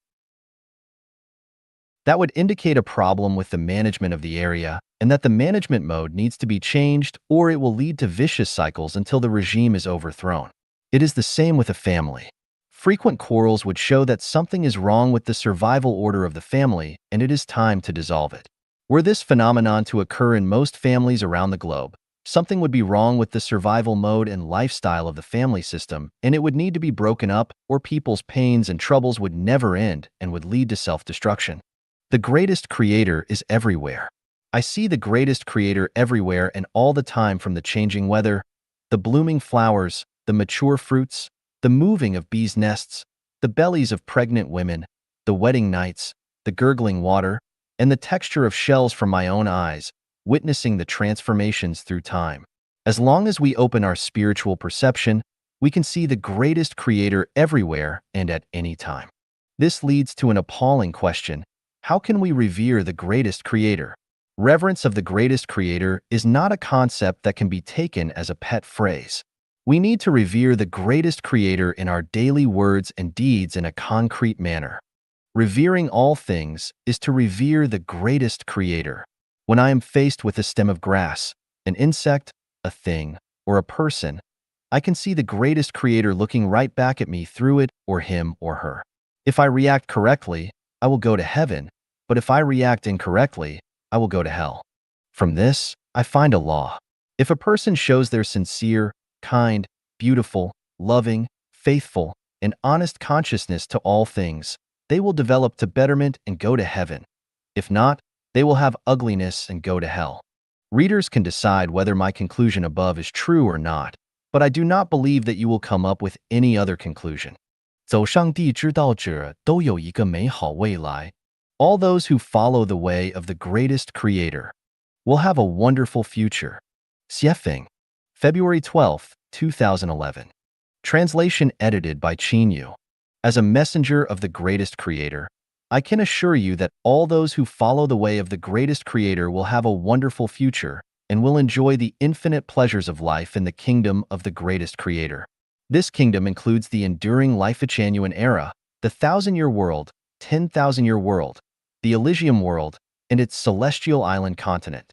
That would indicate a problem with the management of the area and that the management mode needs to be changed, or it will lead to vicious cycles until the regime is overthrown. It is the same with a family. Frequent quarrels would show that something is wrong with the survival order of the family and it is time to dissolve it. Were this phenomenon to occur in most families around the globe, something would be wrong with the survival mode and lifestyle of the family system, and it would need to be broken up, or people's pains and troubles would never end and would lead to self-destruction. The greatest creator is everywhere. I see the greatest creator everywhere and all the time, from the changing weather, the blooming flowers, the mature fruits, the moving of bees' nests, the bellies of pregnant women, the wedding nights, the gurgling water, and the texture of shells from my own eyes, witnessing the transformations through time. As long as we open our spiritual perception, we can see the greatest creator everywhere and at any time. This leads to an appalling question: how can we revere the greatest creator? Reverence of the greatest creator is not a concept that can be taken as a pet phrase. We need to revere the greatest creator in our daily words and deeds in a concrete manner. Revering all things is to revere the greatest creator. When I am faced with a stem of grass, an insect, a thing, or a person, I can see the greatest creator looking right back at me through it, or him or her. If I react correctly, I will go to heaven, but if I react incorrectly, I will go to hell. From this, I find a law. If a person shows their sincere, kind, beautiful, loving, faithful, and honest consciousness to all things, they will develop to betterment and go to heaven. If not, they will have ugliness and go to hell. Readers can decide whether my conclusion above is true or not, but I do not believe that you will come up with any other conclusion. 走上帝之道者都有一个美好未来. All those who follow the way of the greatest creator will have a wonderful future. Xiefeng, February 12, 2011. Translation edited by Qinyu. As a messenger of the greatest creator, I can assure you that all those who follow the way of the greatest creator will have a wonderful future and will enjoy the infinite pleasures of life in the kingdom of the greatest creator. This kingdom includes the enduring Life-Genuine era, the 1,000-year world, 10,000-year world, the Elysium world, and its celestial island continent.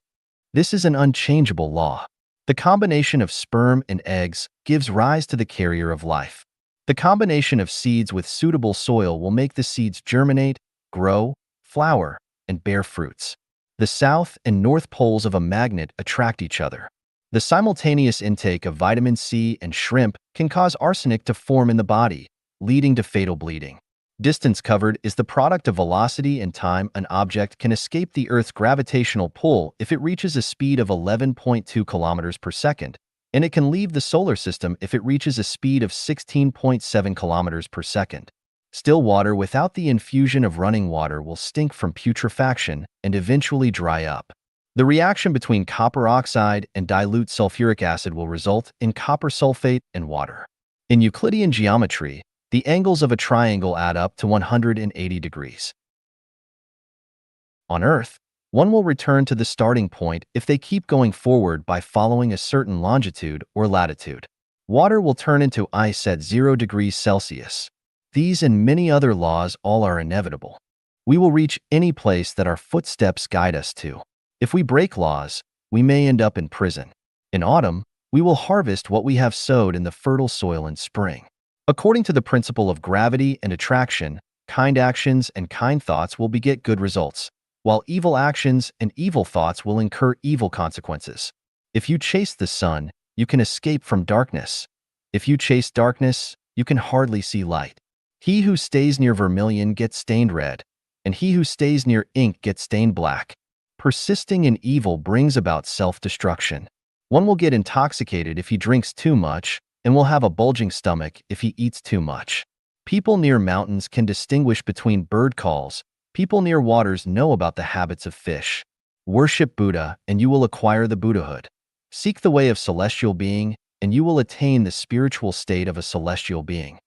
This is an unchangeable law. The combination of sperm and eggs gives rise to the carrier of life. The combination of seeds with suitable soil will make the seeds germinate, grow, flower, and bear fruits. The south and north poles of a magnet attract each other. The simultaneous intake of vitamin C and shrimp can cause arsenic to form in the body, leading to fatal bleeding. Distance covered is the product of velocity and time. An object can escape the Earth's gravitational pull if it reaches a speed of 11.2 kilometers per second, and it can leave the solar system if it reaches a speed of 16.7 kilometers per second. Still water without the infusion of running water will stink from putrefaction and eventually dry up. The reaction between copper oxide and dilute sulfuric acid will result in copper sulfate and water. In Euclidean geometry, the angles of a triangle add up to 180 degrees. On Earth, one will return to the starting point if they keep going forward by following a certain longitude or latitude. Water will turn into ice at 0 degrees Celsius. These and many other laws all are inevitable. We will reach any place that our footsteps guide us to. If we break laws, we may end up in prison. In autumn, we will harvest what we have sowed in the fertile soil in spring. According to the principle of gravity and attraction, kind actions and kind thoughts will beget good results, while evil actions and evil thoughts will incur evil consequences. If you chase the sun, you can escape from darkness. If you chase darkness, you can hardly see light. He who stays near vermilion gets stained red, and he who stays near ink gets stained black. Persisting in evil brings about self-destruction. One will get intoxicated if he drinks too much, and will have a bulging stomach if he eats too much. People near mountains can distinguish between bird calls. People near waters know about the habits of fish. Worship Buddha, and you will acquire the Buddhahood. Seek the way of celestial being, and you will attain the spiritual state of a celestial being.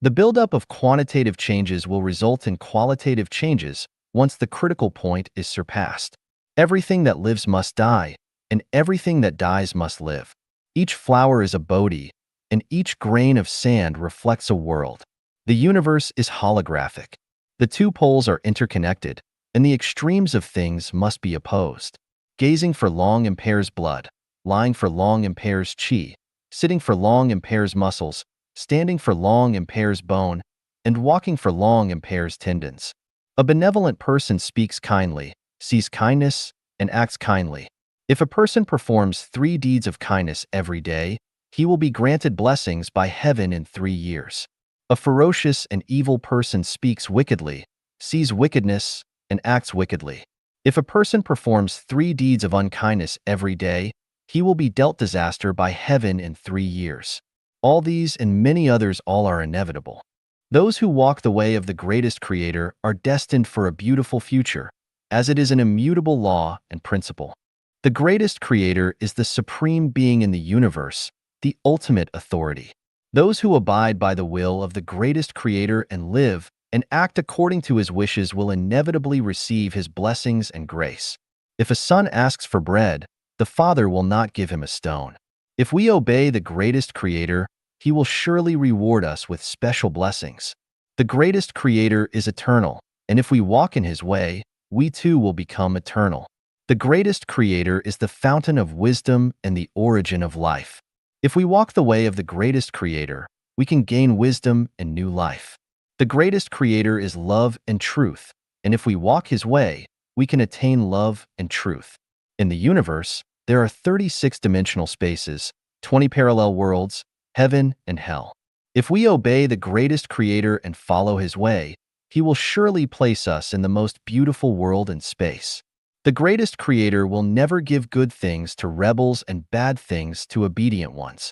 The buildup of quantitative changes will result in qualitative changes once the critical point is surpassed. Everything that lives must die, and everything that dies must live. Each flower is a Bodhi, and each grain of sand reflects a world. The universe is holographic. The two poles are interconnected, and the extremes of things must be opposed. Gazing for long impairs blood, lying for long impairs qi, sitting for long impairs muscles, standing for long impairs bone, and walking for long impairs tendons. A benevolent person speaks kindly, sees kindness, and acts kindly. If a person performs 3 deeds of kindness every day, he will be granted blessings by heaven in 3 years. A ferocious and evil person speaks wickedly, sees wickedness, and acts wickedly. If a person performs 3 deeds of unkindness every day, he will be dealt disaster by heaven in 3 years. All these and many others all are inevitable. Those who walk the way of the greatest Creator are destined for a beautiful future, as it is an immutable law and principle. The greatest Creator is the supreme being in the universe, the ultimate authority. Those who abide by the will of the greatest Creator and live and act according to his wishes will inevitably receive his blessings and grace. If a son asks for bread, the father will not give him a stone. If we obey the greatest Creator, he will surely reward us with special blessings. The greatest Creator is eternal, and if we walk in his way, we too will become eternal. The greatest Creator is the fountain of wisdom and the origin of life. If we walk the way of the greatest Creator, we can gain wisdom and new life. The greatest Creator is love and truth, and if we walk his way, we can attain love and truth. In the universe, there are 36 dimensional spaces, 20 parallel worlds, heaven and hell. If we obey the greatest Creator and follow his way, he will surely place us in the most beautiful world in space. The greatest Creator will never give good things to rebels and bad things to obedient ones.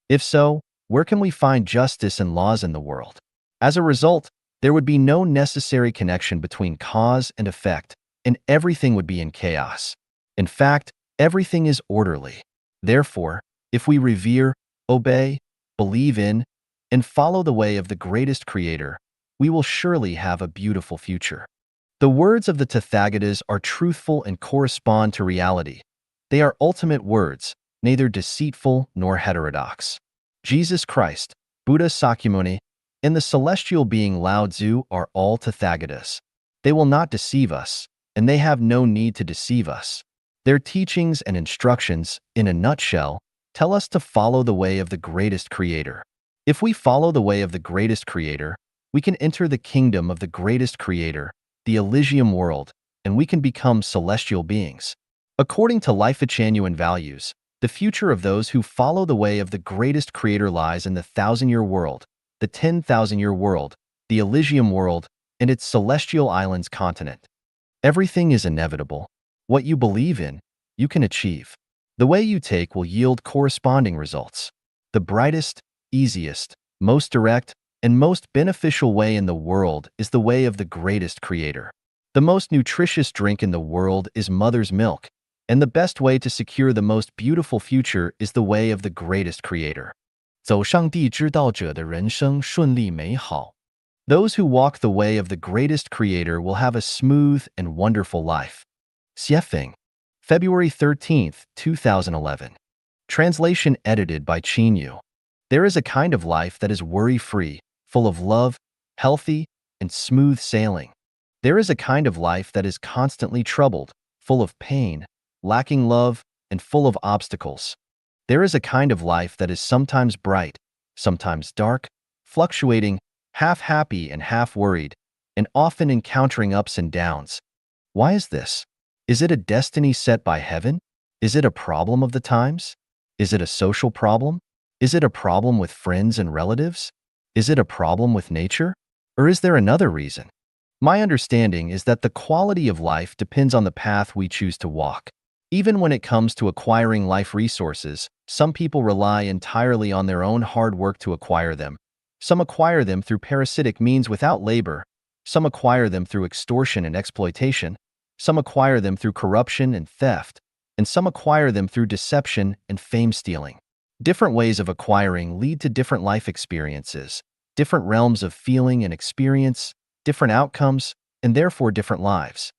If so, where can we find justice and laws in the world? As a result, there would be no necessary connection between cause and effect, and everything would be in chaos. In fact, everything is orderly. Therefore, if we revere, obey, believe in, and follow the way of the greatest Creator, we will surely have a beautiful future. The words of the Tathagatas are truthful and correspond to reality. They are ultimate words, neither deceitful nor heterodox. Jesus Christ, Buddha Sakyamuni, and the celestial being Lao Tzu are all Tathagatas. They will not deceive us, and they have no need to deceive us. Their teachings and instructions, in a nutshell, tell us to follow the way of the greatest Creator. If we follow the way of the greatest Creator, we can enter the kingdom of the greatest Creator, the Elysium world, and we can become celestial beings. According to Life-Genuine values, the future of those who follow the way of the greatest Creator lies in the 1,000-year world, the 10,000-year world, the Elysium world, and its celestial islands continent. Everything is inevitable. What you believe in, you can achieve. The way you take will yield corresponding results. The brightest, easiest, most direct, and most beneficial way in the world is the way of the greatest Creator. The most nutritious drink in the world is mother's milk, and the best way to secure the most beautiful future is the way of the greatest Creator. 走上帝之道者的人生顺利美好. Those who walk the way of the greatest Creator will have a smooth and wonderful life. Xiefeng, February 13, 2011. Translation edited by Qin Yu. There is a kind of life that is worry-free, full of love, healthy, and smooth sailing. There is a kind of life that is constantly troubled, full of pain, lacking love, and full of obstacles. There is a kind of life that is sometimes bright, sometimes dark, fluctuating, half happy and half worried, and often encountering ups and downs. Why is this? Is it a destiny set by heaven? Is it a problem of the times? Is it a social problem? Is it a problem with friends and relatives? Is it a problem with nature? Or is there another reason? My understanding is that the quality of life depends on the path we choose to walk. Even when it comes to acquiring life resources, some people rely entirely on their own hard work to acquire them. Some acquire them through parasitic means without labor. Some acquire them through extortion and exploitation. Some acquire them through corruption and theft. And some acquire them through deception and fame stealing. Different ways of acquiring lead to different life experiences, different realms of feeling and experience, different outcomes, and therefore different lives.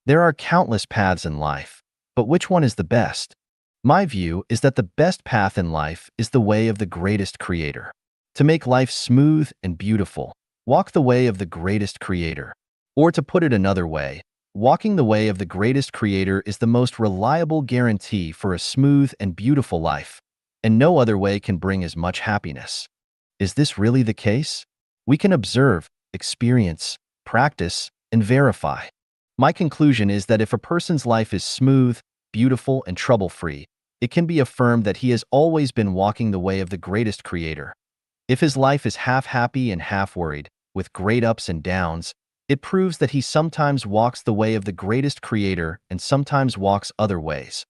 There are countless paths in life, but which one is the best? My view is that the best path in life is the way of the greatest creator. To make life smooth and beautiful, walk the way of the greatest creator. Or to put it another way, walking the way of the greatest creator is the most reliable guarantee for a smooth and beautiful life, and no other way can bring as much happiness. Is this really the case? We can observe, experience, practice, and verify. My conclusion is that if a person's life is smooth, beautiful, and trouble-free, it can be affirmed that he has always been walking the way of the greatest creator. If his life is half happy and half worried, with great ups and downs, it proves that he sometimes walks the way of the greatest creator and sometimes walks other ways.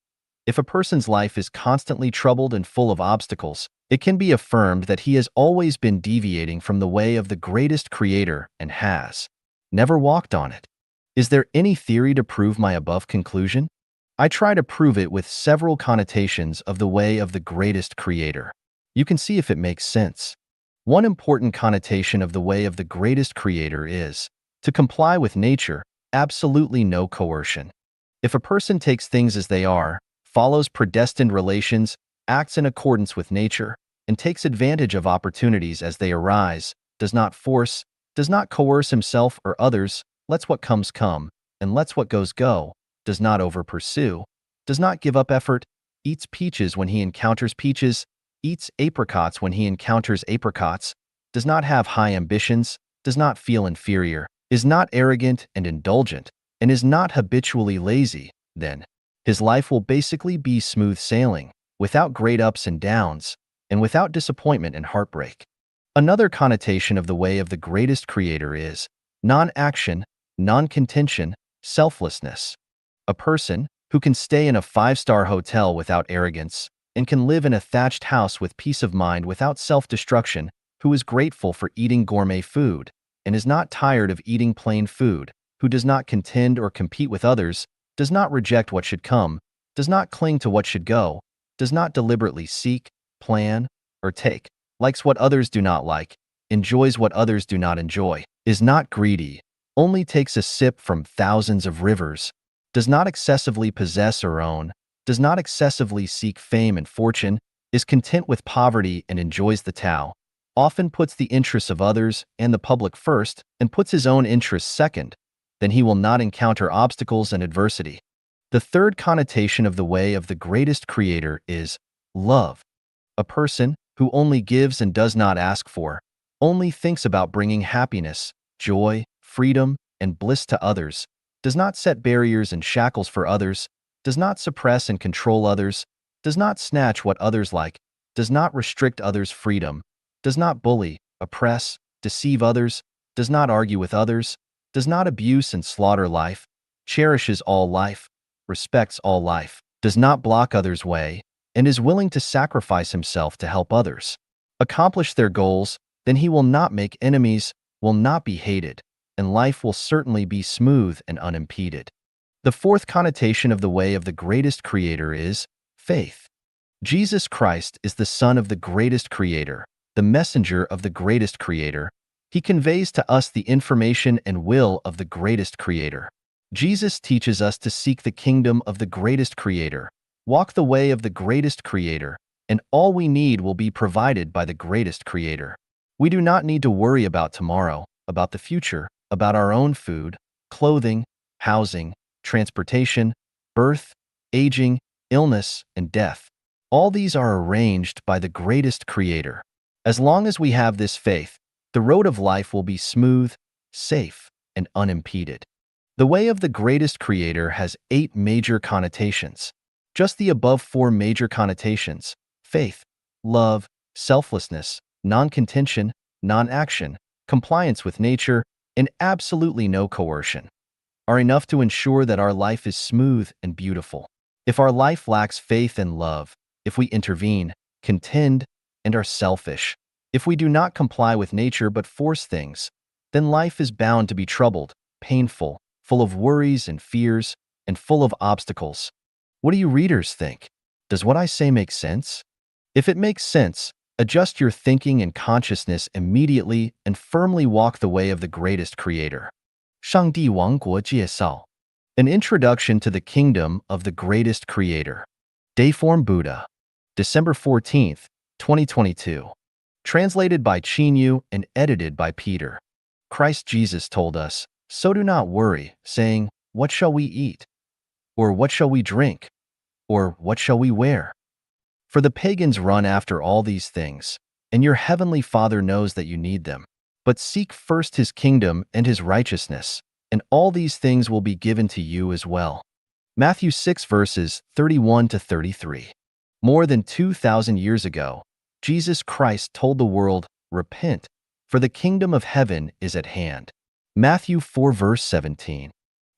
If a person's life is constantly troubled and full of obstacles, it can be affirmed that he has always been deviating from the way of the greatest creator and has never walked on it. Is there any theory to prove my above conclusion? I try to prove it with several connotations of the way of the greatest creator. You can see if it makes sense. One important connotation of the way of the greatest creator is to comply with nature, absolutely no coercion. If a person takes things as they are, follows predestined relations, acts in accordance with nature, and takes advantage of opportunities as they arise, does not force, does not coerce himself or others, lets what comes come, and lets what goes go, does not over-pursue, does not give up effort, eats peaches when he encounters peaches, eats apricots when he encounters apricots, does not have high ambitions, does not feel inferior, is not arrogant and indulgent, and is not habitually lazy, then his life will basically be smooth sailing, without great ups and downs, and without disappointment and heartbreak. Another connotation of the way of the greatest creator is non-action, non-contention, selflessness. A person who can stay in a five-star hotel without arrogance and can live in a thatched house with peace of mind without self-destruction, who is grateful for eating gourmet food and is not tired of eating plain food, who does not contend or compete with others, does not reject what should come, does not cling to what should go, does not deliberately seek, plan, or take, likes what others do not like, enjoys what others do not enjoy, is not greedy, only takes a sip from thousands of rivers, does not excessively possess or own, does not excessively seek fame and fortune, is content with poverty and enjoys the Tao, often puts the interests of others and the public first and puts his own interests second, then he will not encounter obstacles and adversity. The third connotation of the way of the greatest creator is love. A person who only gives and does not ask for, only thinks about bringing happiness, joy, freedom, and bliss to others, does not set barriers and shackles for others, does not suppress and control others, does not snatch what others like, does not restrict others' freedom, does not bully, oppress, deceive others, does not argue with others, does not abuse and slaughter life, cherishes all life, respects all life, does not block others' way, and is willing to sacrifice himself to help others accomplish their goals, then he will not make enemies, will not be hated, and life will certainly be smooth and unimpeded. The fourth connotation of the way of the greatest creator is faith. Jesus Christ is the Son of the greatest creator, the messenger of the greatest creator. He conveys to us the information and will of the greatest creator. Jesus teaches us to seek the kingdom of the greatest creator, walk the way of the greatest creator, and all we need will be provided by the greatest creator. We do not need to worry about tomorrow, about the future, about our own food, clothing, housing, transportation, birth, aging, illness, and death. All these are arranged by the greatest creator. As long as we have this faith, the road of life will be smooth, safe, and unimpeded. The way of the greatest creator has 8 major connotations. Just the above 4 major connotations, faith, love, selflessness, non-contention, non-action, compliance with nature, and absolutely no coercion, are enough to ensure that our life is smooth and beautiful. If our life lacks faith and love, if we intervene, contend, and are selfish, if we do not comply with nature but force things, then life is bound to be troubled, painful, full of worries and fears, and full of obstacles. What do you readers think? Does what I say make sense? If it makes sense, adjust your thinking and consciousness immediately and firmly walk the way of the greatest creator. 上帝王国介绍 An introduction to the kingdom of the greatest creator. Dayform Buddha. December 14th, 2022. Translated by Chinyu and edited by Peter. Christ Jesus told us, "So do not worry, saying, 'What shall we eat?' Or 'What shall we drink?' Or 'What shall we wear?' For the pagans run after all these things, and your heavenly Father knows that you need them. But seek first his kingdom and his righteousness, and all these things will be given to you as well." Matthew 6 verses 31 to 33. More than 2,000 years ago, Jesus Christ told the world, "Repent, for the kingdom of heaven is at hand." Matthew 4 verse 17.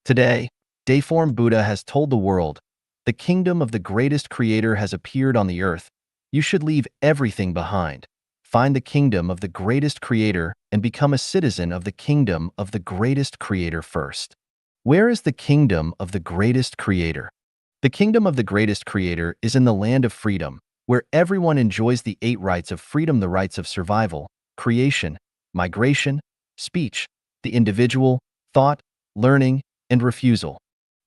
Today, Dayform Buddha has told the world, the kingdom of the greatest creator has appeared on the earth. You should leave everything behind. Find the kingdom of the greatest creator and become a citizen of the kingdom of the greatest creator first. Where is the kingdom of the greatest creator? The kingdom of the greatest creator is in the land of freedom, where everyone enjoys the 8 rights of freedom: the rights of survival, creation, migration, speech, the individual, thought, learning, and refusal.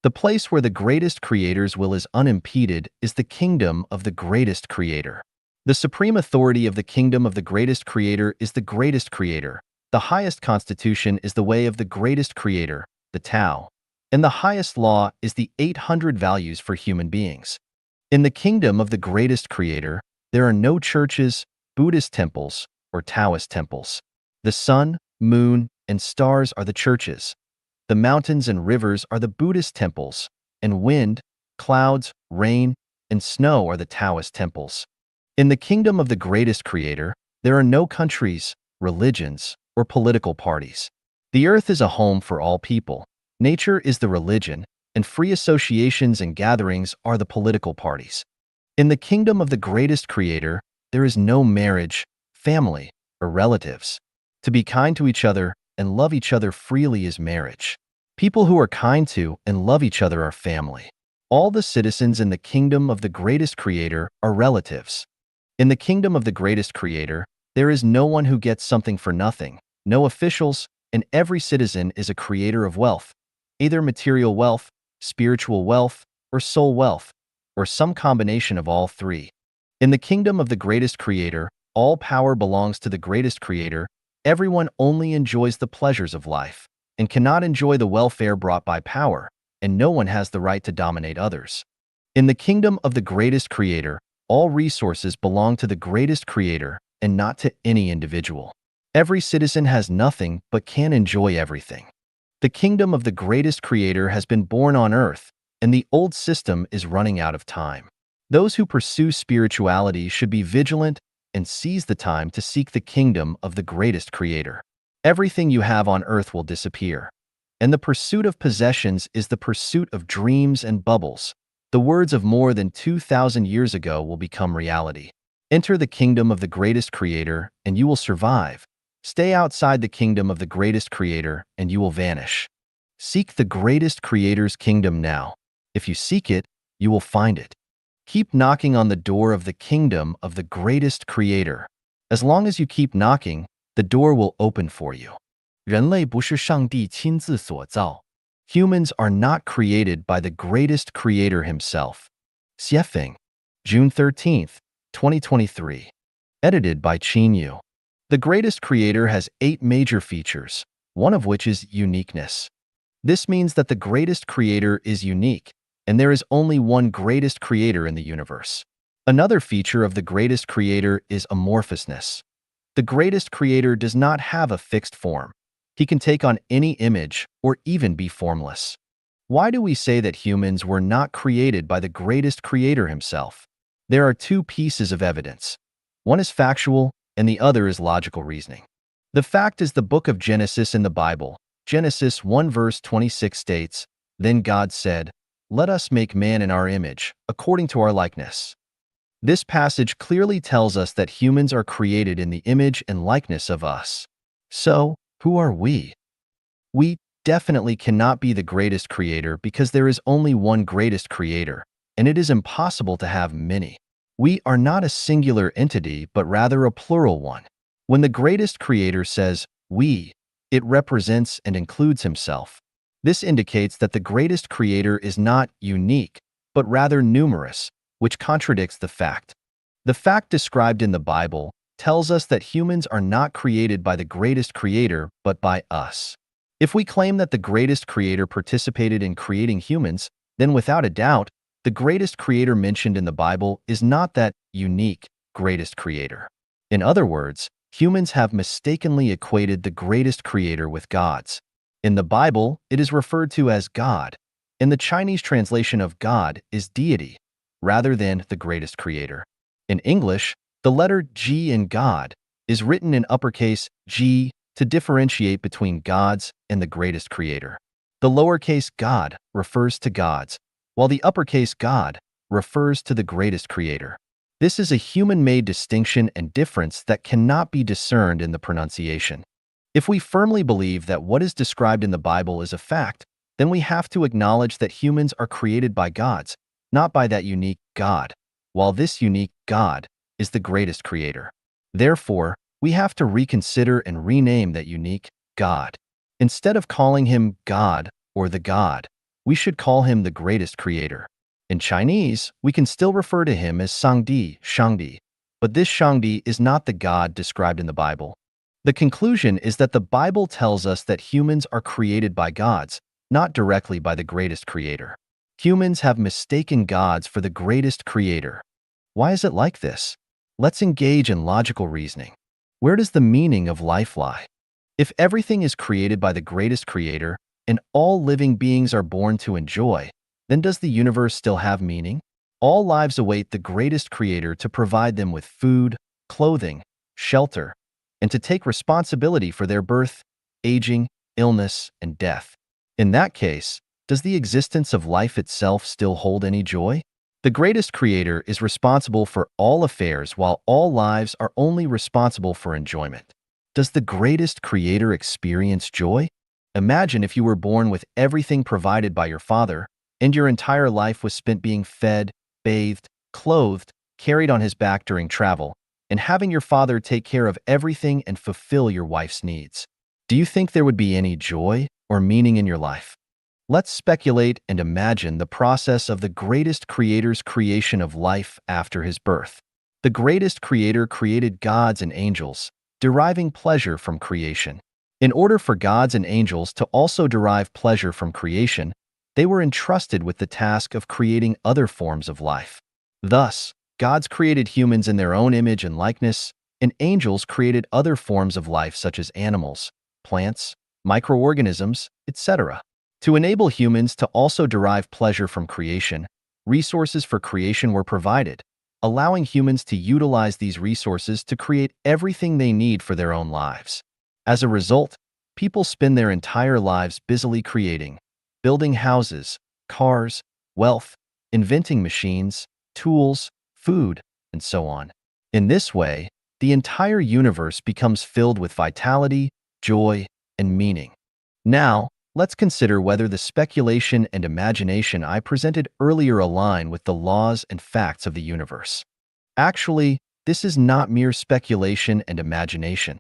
The place where the greatest creator's will is unimpeded is the kingdom of the greatest creator. The supreme authority of the kingdom of the greatest creator is the greatest creator. The highest constitution is the way of the greatest creator, the Tao. And the highest law is the 800 values for human beings. In the kingdom of the greatest creator, there are no churches, Buddhist temples, or Taoist temples. The sun, moon, and stars are the churches. The mountains and rivers are the Buddhist temples, and wind, clouds, rain, and snow are the Taoist temples. In the kingdom of the greatest creator, there are no countries, religions, or political parties. The earth is a home for all people. Nature is the religion, and free associations and gatherings are the political parties. In the kingdom of the greatest creator, there is no marriage, family, or relatives. To be kind to each other and love each other freely is marriage. People who are kind to and love each other are family. All the citizens in the kingdom of the greatest creator are relatives. In the kingdom of the greatest creator, there is no one who gets something for nothing, no officials, and every citizen is a creator of wealth, either material wealth, spiritual wealth, or soul wealth, or some combination of all 3. In the kingdom of the greatest creator, all power belongs to the greatest creator. Everyone only enjoys the pleasures of life and cannot enjoy the welfare brought by power, and no one has the right to dominate others. In the kingdom of the greatest creator, all resources belong to the greatest creator and not to any individual. Every citizen has nothing but can enjoy everything. The kingdom of the greatest creator has been born on earth, and the old system is running out of time. Those who pursue spirituality should be vigilant and seize the time to seek the kingdom of the greatest creator. Everything you have on earth will disappear, and the pursuit of possessions is the pursuit of dreams and bubbles. The words of more than 2,000 years ago will become reality. Enter the kingdom of the greatest creator, and you will survive. Stay outside the kingdom of the greatest creator, and you will vanish. Seek the greatest creator's kingdom now. If you seek it, you will find it. Keep knocking on the door of the kingdom of the greatest creator. As long as you keep knocking, the door will open for you. 人类不是上帝亲自所造. Humans are not created by the greatest creator himself. Xiefeng, June 13th, 2023. Edited by Chinyu. The greatest creator has 8 major features, one of which is uniqueness. This means that the greatest creator is unique, and there is only one greatest creator in the universe. Another feature of the greatest creator is amorphousness. The greatest creator does not have a fixed form. He can take on any image or even be formless. Why do we say that humans were not created by the greatest creator himself? There are two pieces of evidence. One is factual and the other is logical reasoning. The fact is the book of Genesis in the Bible. Genesis 1 verse 26 states, "Then God said, 'Let us make man in our image, according to our likeness.'" This passage clearly tells us that humans are created in the image and likeness of us. So, who are we? We definitely cannot be the greatest creator because there is only one greatest creator, and it is impossible to have many. We are not a singular entity, but rather a plural one. When the greatest creator says we, it represents and includes himself. This indicates that the greatest creator is not unique, but rather numerous, which contradicts the fact. The fact described in the Bible tells us that humans are not created by the greatest creator, but by us. If we claim that the greatest creator participated in creating humans, then without a doubt, the greatest creator mentioned in the Bible is not that unique greatest creator. In other words, humans have mistakenly equated the greatest creator with gods. In the Bible, it is referred to as God, and the Chinese translation of God is deity, rather than the greatest creator. In English, the letter G in God is written in uppercase G to differentiate between gods and the greatest creator. The lowercase God refers to gods, while the uppercase God refers to the greatest creator. This is a human-made distinction and difference that cannot be discerned in the pronunciation. If we firmly believe that what is described in the Bible is a fact, then we have to acknowledge that humans are created by gods, not by that unique God, while this unique God is the greatest creator. Therefore, we have to reconsider and rename that unique God. Instead of calling him God or the God, we should call him the greatest creator. In Chinese, we can still refer to him as Sangdi, Shangdi, but this Shangdi is not the God described in the Bible. The conclusion is that the Bible tells us that humans are created by gods, not directly by the greatest creator. Humans have mistaken gods for the greatest creator. Why is it like this? Let's engage in logical reasoning. Where does the meaning of life lie? If everything is created by the greatest creator, and all living beings are born to enjoy, then does the universe still have meaning? All lives await the greatest creator to provide them with food, clothing, shelter, and to take responsibility for their birth, aging, illness, and death. In that case, does the existence of life itself still hold any joy? The greatest creator is responsible for all affairs while all lives are only responsible for enjoyment. Does the greatest creator experience joy? Imagine if you were born with everything provided by your father, and your entire life was spent being fed, bathed, clothed, carried on his back during travel, and having your father take care of everything and fulfill your wife's needs. Do you think there would be any joy or meaning in your life? Let's speculate and imagine the process of the greatest creator's creation of life after his birth. The greatest creator created gods and angels, deriving pleasure from creation. In order for gods and angels to also derive pleasure from creation, they were entrusted with the task of creating other forms of life. Thus, gods created humans in their own image and likeness, and angels created other forms of life such as animals, plants, microorganisms, etc. To enable humans to also derive pleasure from creation, resources for creation were provided, allowing humans to utilize these resources to create everything they need for their own lives. As a result, people spend their entire lives busily creating, building houses, cars, wealth, inventing machines, tools, food, and so on. In this way, the entire universe becomes filled with vitality, joy, and meaning. Now, let's consider whether the speculation and imagination I presented earlier align with the laws and facts of the universe. Actually, this is not mere speculation and imagination.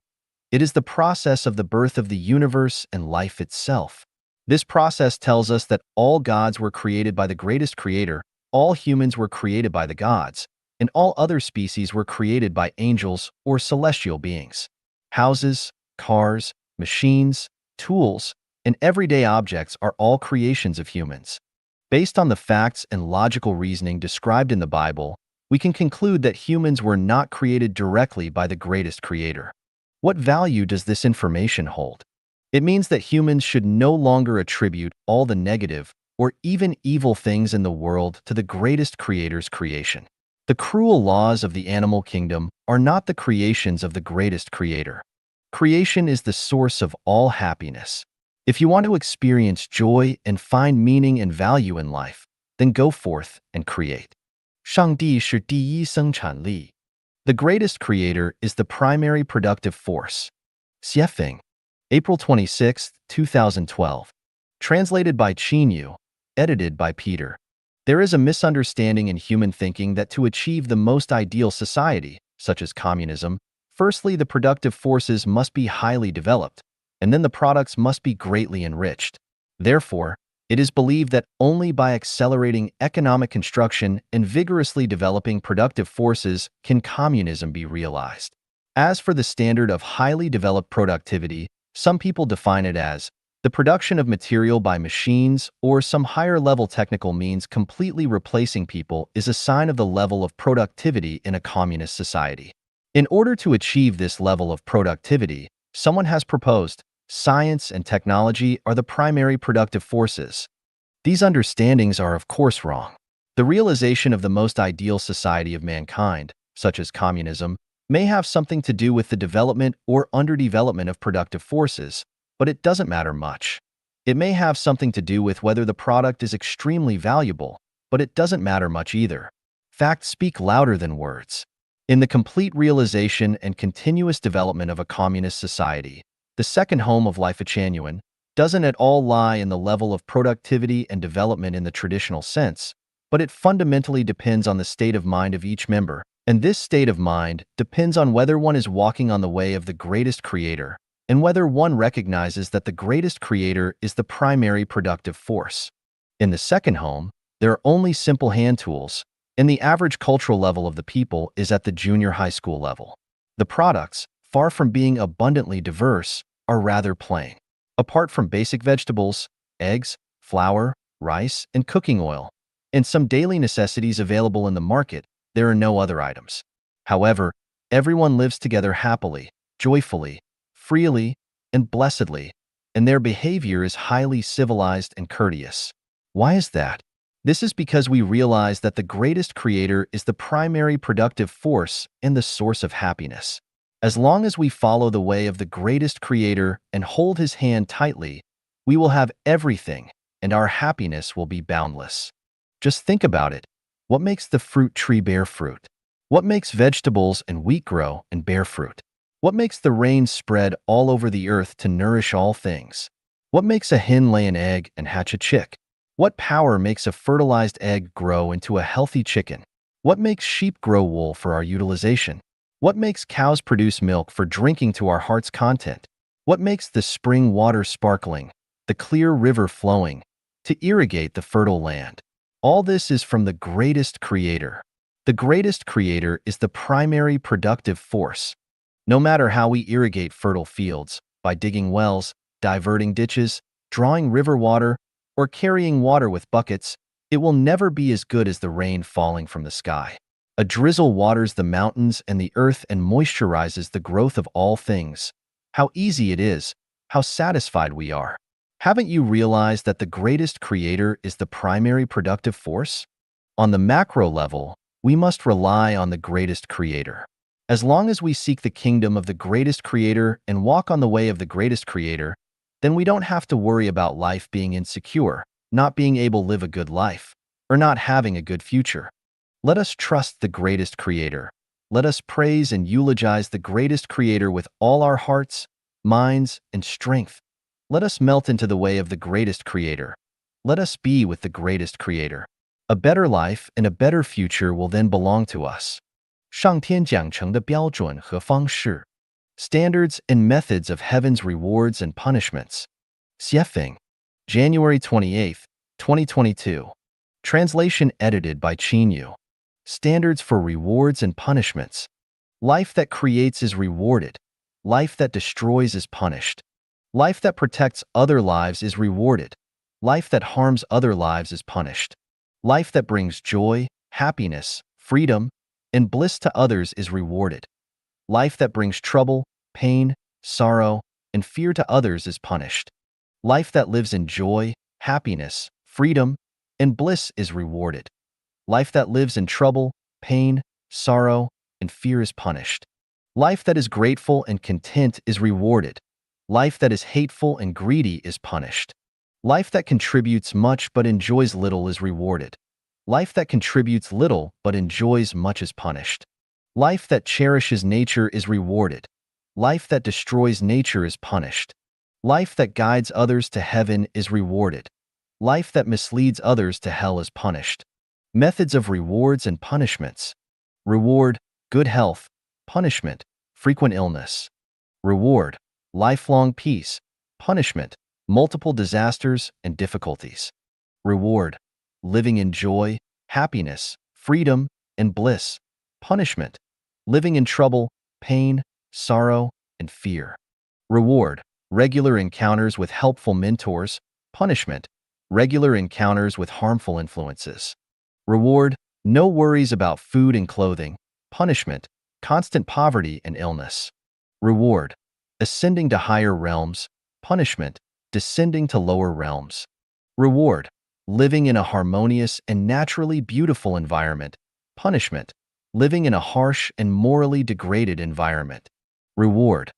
It is the process of the birth of the universe and life itself. This process tells us that all gods were created by the greatest creator, all humans were created by the gods, and all other species were created by angels or celestial beings. Houses, cars, machines, tools, and everyday objects are all creations of humans. Based on the facts and logical reasoning described in the Bible, we can conclude that humans were not created directly by the greatest creator. What value does this information hold? It means that humans should no longer attribute all the negative or even evil things in the world to the greatest creator's creation. The cruel laws of the animal kingdom are not the creations of the greatest creator. Creation is the source of all happiness. If you want to experience joy and find meaning and value in life, then go forth and create. 上帝是第一生产力. The greatest creator is the primary productive force. Xiefeng. April 26, 2012. Translated by Qin Yu. Edited by Peter. There is a misunderstanding in human thinking that to achieve the most ideal society, such as communism, firstly the productive forces must be highly developed, and then the products must be greatly enriched. Therefore, it is believed that only by accelerating economic construction and vigorously developing productive forces can communism be realized. As for the standard of highly developed productivity, some people define it as the production of material by machines or some higher-level technical means completely replacing people is a sign of the level of productivity in a communist society. In order to achieve this level of productivity, someone has proposed science and technology are the primary productive forces. These understandings are of course wrong. The realization of the most ideal society of mankind, such as communism, may have something to do with the development or underdevelopment of productive forces, but it doesn't matter much. It may have something to do with whether the product is extremely valuable, but it doesn't matter much either. Facts speak louder than words. In the complete realization and continuous development of a communist society, the second home of life genuine doesn't at all lie in the level of productivity and development in the traditional sense, but it fundamentally depends on the state of mind of each member, and this state of mind depends on whether one is walking on the way of the greatest creator, and whether one recognizes that the greatest creator is the primary productive force. In the second home, there are only simple hand tools, and the average cultural level of the people is at the junior high school level. The products, far from being abundantly diverse, are rather plain. Apart from basic vegetables, eggs, flour, rice, and cooking oil, and some daily necessities available in the market, there are no other items. However, everyone lives together happily, joyfully, freely, and blessedly, and their behavior is highly civilized and courteous. Why is that? This is because we realize that the greatest creator is the primary productive force and the source of happiness. As long as we follow the way of the greatest creator and hold his hand tightly, we will have everything, and our happiness will be boundless. Just think about it. What makes the fruit tree bear fruit? What makes vegetables and wheat grow and bear fruit? What makes the rain spread all over the earth to nourish all things? What makes a hen lay an egg and hatch a chick? What power makes a fertilized egg grow into a healthy chicken? What makes sheep grow wool for our utilization? What makes cows produce milk for drinking to our heart's content? What makes the spring water sparkling, the clear river flowing, to irrigate the fertile land? All this is from the greatest creator. The greatest creator is the primary productive force. No matter how we irrigate fertile fields, by digging wells, diverting ditches, drawing river water, or carrying water with buckets, it will never be as good as the rain falling from the sky. A drizzle waters the mountains and the earth and moisturizes the growth of all things. How easy it is, how satisfied we are. Haven't you realized that the greatest creator is the primary productive force? On the macro level, we must rely on the greatest creator. As long as we seek the kingdom of the greatest creator and walk on the way of the greatest creator, then we don't have to worry about life being insecure, not being able to live a good life, or not having a good future. Let us trust the greatest creator. Let us praise and eulogize the greatest creator with all our hearts, minds, and strength. Let us melt into the way of the greatest creator. Let us be with the greatest creator. A better life and a better future will then belong to us. 上天讲成的标准和方式 Standards and methods of heaven's rewards and punishments. Xiefeng. January 28, 2022. Translation edited by Qin Yu. Standards for rewards and punishments. Life that creates is rewarded. Life that destroys is punished. Life that protects other lives is rewarded. Life that harms other lives is punished. Life that brings joy, happiness, freedom, and bliss to others is rewarded. Life that brings trouble, pain, sorrow, and fear to others is punished. Life that lives in joy, happiness, freedom, and bliss is rewarded. Life that lives in trouble, pain, sorrow, and fear is punished. Life that is grateful and content is rewarded. Life that is hateful and greedy is punished. Life that contributes much but enjoys little is rewarded. Life that contributes little but enjoys much is punished. Life that cherishes nature is rewarded. Life that destroys nature is punished. Life that guides others to heaven is rewarded. Life that misleads others to hell is punished. Methods of rewards and punishments. Reward, good health. Punishment, frequent illness. Reward, lifelong peace. Punishment, multiple disasters and difficulties. Reward, living in joy, happiness, freedom, and bliss. Punishment, living in trouble, pain, sorrow, and fear. Reward, regular encounters with helpful mentors. Punishment, regular encounters with harmful influences. Reward, no worries about food and clothing. Punishment, constant poverty and illness. Reward, ascending to higher realms. Punishment, descending to lower realms. Reward, living in a harmonious and naturally beautiful environment. Punishment, living in a harsh and morally degraded environment. Reward,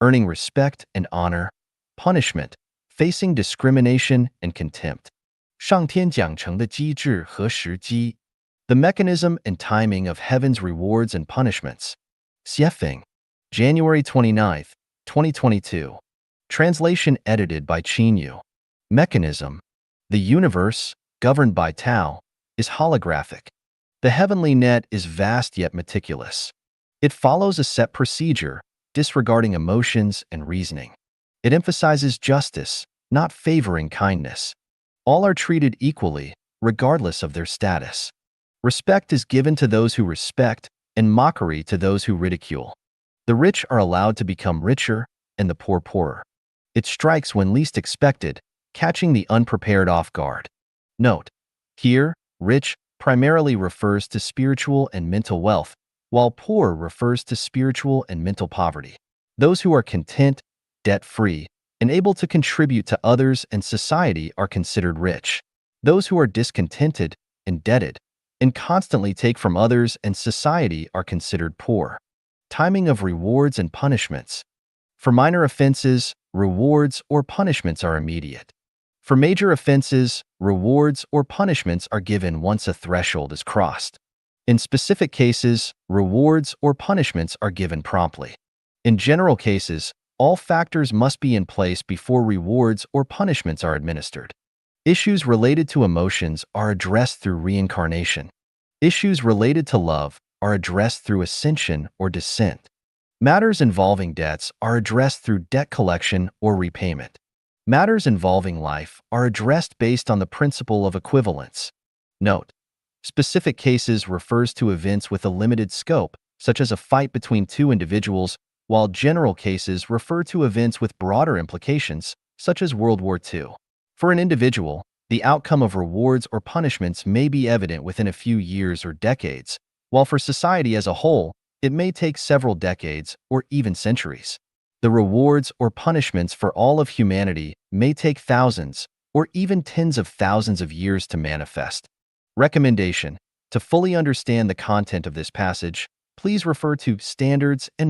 earning respect and honor. Punishment, facing discrimination and contempt. 上天奖惩的机制和时机. The mechanism and timing of heaven's rewards and punishments. Xiefeng, January 29, 2022. Translation edited by Qinyu. Mechanism. The universe, governed by Tao, is holographic. The heavenly net is vast yet meticulous. It follows a set procedure, disregarding emotions and reasoning. It emphasizes justice, not favoring kindness. All are treated equally, regardless of their status. Respect is given to those who respect, and mockery to those who ridicule. The rich are allowed to become richer, and the poor poorer. It strikes when least expected, catching the unprepared off guard. Note: here, rich primarily refers to spiritual and mental wealth, while poor refers to spiritual and mental poverty. Those who are content, debt-free, and able to contribute to others and society are considered rich. Those who are discontented, indebted, and constantly take from others and society are considered poor. Timing of rewards and punishments. For minor offenses, rewards or punishments are immediate. For major offenses, rewards or punishments are given once a threshold is crossed. In specific cases, rewards or punishments are given promptly. In general cases, all factors must be in place before rewards or punishments are administered. Issues related to emotions are addressed through reincarnation. Issues related to love are addressed through ascension or descent. Matters involving debts are addressed through debt collection or repayment. Matters involving life are addressed based on the principle of equivalence. Note: specific cases refers to events with a limited scope, such as a fight between two individuals, while general cases refer to events with broader implications, such as World War II. For an individual, the outcome of rewards or punishments may be evident within a few years or decades, while for society as a whole, it may take several decades or even centuries. The rewards or punishments for all of humanity may take thousands or even tens of thousands of years to manifest. Recommendation: to fully understand the content of this passage, please refer to Standards and